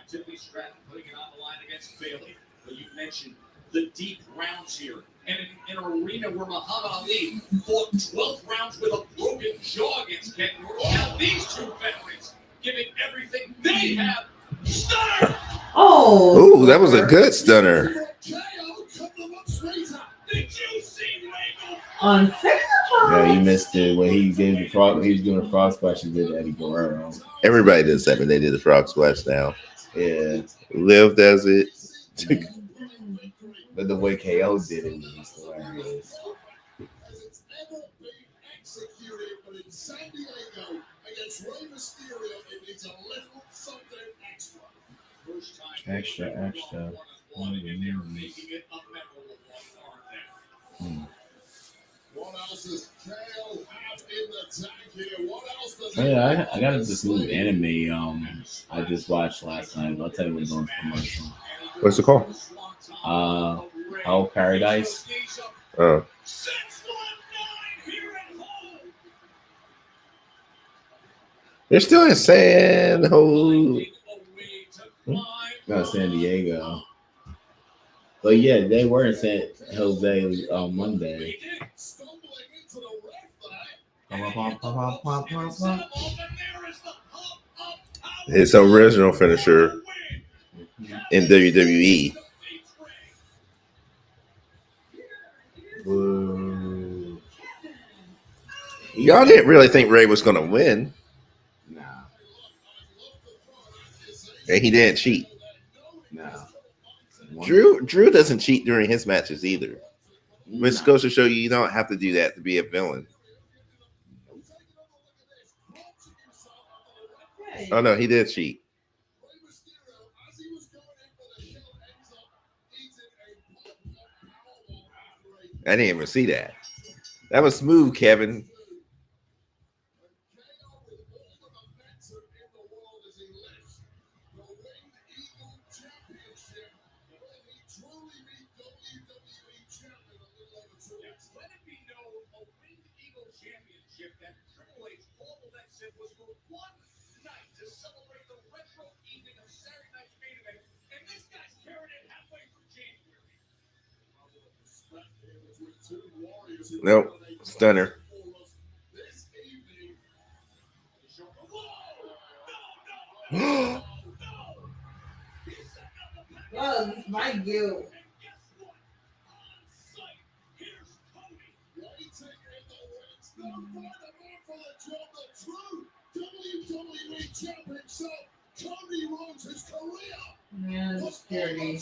Tiffany Stratton putting it on the line against Bayley. But you mentioned the deep rounds here. And in an arena where Muhammad Ali fought 12 rounds with a broken jaw against Ken Norton. Now these two veterans giving everything they have. Stunner! Oh, that was a good stunner. Did you see Regal? On Facebook? Yeah, you missed it when he did the frog. He was doing a frog splash and did Eddie Guerrero. Everybody does that when they did the frog splash now. Yeah, Liv does it. but the way KO did it was hilarious. Extra. Yeah, I got this new anime. I just watched last night. I'll tell you what's on commercial. What's it called? Hell Paradise. Oh. They're still in San Jose. No, San Diego. But yeah, they were in San Jose on Monday. His original finisher in WWE. Boo. Y'all didn't really think Ray was going to win. Nah. And he didn't cheat. Nah. Drew doesn't cheat during his matches either. Which goes to show you don't have to do that to be a villain. Oh no, he did cheat. I didn't even see that. That was smooth, Kevin. Nope. Stunner. Oh, my you. Yeah, that's scary.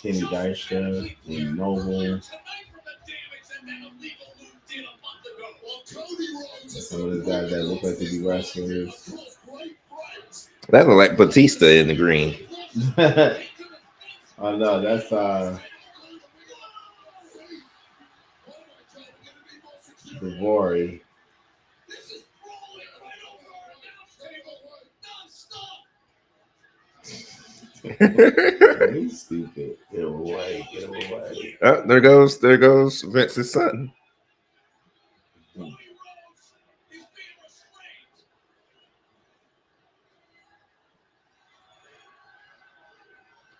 Kenny Dykstra, Lee Noble. Some of the guys that look like to be wrestlers. That look like Batista in the green. Oh no, that's Bavori. He's stupid. Get him away. Get him away. Oh, there goes Vince's son.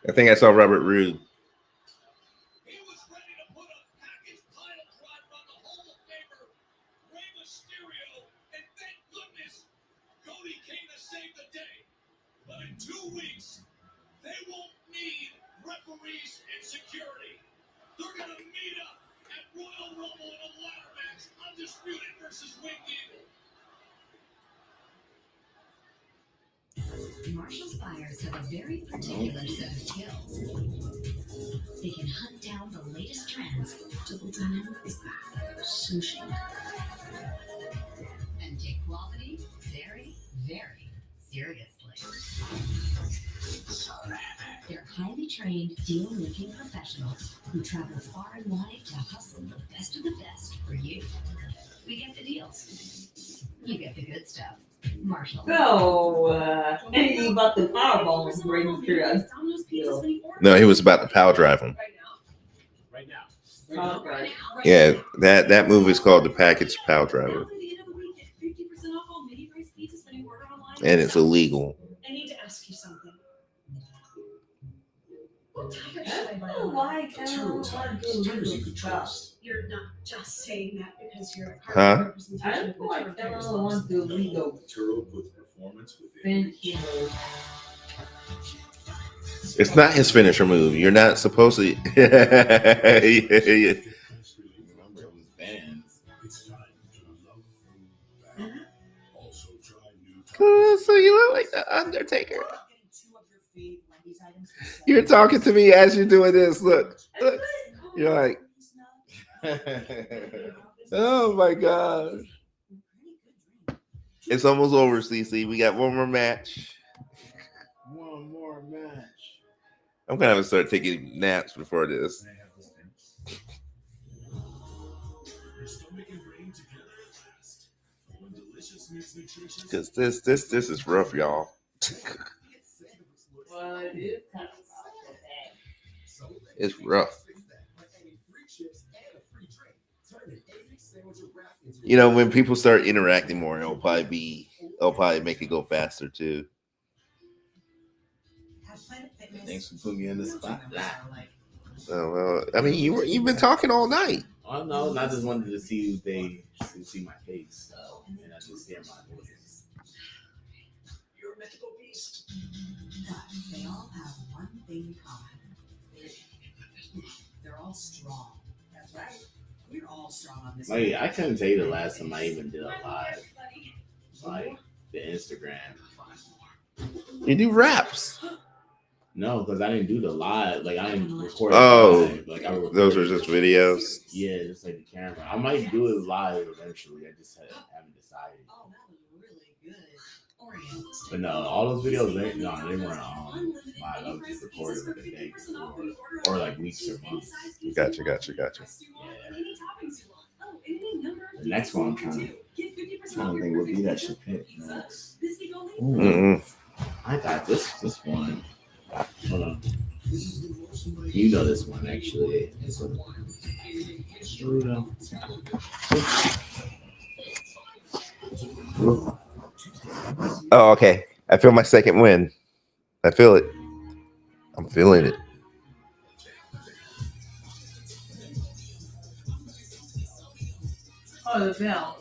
I think I saw Robert Roode. Martial fighters have a very particular set of skills. They can hunt down the latest trends, sushi, and take quality very, very seriously. They're highly trained, deal-making professionals who travel far and wide to hustle the best of the best for you. We get the deals. You get the good stuff. Marshall. So, anything about the Powerball was breaking through. No, he was about to power drive him. Okay. Yeah, that move is called the package power driver. And it's illegal. I need to ask you something. I don't know why Kevin want to do legal stuff. You're not just saying that because you're a Huh? I don't know why Kevin want to do legal. It's not his finisher move. You're not supposed to. Remember, it was bands. So you look like the Undertaker. You're talking to me as you're doing this. Look. You're like, oh my gosh. It's almost over, CC. We got one more match. One more match. I'm gonna have to start taking naps before this. Because this is rough, y'all. Well, it is kind of It's rough. You know, when people start interacting more, it'll probably make it go faster too. Thanks for putting me in the spotlight. Oh, well, I mean, you've been talking all night. Oh no, I just wanted to see my face, and I just hear my voice. You're a mythical beast. But they all have one thing in common. They're all strong. That's right. We're all strong on this. Like, I couldn't tell you the last time I even did a live. Like, the Instagram. You do raps. No, because I didn't do the live. Like, I didn't record Oh, live. Like, I recorded those are just videos. Yeah, just like the camera. I might do it live eventually. I just haven't decided. Oh, that was really good. Orient. But no, all those videos, they weren't live. I was just recorded like a day before, or like weeks or months. Gotcha. Yeah. The next one I'm trying to think what be that should pick next. I got this one. Hold on. You know this one actually. Oh, okay. I feel my second win. I feel it. I'm feeling it. Oh, the bell.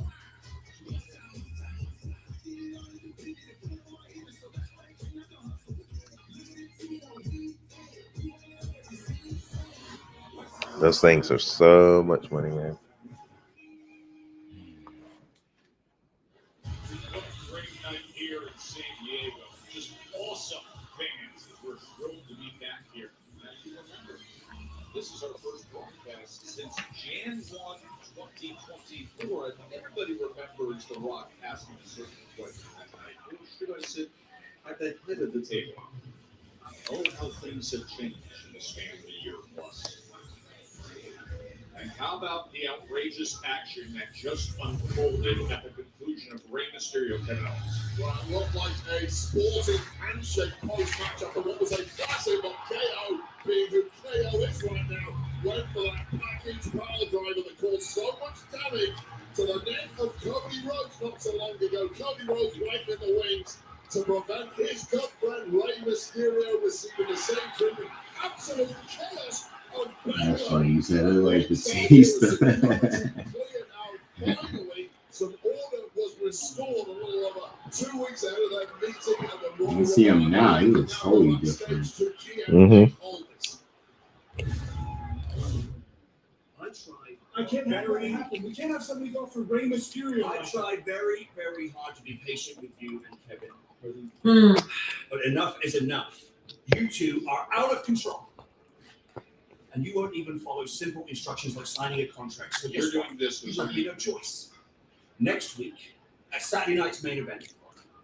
Those things are so much money, man. Great night here in San Diego. Just awesome fans. We're thrilled to be back here. As you remember, this is our first broadcast since Jan 1, 2024. And everybody remembers The Rock asking a certain question that night. Where should I sit at the head of the table? Oh, how things have changed in the span of a year plus. And how about the outrageous action that just unfolded at the conclusion of Rey Mysterio Kevin Owens? Well, it looked like a sporting handshake post-match after what was a classic of KO being who KO is right now. Went for that package power driver that caused so much damage to the neck of Cody Rhodes not so long ago. Cody Rhodes right in the wings to prevent his good friend Rey Mysterio receiving the same treatment. Absolute chaos. That's funny. You said it like Batista. Finally, some order was restored a little over 2 weeks out of that meeting. You can see him now. He looks totally different. I can't have That happen. We can't have somebody go for Rey Mysterio. I tried very, very hard to be patient with you and Kevin. But enough is enough. You two are out of control. And you won't even follow simple instructions like signing a contract. So You're doing this you have no choice. Next week, at Saturday night's main event,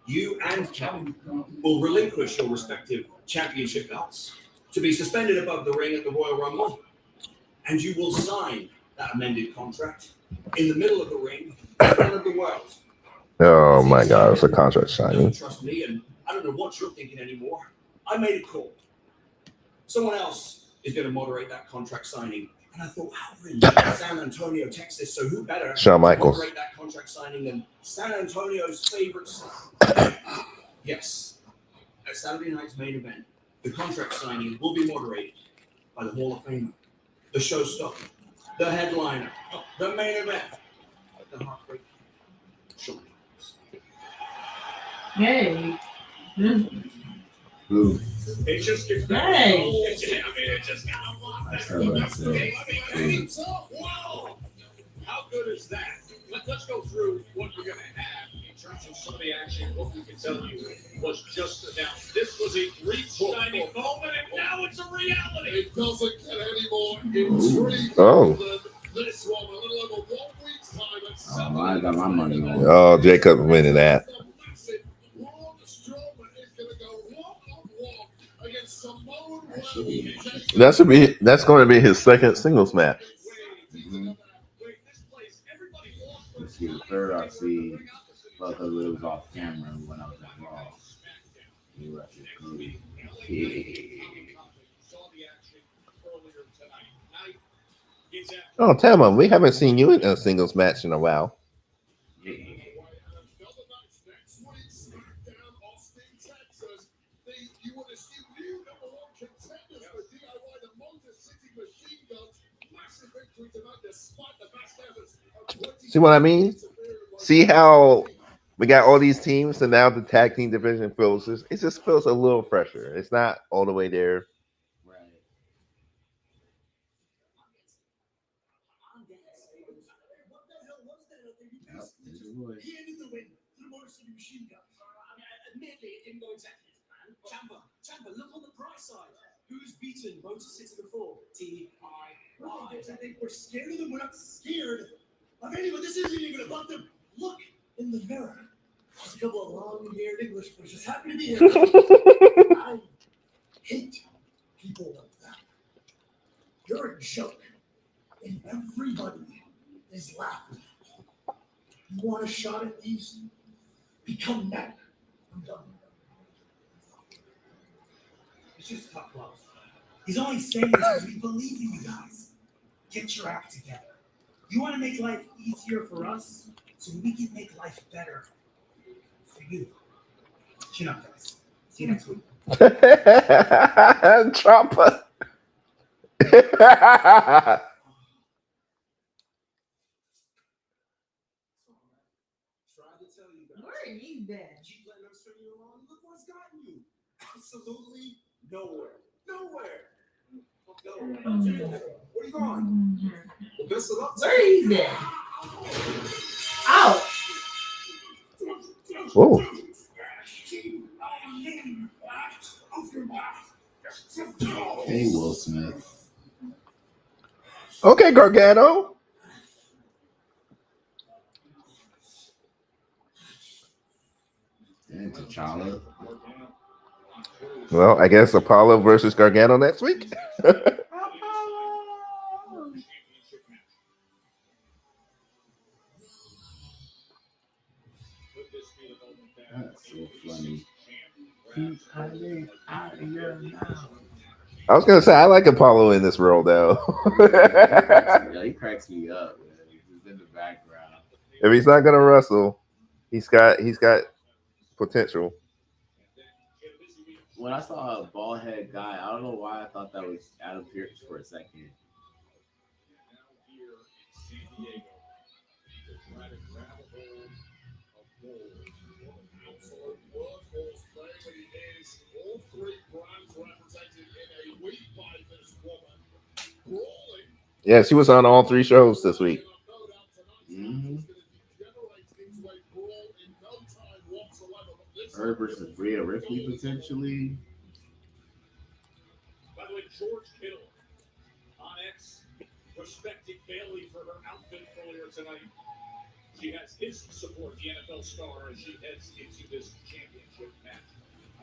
you and Kevin will relinquish your respective championship belts to be suspended above the ring at the Royal Rumble. And you will sign that amended contract in the middle of the ring in front of the world. Oh my God, it's a contract You signing. don't trust me, and I don't know what you're thinking anymore. I made a call. Someone else is going to moderate that contract signing. And I thought, wow, we're in San Antonio, Texas, so who better Shawn to Michaels. moderate that contract signing than San Antonio's favorite son? Yes, at Saturday night's main event, the contract signing will be moderated by the Hall of Famer, the showstopper, the headliner, the main event, the Heartbreak Shawn Michaels. Yay. Ooh. It just gets better. Hey. It just got That's what I said. Wow. How good is that? Let's go through what you're going to have in terms of some of the action. What we can tell you was just announced. This was a brief shining moment, and now it's a reality. It doesn't get any more intriguing Oh. than this one. A little over 1 week's time at 7. Oh, I got my money on. Oh, Jacob winning that. That's going to be his second singles match. Mm-hmm. Let's see, the third I see, because it was off camera when I was at Raw. He was at Cody. Oh, Tama, we haven't seen you in a singles match in a while. See what I mean? See how we got all these teams, and now the tag team division it just feels a little fresher. It's not all the way there. Right. He ended the win through Motor City Machine Gun. Admittedly, it didn't go exactly as planned. Champa, look on the bright side. Who's beaten Motor City before? T-I-Y. I think we're scared of them. We're not scared of anyone. This isn't even about them. Look in the mirror. There's a couple of long-haired English boys just happen to be here. I hate people like that. You're a joke, and everybody is laughing. You want a shot at these? Become men. I'm done. It's just tough love. He's only saying this because we believe in you guys. Get your act together. You want to make life easier for us so we can make life better for you. Chin up, guys. See you next week. Trump. Where are you been? Look what's gotten you. Absolutely nowhere. Nowhere. Where you going? Well, best of luck. Where are you been? Out. Whoa. Hey, Will Smith. Okay, Gargano. And T'Challa. Well, I guess Apollo versus Gargano next week. That's so funny. I was gonna say I like Apollo in this role though. Yeah, he cracks me up, man. He's in the background. If he's not gonna wrestle, he's got potential. When I saw a bald head guy, I don't know why I thought that was Adam Pearce for a second. All three brands represented in a week by this woman. Yeah, she was on all 3 shows this week. Mm-hmm. Her versus Rhea Ripley potentially. By the way, George Kittle on X respected Bayley for her outfit earlier tonight. She has his support, the NFL star, as she heads into this championship match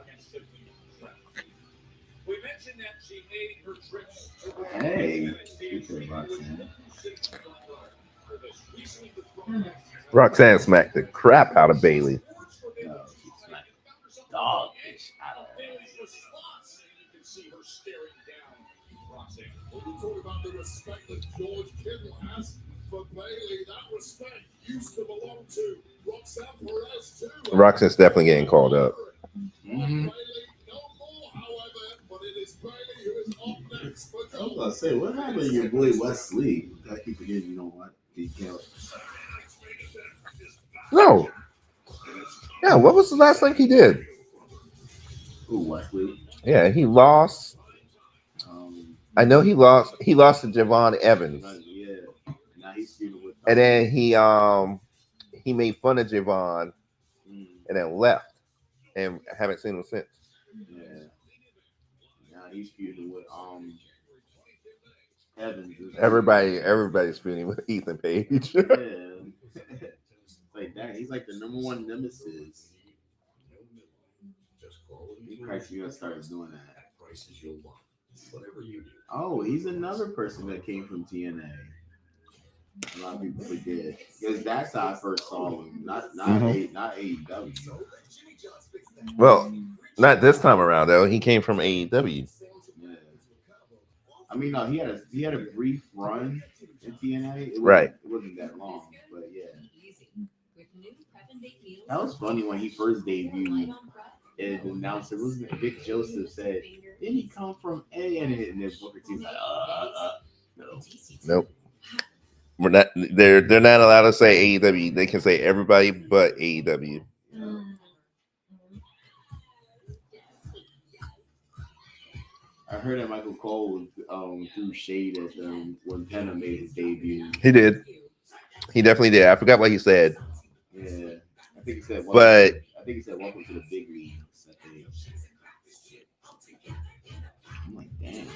against Tiffany Stratton. We mentioned that she made her trips to Hey, speaking of Roxanne. Roxanne smacked the crap out of Bayley. No, she smacked dogfish out of her. Bayley's response, and you can see her staring down Roxanne. When we talk about the respect that George Kittle has for Bayley, that respect used to belong to Roxanne Perez too. Roxanne's definitely getting called up. Mm-hmm. I was gonna say, what happened to your boy Wesley? I keep forgetting, you know what? DK. No. Yeah, what was the last thing he did? Who, Wesley? Yeah, he lost. I know he lost. He lost to Javon Evans. Yeah. Now he's feuding with. And then he made fun of Javon and then left. And I haven't seen him since. Yeah. Now he's feuding with Evans. Everybody's feuding with Ethan Page. Yeah. Like that. He's like the #1 nemesis. He cracks me up started doing that. Oh, he's another person that came from TNA. A lot of people forget. Because that's how I first saw him. Not AEW. Well, not this time around though. He came from AEW. Yeah. I mean, no, he had a brief run in TNA. It wasn't that long, but yeah. That was funny when he first debuted. And the announcer was Vic Joseph said, "Didn't he come from A?" And then Booker T's like, no. Nope. We're not. They're not allowed to say AEW. They can say everybody but AEW. I heard that Michael Cole threw shade at them when Penta made his debut. He did. He definitely did. I forgot what he said. Yeah, I think he said. But I think he said, "Welcome to the big leagues." I'm like, damn.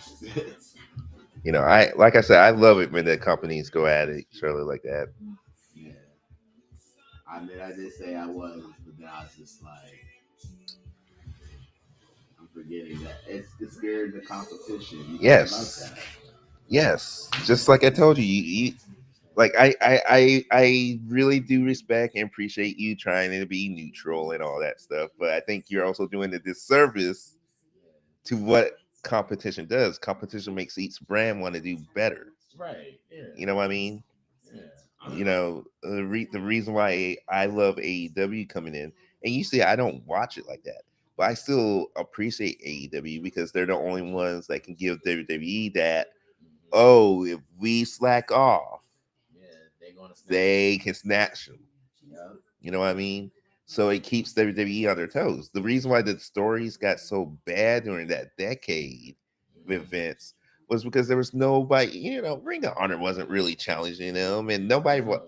you know, like I said, I love it when the companies go at each other like that. Yeah. I mean, I did say I was, but then I was just like, I'm forgetting that it's the spirit of the competition. Yes. Yes. Just like I told you, you like I really do respect and appreciate you trying to be neutral and all that stuff, but I think you're also doing a disservice to what competition does. Competition makes each brand want to do better. Right. Yeah. You know what I mean? Yeah. You know, the reason why I love AEW coming in, and you see, I don't watch it like that, but I still appreciate AEW because they're the only ones that can give WWE that. Oh, if we slack off, they can snatch them. Yeah. You know what I mean? So it keeps WWE on their toes. The reason why the stories got so bad during that decade with Vince was because there was nobody, you know, Ring of Honor wasn't really challenging them, and nobody was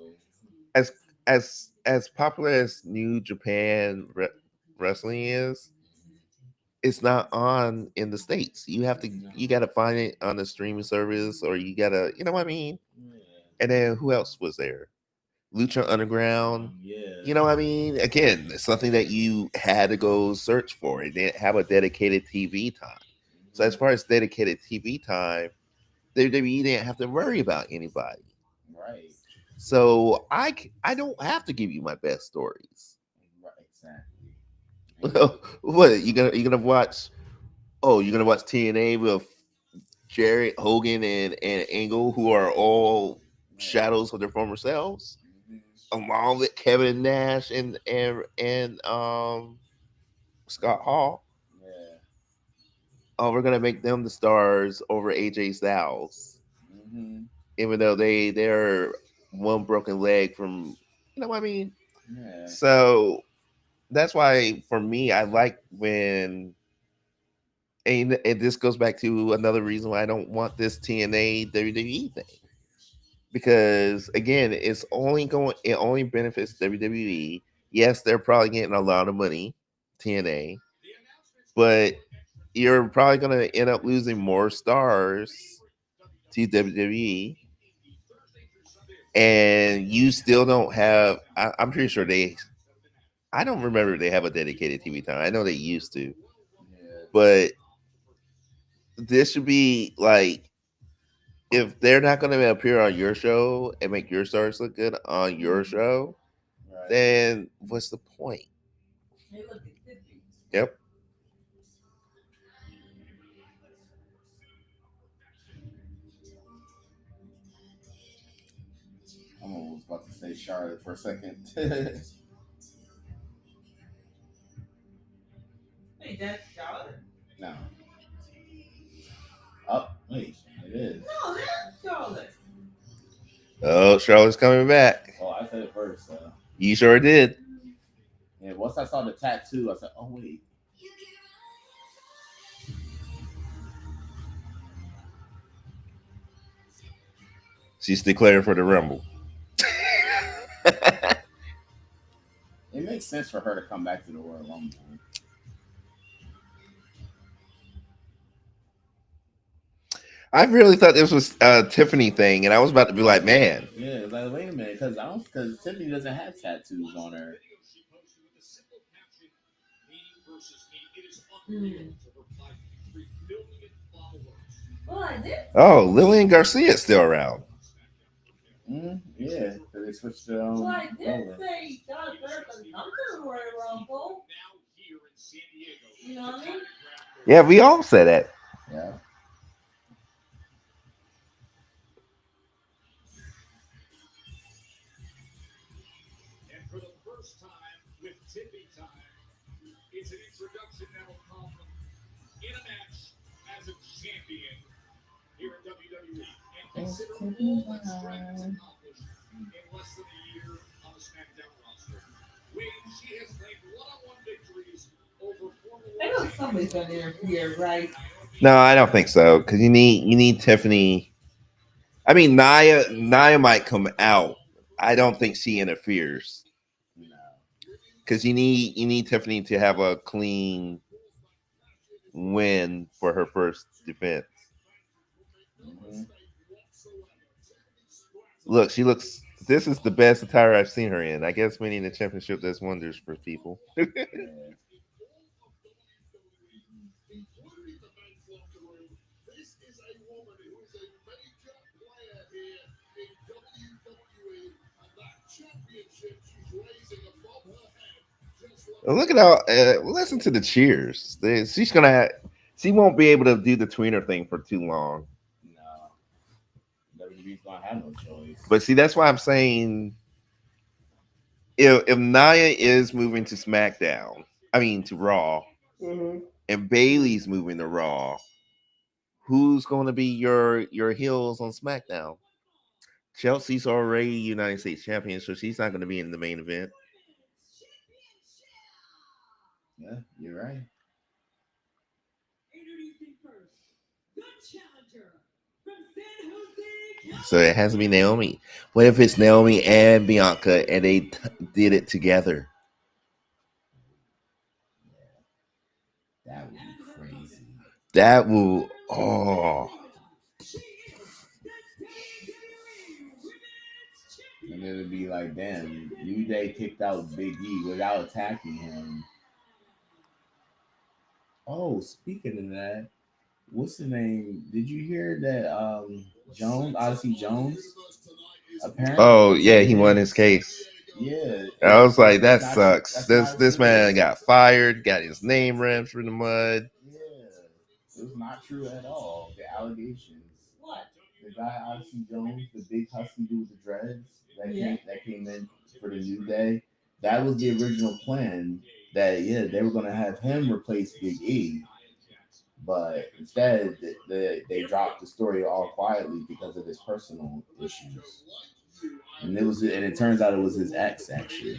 as popular as New Japan wrestling is. It's not on in the States. You gotta find it on a streaming service, or you gotta, you know what I mean? And then who else was there? Lucha Underground. Yeah. You know what I mean? Again, it's something that you had to go search for. It didn't have a dedicated TV time. So as far as dedicated TV time, WWE didn't have to worry about anybody. Right. So I don't have to give you my best stories. Right. Exactly. What you gonna watch? Oh, you're gonna watch TNA with Jarrett, Hogan, and Angle, who are all shadows of their former selves, along with Kevin Nash and Scott Hall. Yeah. Oh, we're gonna make them the stars over AJ Styles, even though they're one broken leg from, you know what I mean. Yeah. So that's why for me, I like when. And this goes back to another reason why I don't want this TNA WWE thing. Because again, it only benefits WWE. Yes, they're probably getting a lot of money, TNA, but you're probably gonna end up losing more stars to WWE. And you still don't have I'm pretty sure I don't remember if they have a dedicated TV time. I know they used to. But this should be like, if they're not going to appear on your show and make your stars look good on your show, then what's the point? Yep. I was about to say Charlotte for a second. Wait, that's Charlotte? No. Oh, wait, it is. No, that's Charlotte. Oh, Charlotte's coming back. Oh, I said it first. You sure did. Yeah, once I saw the tattoo, I said, oh, wait. She's declared for the Rumble. It makes sense for her to come back to the Royal Rumble. I really thought this was a Tiffany thing, and I was about to be like, man. Yeah, like, wait a minute, because Tiffany doesn't have tattoos on her. Oh, Lillian Garcia is still around. Yeah, because they switched to Well, I did say John Burton come to the Royal Rumble. You know what I mean? Yeah, we all said that. Yeah. And for the first time with Tiffany time, it's an introduction that will come in a match as a champion here at WWE. And consider all the strength less than a year on the SmackDown roster. She has claimed one-on-one victories over former. I know somebody's gonna interfere, right? No, I don't think so. Because you need Tiffany. I mean, Nia might come out. I don't think she interferes. No. Because you need Tiffany to have a clean win for her first defense. Mm-hmm. Look, she looks. This is the best attire I've seen her in. I guess winning the championship does wonders for people. Yeah. This is a woman who is a major player here in WWE, and that championship she's raising above her head. Just like Look at how. Listen to the cheers. She won't be able to do the tweener thing for too long. No. WWE's gonna have no choice. But see, that's why I'm saying if Nia is moving to SmackDown, to Raw, and Bayley's moving to Raw, who's going to be your heels on SmackDown? Chelsea's already United States champion, so she's not going to be in the main event. Yeah, you're right. Introducing first, the challenger from San Jose, So it has to be Naomi. What if it's Naomi and Bianca and they did it together? That would be crazy. That will. Oh. And it would be like, damn, New Day kicked out Big E without attacking him. Oh, speaking of that, what's the name? Did you hear that Jones, Odyssey Jones, apparently? Oh yeah, he won his case. Yeah. I was like, that sucks. This man got fired, got his name ripped through the mud. Yeah. It was not true at all. The allegations. What? The guy Odyssey Jones, the big husky dude with the dreads that came in for the New Day. That was the original plan. That they were gonna have him replace Big E, but instead they dropped the story all quietly because of his personal issues, and it turns out it was his ex actually.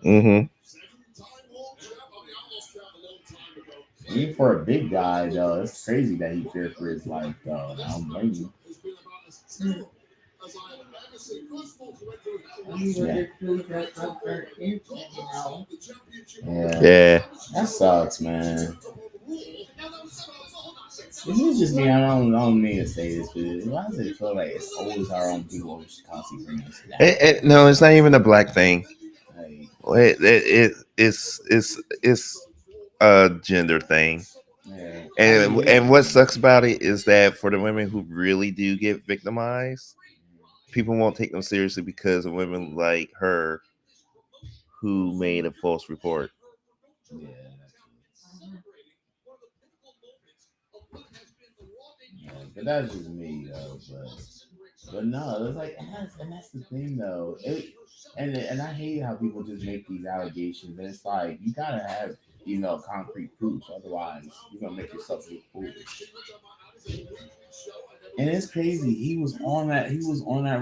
Mm-hmm. Even for a big guy though, it's crazy that he feared for his life though. I don't blame you. Yeah, that sucks, man. This is just me. I don't mean to say this, but why does it feel like it's always our own people who's constantly bringing us down? No, it's not even a black thing. Like, It's a gender thing. yeah. And what sucks about it is that for the women who really do get victimized, people won't take them seriously because of women like her who made a false report. Yeah. But that's just me though. But no, it's like, and that's the thing though. And I hate how people just make these allegations. And it's like you gotta have concrete proof, otherwise you're gonna make yourself look foolish. And it's crazy. He was on that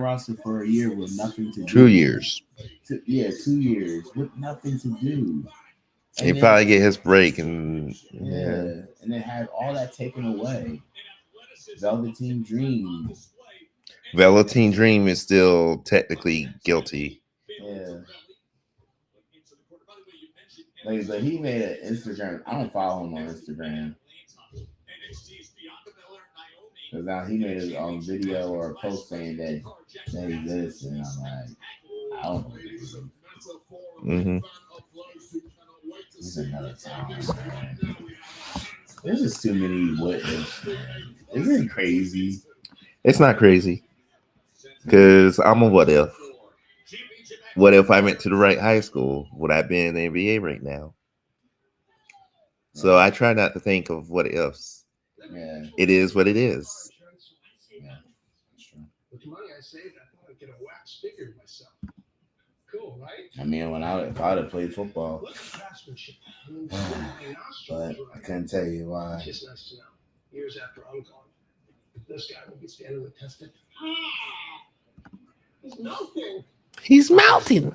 roster for a year with nothing to do. 2 years. 2 years with nothing to do. He probably get his break and and then had all that taken away. Velveteen Dream is still technically guilty. Yeah. But he made an Instagram. I don't follow him on Instagram. Because now he made a video or a post saying that he this, and I'm like, I don't believe him. Mm-hmm. He's another time, man. There's just too many what ifs, man. Isn't it crazy? It's not crazy. Because I'm a what if. What if I went to the right high school? Would I be in the NBA right now? So I try not to think of what ifs. Yeah. It is what it is. Yeah, that's true. With the money I saved, I thought I'd get a wax figure myself. Cool, right? I mean, if I would have played football, Look at craftsmanship. but I couldn't tell you why. It's just nice to know. Years after I'm gone, this guy will be standing with tested. There's nothing. He's melting.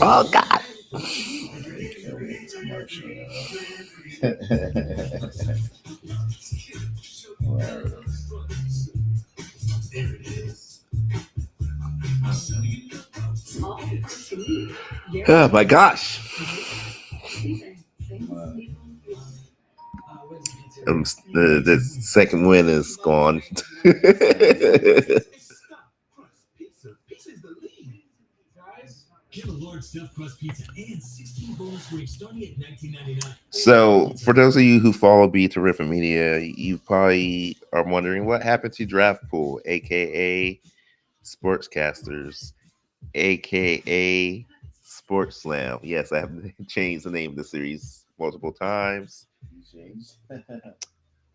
Oh God. Oh my gosh. The second win is gone. Get a large stuffed crust pizza and 16 bonus wings starting at $19.99. So, for those of you who follow Be Terrific Media, you probably are wondering what happened to Draft Pool, aka Sportscasters, aka Sports Slam. Yes, I have changed the name of the series multiple times.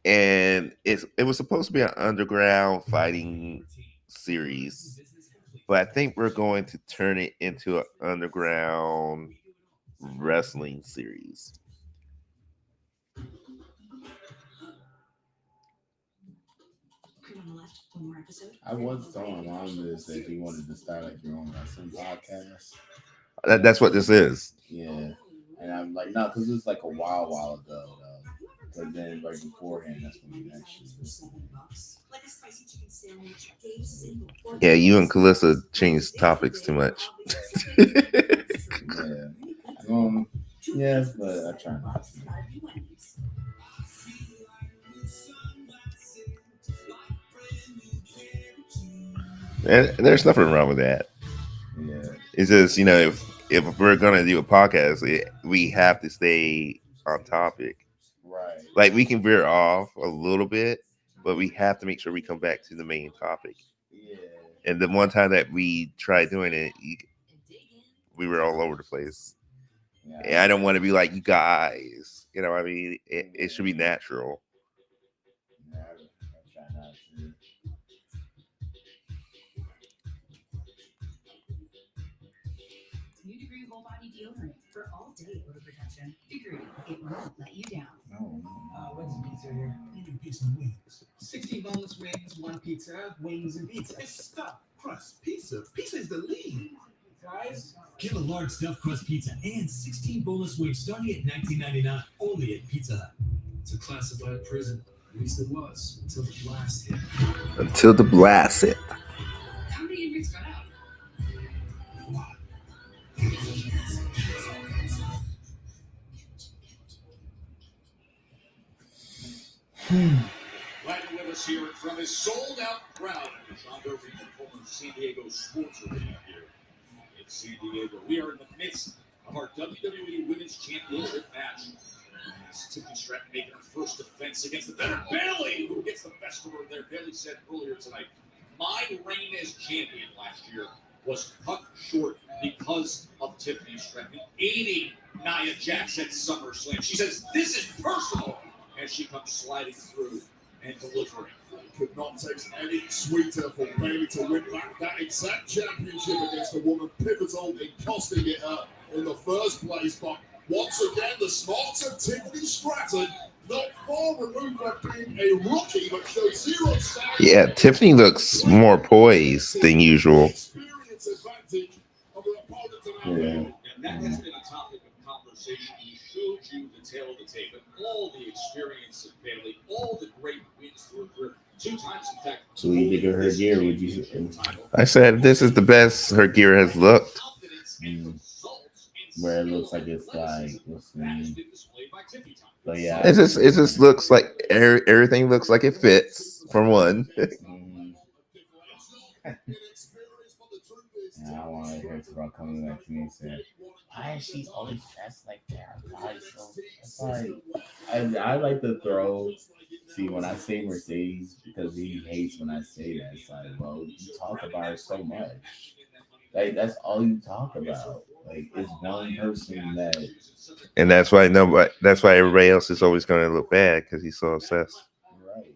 And it was supposed to be an underground fighting series, but I think we're going to turn it into an underground wrestling series. I was telling Mom this if you wanted to start like your own wrestling podcast. That's what this is. Yeah, and I'm like, no, because it was like a while ago though. But then right beforehand, that's when we actually listened. Yeah, you and Calissa changed topics too much. Yeah, but I try not to. And there's nothing wrong with that. Yeah, it's just if we're gonna do a podcast, we have to stay on topic. Right. Like we can veer off a little bit, but we have to make sure we come back to the main topic. Yeah. And the one time that we tried doing it, we were all over the place. Yeah. And I don't want to be like you guys. You know, I mean, it should be natural. Yeah, I try not to. New Degree Whole Body Deodorant for all day odor protection. Degree, it won't let you down. What's the pizza here? Medium pizza and wings. 16 boneless wings, one pizza, wings and pizza. It's stuffed crust pizza. Pizza is the lead. Guys, get a large stuffed crust pizza and 16 boneless wings starting at $19.99 only at Pizza Hut. It's a classified prison. At least it was until the blast hit. Until the blast hit. How many inmates got out? Glad to with us here in front of his sold-out crowd at the John Doe former San Diego Sports Arena here in San Diego. We are in the midst of our WWE Women's Championship match. As Tiffany Stratton making her first defense against the better Bayley, who gets the best of her there. Bayley said earlier tonight, my reign as champion last year was cut short because of Tiffany Stratton aiding Nia Jax at SummerSlam. She says, this is personal, as she comes sliding through and delivering. Could not taste any sweeter for Bayley to win back that exact championship against a woman pivotal in costing it her in the first place. But once again, the smarts of Tiffany Stratton, not far removed from being a rookie, but shows zero signs. Yeah, Tiffany looks more poised than usual. Yeah. And that has been a topic of conversation. We showed you the tail of the tape, and all the experience of Bayley, all the great wins through her career. 2 times, in fact. So you think of her gear, would you say? I said this is the best her gear has looked. Where it looks like it's like, what's the name? But yeah, It just looks like everything looks like it fits for one. And I want to hear about coming back to me and saying, why is she always dressed like that? Why so? It's like, I like to throw. See, when I say Mercedes, because he hates when I say that, it's like, well, you talk about her so much. Like, that's all you talk about. Like, it's one person that. And that's why everybody else is always going to look bad because he's so obsessed. Right.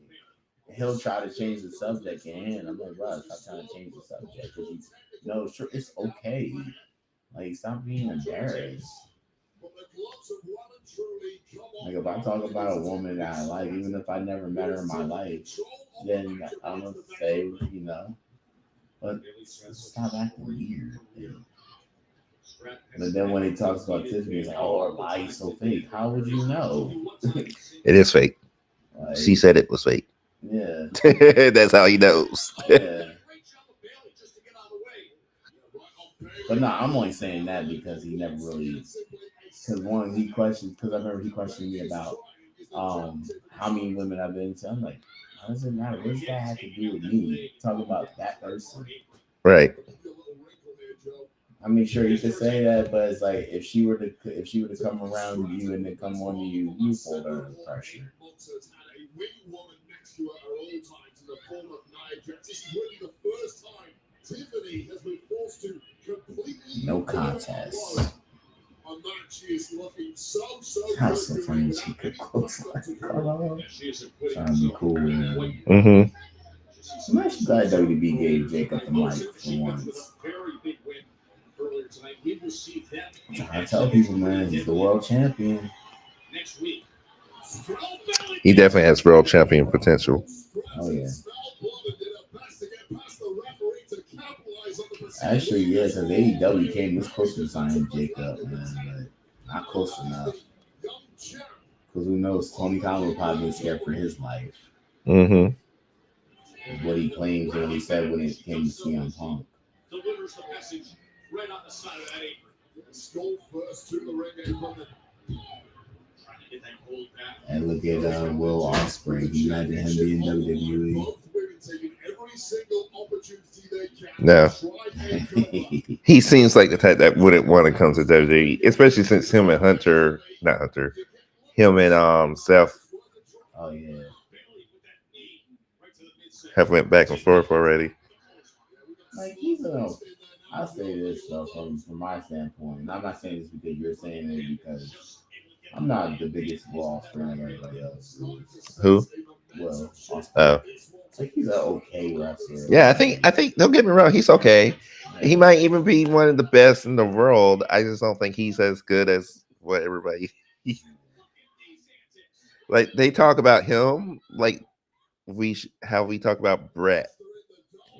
He'll try to change the subject in. I'm like, bro, stop trying to change the subject. Because no, sure, it's okay. Like, stop being embarrassed. Like, if I talk about a woman that I like, even if I never met her in my life, then I'm gonna say, you know, But stop acting weird. But then when he talks about Tiffany, it's like, oh, her body's so fake. How would you know? It is fake. Like, She said it was fake. yeah. That's how he knows. Yeah. But no, I'm only saying that because he never really, because one, he questioned, because I remember he questioned me about how many women I've been to. I'm like, how does it matter? What does that have to do with me? Talk about that person. Right. I mean, sure, you could say that, but it's like if she were to come around you and then come on you, you fall under the pressure. No contest. How so funny she could close like trying to be cool. Mm-hmm. I'm actually glad WB gave Jacob the mic for once. I tell people, man, he's the world champion. He definitely has world champion potential. Oh yeah. Actually, yeah, because AEW came this close to signing Jacob, man, but not close enough. Because who knows, Tony Khan will probably be scared for his life. Mm-hmm. What he claims and what he said when it came to CM Punk. And look at Will Ospreay. He imagine him being WWE. No. He seems like the type that wouldn't want to come to WWE, especially since him and him and Seth. Oh yeah. Have went back and forth already. Like I'll say this though from my standpoint, and I'm not saying this because you're saying it because I'm not the biggest Will Ospreay like everybody else. Who? Will Ospreay. Oh. Like he's an okay wrestler. Yeah, I think don't get me wrong, he's okay. He might even be one of the best in the world. I just don't think he's as good as what everybody like they talk about him like how we talk about Brett,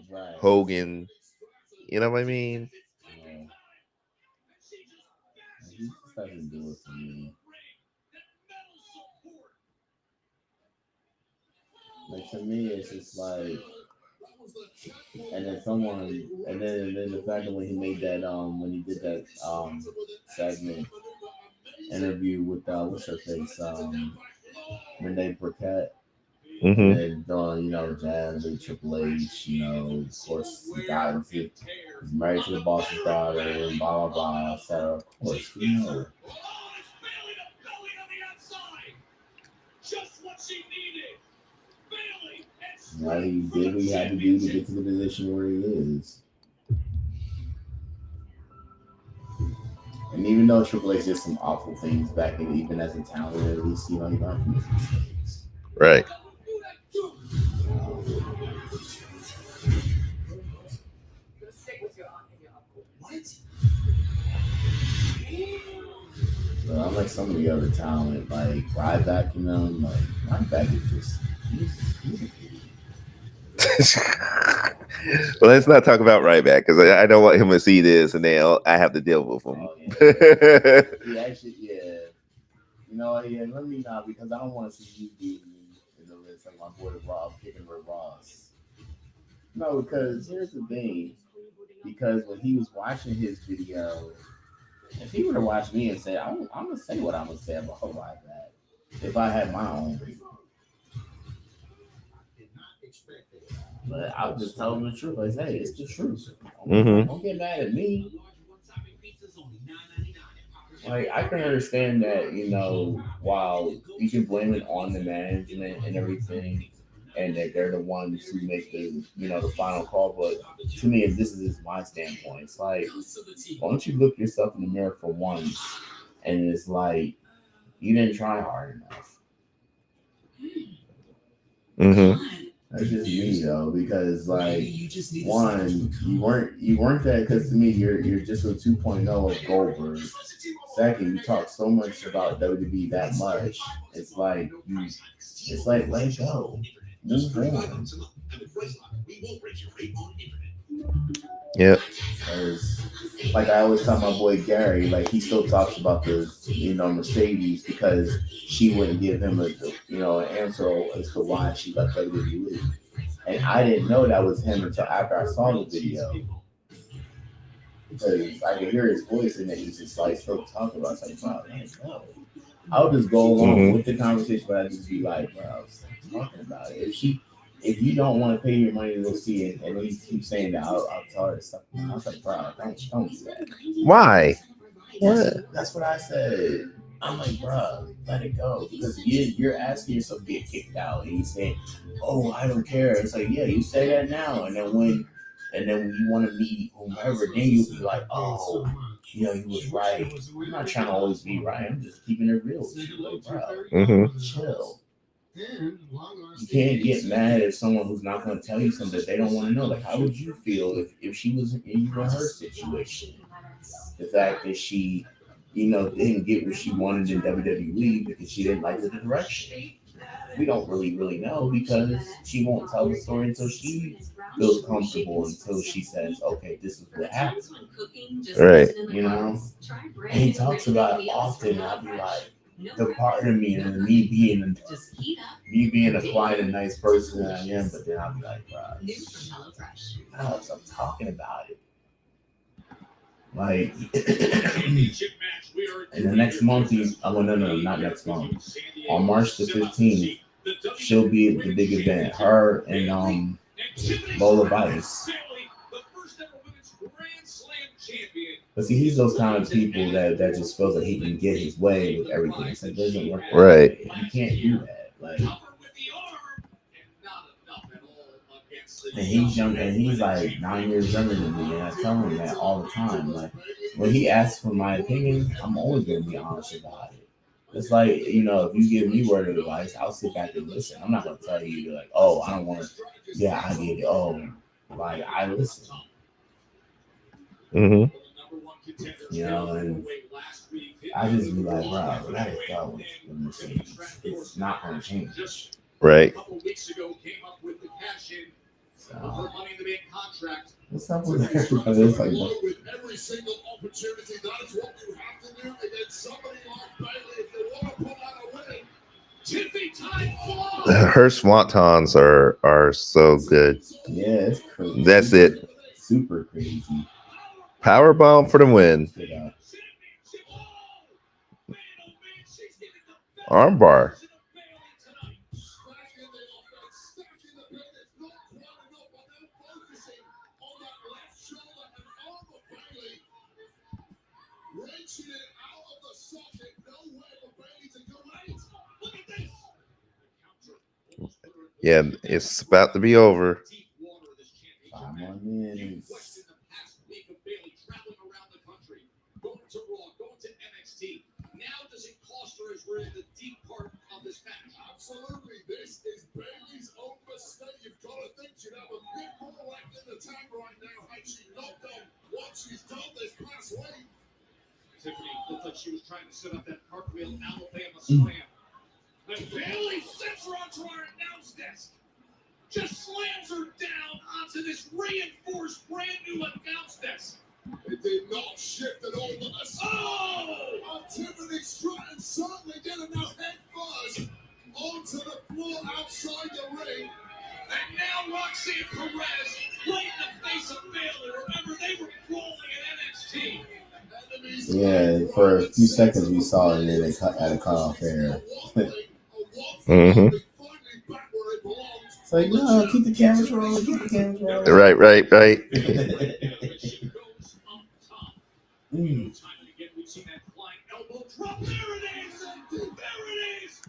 right. Hogan. You know what I mean? Yeah. He just doesn't do it for me. Like to me, it's just like, and then the fact that when he made that when he did that segment interview with what's her face Renee Burkett, Mm-hmm. and Jazz and Triple H, of course the guy he's married to the boss's daughter and blah blah blah, etc. Of course, we know. He did what he had to do to get to the position where he is. And even though Triple H did some awful things back in, even as a talent, at least he learned from his mistakes. Right. But unlike some of the other talent, like Ryback, Ryback is just he's an idiot. Well, let's not talk about Ryback because I don't want him to see this and then I have to deal with him. Oh, yeah. He actually, yeah. Let me not, because I don't want to see you beat me in the list like my boy Rob kicking Rick Ross. No, because here's the thing. Because when he was watching his video, if he were to watch me and say, I'm going to say what I'm going to say about Ryback if I had my own video. But I would just tell him the truth. Like, hey, it's the truth. Don't get mad at me. Like, I can understand that, while you can blame it on the management and everything, and that they're the ones who make the final call. But to me, this is my standpoint. It's like, why don't you look yourself in the mirror for once? And it's like, you didn't try hard enough. Mm-hmm. That's just me though, because like one, you weren't that, because to me you're just a 2.0 of Goldberg. Second, you talk so much about WWE that much. It's like let it go. Move on. Yep. Because, like I always tell my boy Gary, like he still talks about this, Mercedes, because she wouldn't give him an answer as to why she left WWE. And I didn't know that was him until after I saw the video. Because I could hear his voice and then he's just like still talking about something. No. I'll just go along with the conversation, but I just be like, bro, I was talking about it. If you don't want to pay your money to go see it, and he keeps saying that, I'll tell her to stop. I was like, bro, don't do that. Why? That's what I said. I'm like, bro, let it go, because you're asking yourself to get kicked out, and he's saying, "Oh, I don't care." It's like, yeah, you say that now, and then when you want to meet whomever, then you'll be like, "Oh, you was right." I'm not trying to always be right. I'm just keeping it real with you, like, bro. Chill. You can't get mad at someone who's not going to tell you something that they don't want to know. Like, how would you feel if she was in her situation? The fact that she, didn't get what she wanted in WWE because she didn't like the direction. We don't really know, because she won't tell the story until she feels comfortable, until she says, okay, this is what happened. Right. And he talks about it often, and I'll be like, the part of me, and me being a quiet and nice person that I am, but then I'll be like, bro, stop talking about it. Like, in the next month, not next month. On March the 15th, she'll be at the big event. Her and Lola Vice. But see, he's those kind of people that just feels like he can get his way with everything. It's like, it doesn't work. Right. You can't do that. Like, and he's young, and he's like 9 years younger than me, and I tell him that all the time. Like, when he asks for my opinion, I'm always going to be honest about it. It's like, if you give me word of advice, I'll sit back and listen. I'm not going to tell you, like, oh, I don't want to. Yeah, I get it. Oh, like, I listen. Mm-hmm. And I just be like, bro, let it go. It's not going to change. Right. So, what's up with everybody? It's like, with every single opportunity, that's what you have to do against somebody like Bayley if you want to pull out a win. Tiffy time. Her swantons are so good. Yeah, it's crazy. That's it. Super crazy. Powerbomb for the win. Armbar. Yeah, it's about to be over. 5 more minutes. Now does it cost her as we're in the deep part of this match? Absolutely. This is Bayley's own mistake. You've got to think she'd have a bit more left in the tank right now had she not done what she's done this past week. Tiffany looked like she was trying to set up that cartwheel Alabama slam. And Bayley sets her onto our announce desk. Just slams her down onto this reinforced brand new announce desk. It did not shift at all, but Tiffany Stratton certainly did it. Now head first onto the floor outside the ring. And now Roxanne Perez right in the face of Bayley. Remember, they were brawling at NXT. Yeah, for a few seconds we saw it, and then they had a cut off there. Mm-hmm. It's like, no, keep the cameras rolling, keep the cameras rolling. Right.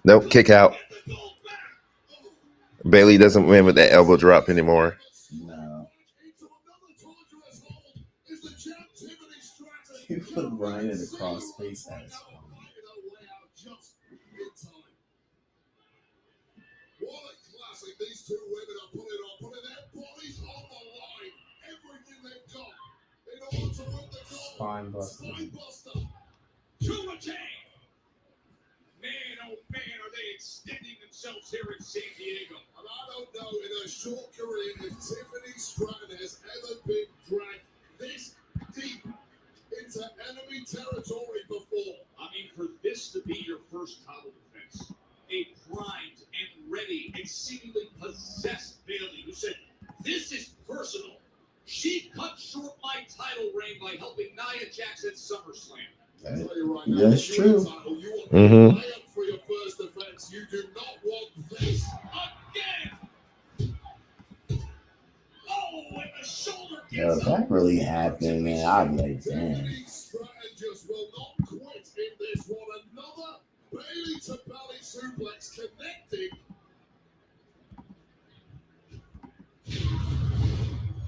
Nope, kick out. Bayley doesn't win with that elbow drop anymore. No. You put Brian in the cross space as What a classic these two women are putting their bodies on the line. Everything they've got in order to win the goal. Spine buster. To retain. Man, oh man, are they extending themselves themselves here in San Diego. And I don't know in her short career if Tiffany Stratton has ever been dragged this deep into enemy territory before. I mean, for this to be your first title defense, a primed and ready and seemingly possessed Bayley who said, "This is personal. She cut short my title reign by helping Nia Jax at SummerSlam." That's true. Mm-hmm. For your first defense, you do not want this again. Oh, and the shoulder Yo, if that really happened, man, I'd be like, damn. Stratton just will not quit in this one. Another Bayley to belly suplex connecting.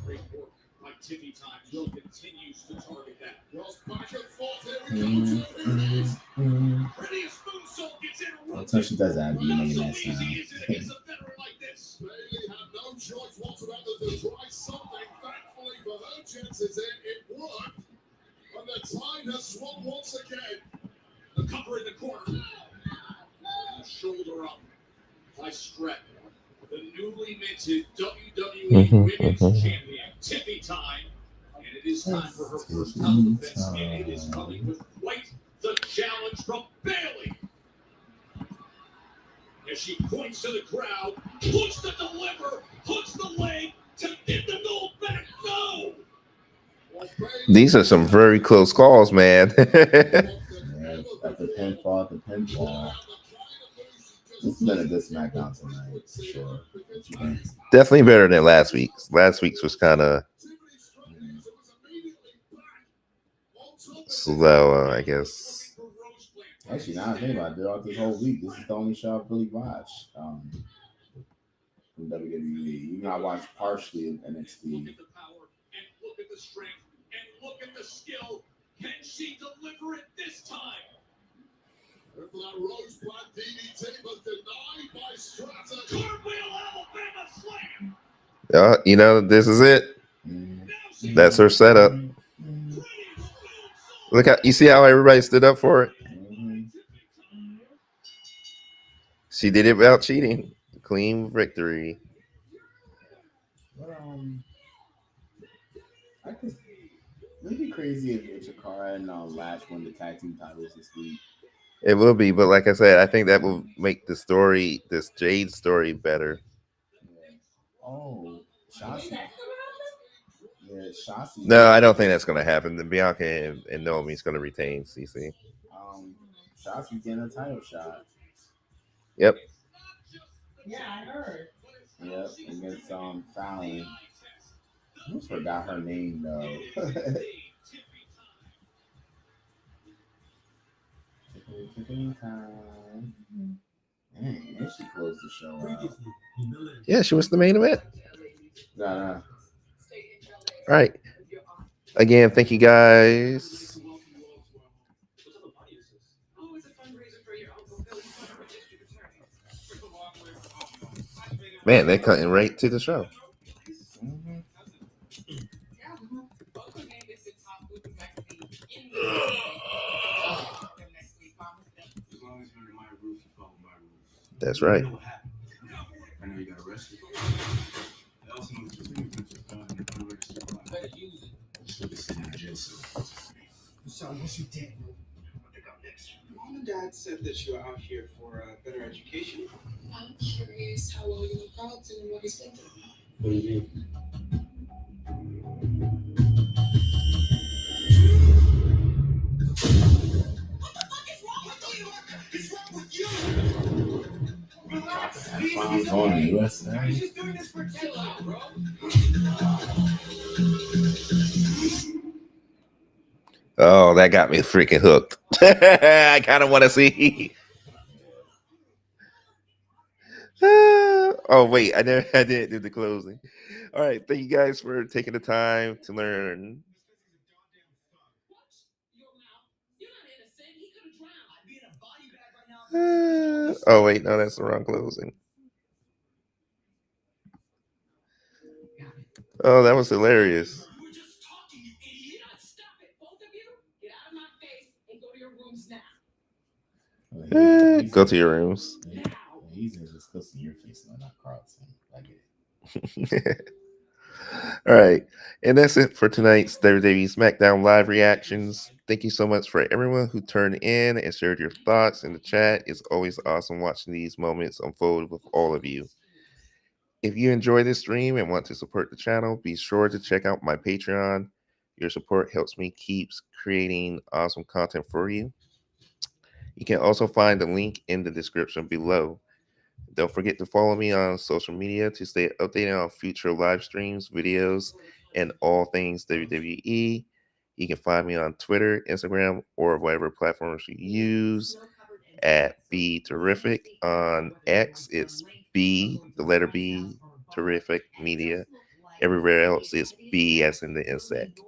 Great work by Tiffany Time. Jill continues to target that. Cross back and forth. Here we go. Here it is. Prettiest moonsault gets interrupted. What time she does that? Be making that So easy sound. is it against a veteran like this? Bayley had no choice whatsoever to try something. Thankfully for her chances, it worked. And the tide has swung once again. The cover in the corner. Shoulder up by Stratton. The newly minted WWE Women's Champion, Tiffany Time. And it is time for her first title defense, and it is coming with quite the challenge from Bayley. As she points to the crowd, looks to deliver, hooks the leg to get the gold back. No! These are some very close calls, man. Yeah, at the pinfall. This has been a good SmackDown tonight, for sure. Definitely better than last week's. Last week's was kind of slow, I guess. Actually, now I think about it, throughout this whole week, this is the only show I've really watched from WWE. Even I watched partially in NXT. Look at the power and look at the strength and look at the skill. Can she deliver it this time? For that Rosebud DDT, but denied by Stratton. Cartwheel Alabama slam. You know, this is it. That's her setup. Look how you see how everybody stood up for it. She did it without cheating. Clean victory. But, I could. It'd be crazy if Chikara and Lash won the tag team titles this week. It will be, but like I said, I think that will make the story, this Jade story, better. Yeah. Oh, Shotzi. Yeah, Shotzi. No, I don't think that's going to happen. The Bianca and Naomi is going to retain CC. Shotzi getting a title shot. Yep. Yeah, I heard. Yep, against Fallon. I almost forgot her name though. Tiffany Time. And she closed the show out. Yeah, she was the main event. Nah. All right. Again, thank you guys. Man, they're cutting right to the show. That's right. I know you got arrested. I also know that your fingerprints are found in an unregistered car. Better use it. Just look at sitting in jail cell. So what you did? What to go next? Mom and Dad said that you're out here for a better education. I'm curious how well you know Carlton and what he's thinking. What do you mean? Bombs on the USA. He's just doing this for chill out, bro. Oh, that got me freaking hooked. I kind of want to see. Oh wait, I didn't do the closing. All right, thank you guys for taking the time to learn. Oh wait, no, that's the wrong closing. Oh, that was hilarious. Go to your rooms. easier just close to your face and not Carlton. I get it. All right. And that's it for tonight's WWE SmackDown live reactions. Thank you so much for everyone who turned in and shared your thoughts in the chat. It's always awesome watching these moments unfold with all of you. If you enjoy this stream and want to support the channel, be sure to check out my Patreon. Your support helps me keep creating awesome content for you. You can also find the link in the description below. Don't forget to follow me on social media to stay updated on future live streams, videos, and all things WWE. You can find me on Twitter, Instagram, or whatever platforms you use at Be Terrific. On X, it's B, the letter B, Terrific Media. Everywhere else, it's B as in the insect.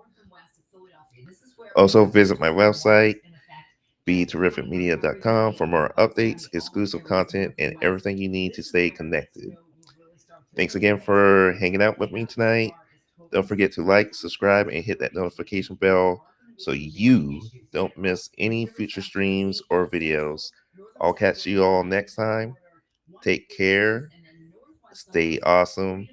Also, visit my website, BeTerrificMedia.com, for more updates, exclusive content, and everything you need to stay connected. Thanks again for hanging out with me tonight. Don't forget to like, subscribe, and hit that notification bell so you don't miss any future streams or videos. I'll catch you all next time. Take care. Stay awesome.